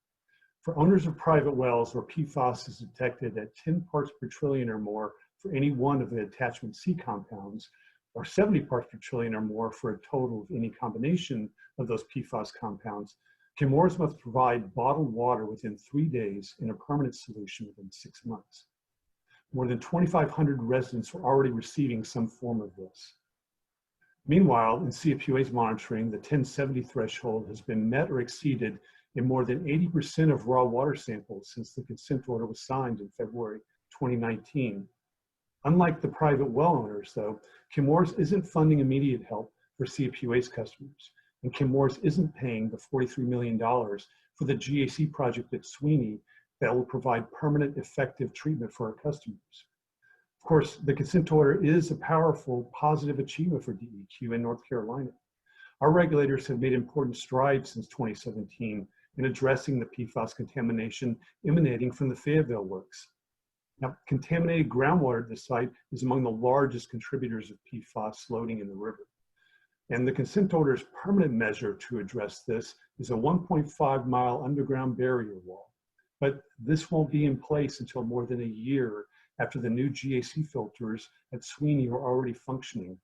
For owners of private wells where PFAS is detected at 10 parts per trillion or more for any one of the attachment C compounds, or 70 parts per trillion or more for a total of any combination of those PFAS compounds, Chemours must provide bottled water within 3 days in a permanent solution within 6 months. More than 2,500 residents are already receiving some form of this. Meanwhile, in CFPUA's monitoring, the 1070 threshold has been met or exceeded in more than 80% of raw water samples since the consent order was signed in February 2019. Unlike the private well owners, though, Chemours isn't funding immediate help for CFPUA's customers, and Chemours isn't paying the $43 million for the GAC project at Sweeney that will provide permanent, effective treatment for our customers. Of course, the consent order is a powerful, positive achievement for DEQ in North Carolina. Our regulators have made important strides since 2017 in addressing the PFAS contamination emanating from the Fayetteville works. Now, contaminated groundwater at the site is among the largest contributors of PFAS loading in the river. And the consent order's permanent measure to address this is a 1.5-mile underground barrier wall. But this won't be in place until more than a year after the new GAC filters at Sweeney are already functioning.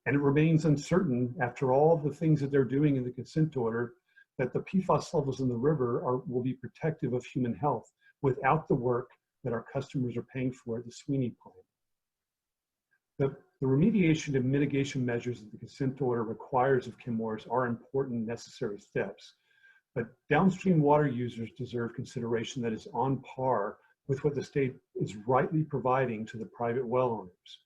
And it remains uncertain, after all the things that they're doing in the consent order, that the PFAS levels in the river will be protective of human health without the work that our customers are paying for at the Sweeney plant. The remediation and mitigation measures that the consent order requires of Chemours are important, necessary steps. But downstream water users deserve consideration that is on par with what the state is rightly providing to the private well owners.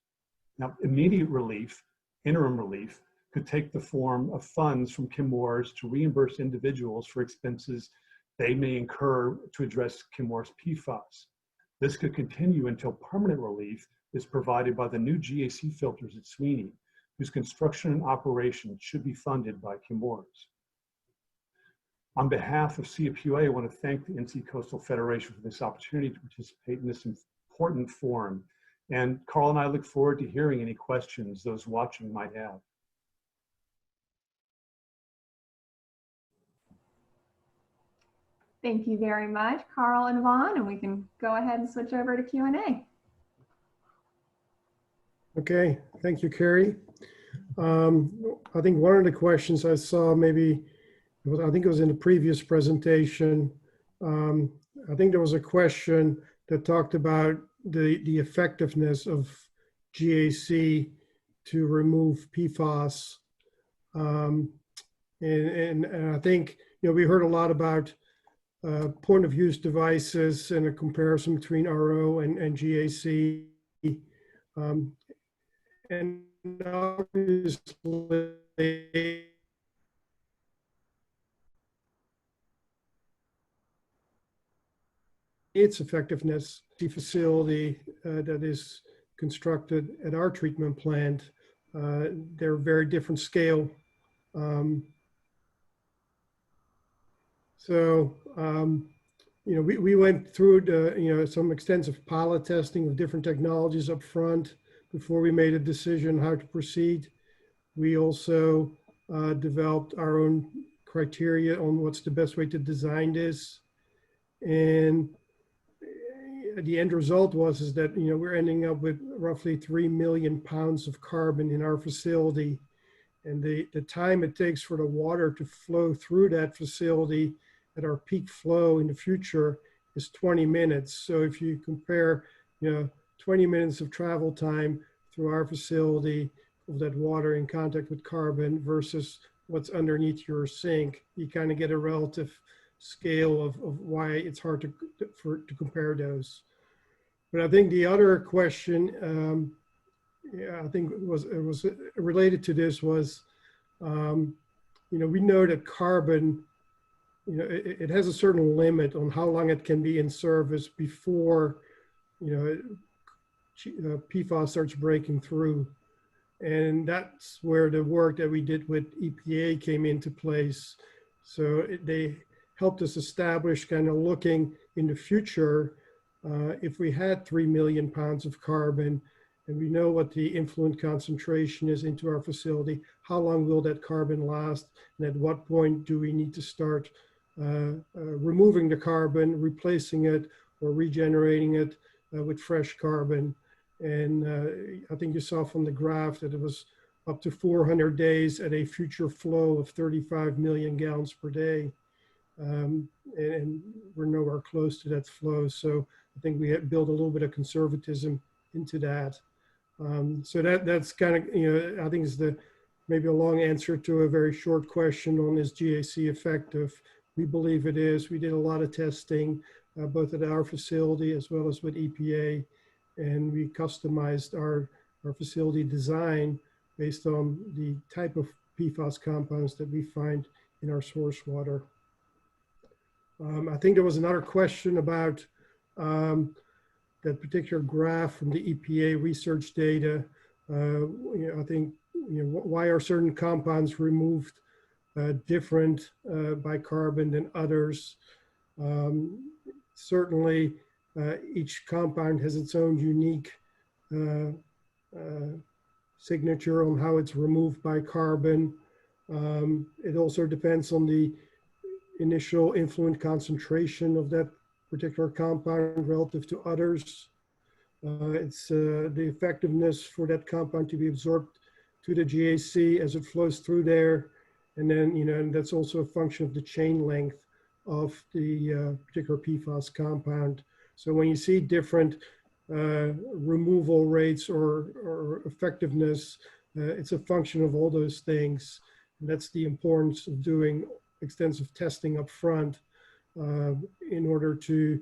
Now, immediate relief, interim relief, could take the form of funds from Chemours to reimburse individuals for expenses they may incur to address Chemours PFAS. This could continue until permanent relief is provided by the new GAC filters at Sweeney, whose construction and operation should be funded by Chemours. On behalf of CFPUA, I want to thank the NC Coastal Federation for this opportunity to participate in this important forum. And Carl and I look forward to hearing any questions those watching might have. Thank you very much, Carl and Vaughn, and we can go ahead and switch over to Q&A. Okay, thank you, Carrie. I think one of the questions I saw, maybe, I think it was in the previous presentation, I think there was a question that talked about the effectiveness of GAC to remove PFAS. And I think, we heard a lot about point of use devices and a comparison between RO and GAC. And obviously, its effectiveness, the facility that is constructed at our treatment plant, they're very different scale. We went through some extensive pilot testing of different technologies up front before we made a decision how to proceed. We also developed our own criteria on what's the best way to design this. And the end result was that we're ending up with roughly 3 million pounds of carbon in our facility. And the time it takes for the water to flow through that facility at our peak flow in the future is 20 minutes. So if you compare 20 minutes of travel time through our facility of that water in contact with carbon versus what's underneath your sink, you kind of get a relative scale of why it's hard to compare those. But I think the other question, I think it was related to this was, we know that carbon you know, it has a certain limit on how long it can be in service before, you know, PFAS starts breaking through. And that's where the work that we did with EPA came into place. So they helped us establish, kind of looking in the future, if we had 3 million pounds of carbon, and we know what the influent concentration is into our facility, how long will that carbon last? And at what point do we need to start removing the carbon, replacing it, or regenerating it with fresh carbon? And I think you saw from the graph that it was up to 400 days at a future flow of 35 million gallons per day. And we're nowhere close to that flow. So I think we had built a little bit of conservatism into that. So that's kind of, you know, I think is maybe a long answer to a very short question on is GAC effective. We believe it is. We did a lot of testing, both at our facility as well as with EPA. And we customized our facility design based on the type of PFAS compounds that we find in our source water. I think there was another question about that particular graph from the EPA research data. You know, I think, you know, why are certain compounds removed different by carbon than others? Certainly, each compound has its own unique signature on how it's removed by carbon. It also depends on the initial influent concentration of that particular compound relative to others. It's the effectiveness for that compound to be absorbed to the GAC as it flows through there. And then, you know, and that's also a function of the chain length of the particular PFAS compound. So when you see different removal rates or effectiveness, it's a function of all those things. And that's the importance of doing extensive testing up front in order to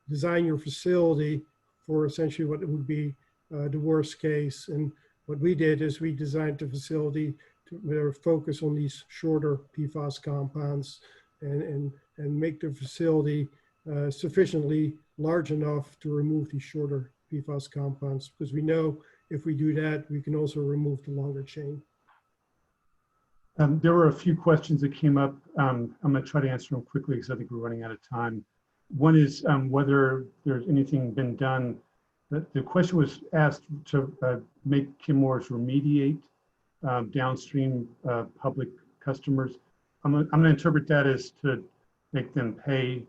design your facility for essentially what would be the worst case. And what we did is we designed the facility to focus on these shorter PFAS compounds and make the facility sufficiently large enough to remove these shorter PFAS compounds, because we know if we do that, we can also remove the longer chain. There were a few questions that came up. I'm going to try to answer them quickly because I think we're running out of time. One is whether there's anything been done. The question was asked to make Chemours remediate downstream public customers. I'm going to interpret that as to make them pay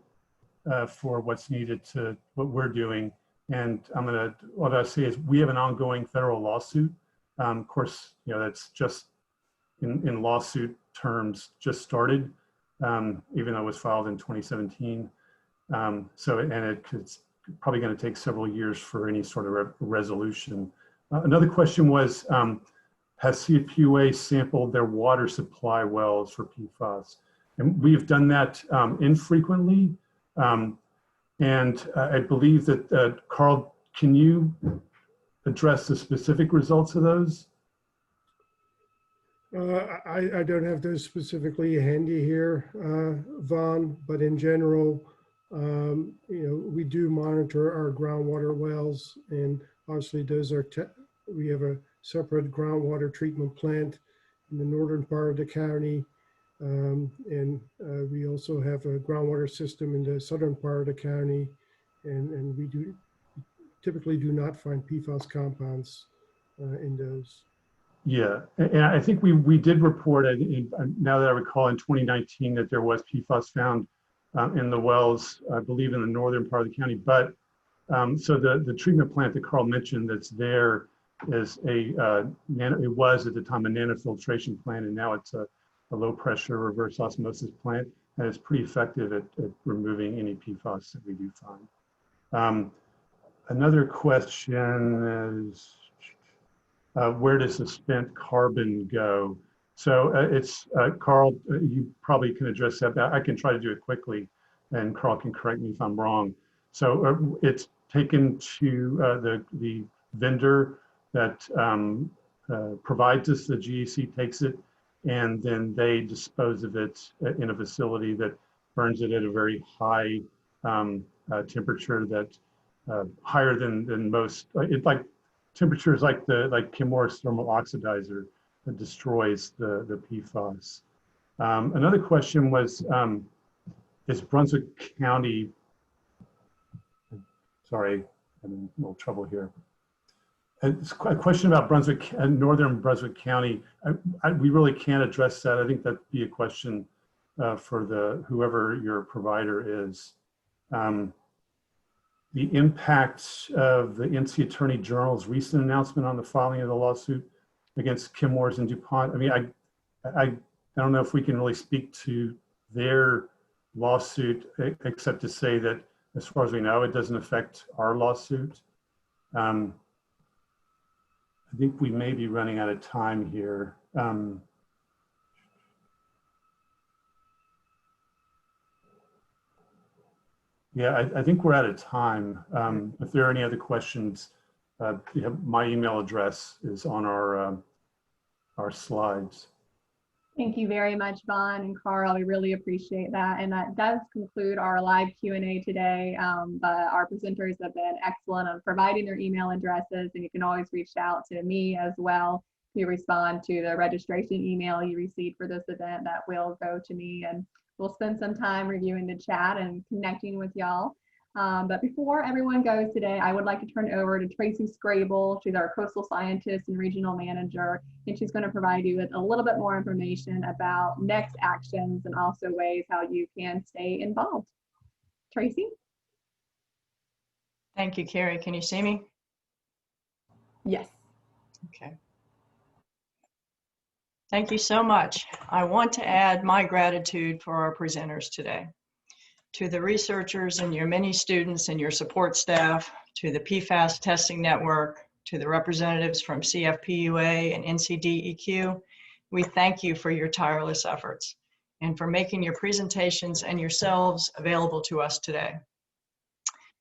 for what's needed to what we're doing. And what I say is we have an ongoing federal lawsuit. Of course, you know, that's just in lawsuit terms just started, even though it was filed in 2017. So, and it's probably going to take several years for any sort of resolution. Another question was, has CPUA sampled their water supply wells for PFAS? And we've done that infrequently. And I believe that, Carl, can you address the specific results of those? I don't have those specifically handy here, Vaughn, but in general, you know, we do monitor our groundwater wells, and obviously those are, we have a separate groundwater treatment plant in the northern part of the county. And we also have a groundwater system in the southern part of the county, and we typically do not find PFAS compounds in those. Yeah, and I think we did report, now that I recall, in 2019 that there was PFAS found in the wells, I believe in the northern part of the county. But so the treatment plant that Carl mentioned that's there is it was at the time a nanofiltration plant, and now it's a low pressure reverse osmosis plant, and it's pretty effective at removing any PFAS that we do find. Another question is, where does the spent carbon go? So it's, Carl, you probably can address that. I can try to do it quickly, and Carl can correct me if I'm wrong. So it's taken to the vendor that provides us the GEC, takes it and then they dispose of it in a facility that burns it at a very high temperature, that higher than most. It's like temperatures like Chemours thermal oxidizer that destroys the PFAS. Another question was, is Brunswick County, sorry, I'm in a little trouble here. It's a question about Brunswick and northern Brunswick County. We really can't address that. I think that'd be a question for whoever your provider is. The impact of the NC Attorney General's recent announcement on the filing of the lawsuit against Chemours and DuPont. I mean, I don't know if we can really speak to their lawsuit, except to say that as far as we know, it doesn't affect our lawsuit. I think we may be running out of time here. Yeah, I think we're out of time. If there are any other questions, my email address is on our slides. Thank you very much, Vaughn and Carl. We really appreciate that. And that does conclude our live Q&A today. But our presenters have been excellent on providing their email addresses, and you can always reach out to me as well to respond to the registration email you received for this event. That will go to me, and we'll spend some time reviewing the chat and connecting with y'all. But before everyone goes today, I would like to turn it over to Tracy Scrable. She's our coastal scientist and regional manager, and she's going to provide you with a little bit more information about next actions and also ways how you can stay involved. Tracy? Thank you, Carrie. Can you see me? Yes. Okay. Thank you so much. I want to add my gratitude for our presenters today. To the researchers and your many students and your support staff, to the PFAS testing network, to the representatives from CFPUA and NCDEQ, we thank you for your tireless efforts and for making your presentations and yourselves available to us today.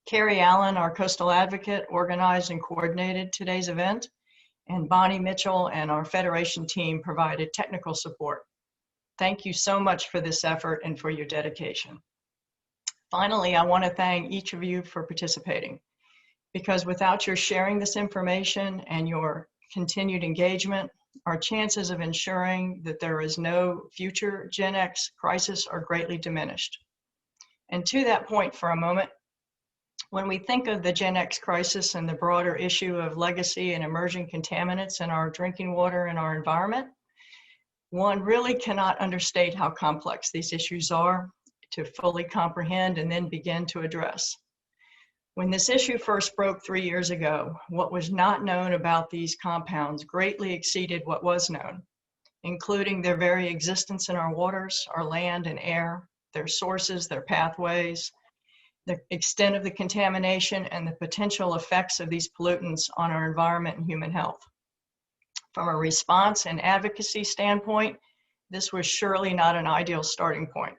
Carrie Allen, our coastal advocate, organized and coordinated today's event, and Bonnie Mitchell and our Federation team provided technical support. Thank you so much for this effort and for your dedication. Finally, I want to thank each of you for participating, because without your sharing this information and your continued engagement, our chances of ensuring that there is no future Gen X crisis are greatly diminished. And to that point for a moment, when we think of the Gen X crisis and the broader issue of legacy and emerging contaminants in our drinking water and our environment, one really cannot understate how complex these issues are to fully comprehend and then begin to address. When this issue first broke 3 years ago, what was not known about these compounds greatly exceeded what was known, including their very existence in our waters, our land and air, their sources, their pathways, the extent of the contamination, and the potential effects of these pollutants on our environment and human health. From a response and advocacy standpoint, this was surely not an ideal starting point.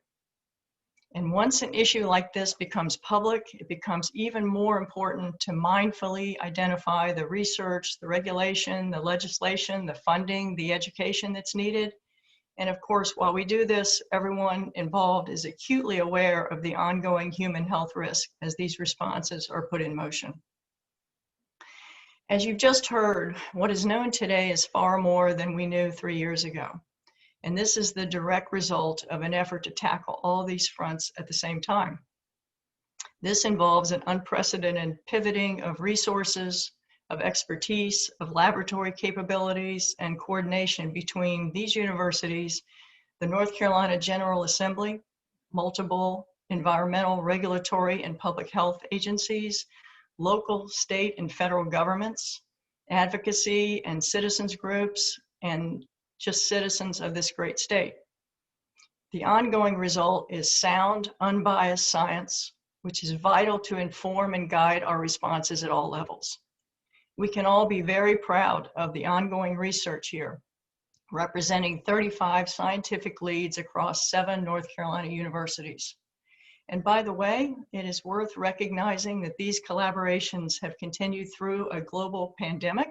And once an issue like this becomes public, it becomes even more important to mindfully identify the research, the regulation, the legislation, the funding, the education that's needed. And of course, while we do this, everyone involved is acutely aware of the ongoing human health risk as these responses are put in motion. As you've just heard, what is known today is far more than we knew 3 years ago. And this is the direct result of an effort to tackle all these fronts at the same time. This involves an unprecedented pivoting of resources, of expertise, of laboratory capabilities, and coordination between these universities, the North Carolina General Assembly, multiple environmental, regulatory, and public health agencies, local, state, and federal governments, advocacy and citizens groups, and just citizens of this great state. The ongoing result is sound, unbiased science, which is vital to inform and guide our responses at all levels. We can all be very proud of the ongoing research here, representing 35 scientific leads across 7 North Carolina universities. And by the way, it is worth recognizing that these collaborations have continued through a global pandemic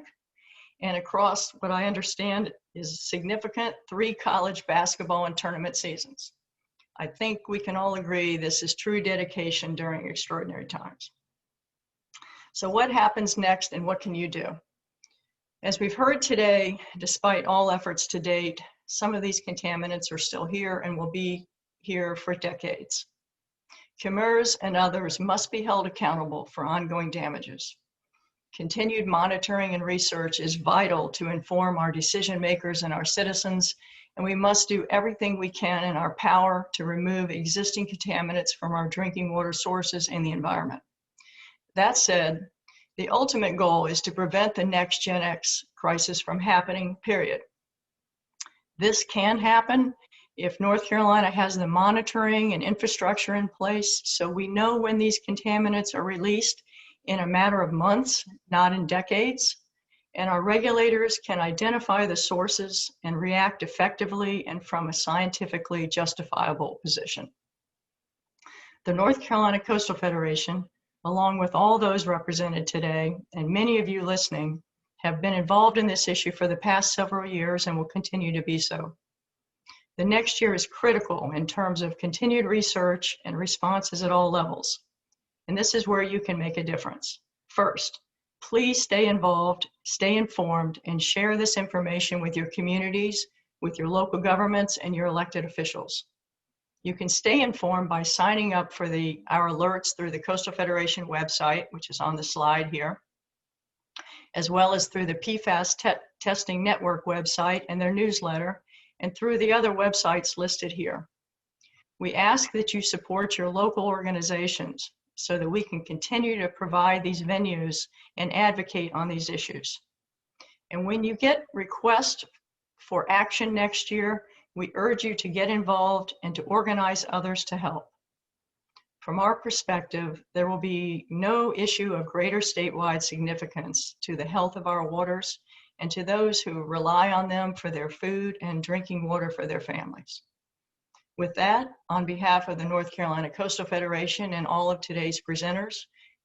and across what I understand is significant 3 college basketball and tournament seasons. I think we can all agree this is true dedication during extraordinary times. So what happens next and what can you do? As we've heard today, despite all efforts to date, some of these contaminants are still here and will be here for decades. CMERS and others must be held accountable for ongoing damages. Continued monitoring and research is vital to inform our decision makers and our citizens, and we must do everything we can in our power to remove existing contaminants from our drinking water sources and the environment. That said, the ultimate goal is to prevent the next Gen X crisis from happening, period. This can happen if North Carolina has the monitoring and infrastructure in place so we know when these contaminants are released in a matter of months, not in decades, and our regulators can identify the sources and react effectively and from a scientifically justifiable position. The North Carolina Coastal Federation, along with all those represented today, and many of you listening, have been involved in this issue for the past several years and will continue to be so. The next year is critical in terms of continued research and responses at all levels. And this is where you can make a difference. First, please stay involved, stay informed, and share this information with your communities, with your local governments, and your elected officials. You can stay informed by signing up for our alerts through the Coastal Federation website, which is on the slide here, as well as through the PFAS Testing Network website and their newsletter, and through the other websites listed here. We ask that you support your local organizations so that we can continue to provide these venues and advocate on these issues. And when you get requests for action next year, we urge you to get involved and to organize others to help. From our perspective, there will be no issue of greater statewide significance to the health of our waters and to those who rely on them for their food and drinking water for their families. With that, on behalf of the North Carolina Coastal Federation and all of today's presenters,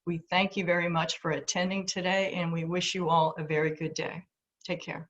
we thank you very much for attending today and we wish you all a very good day. Take care.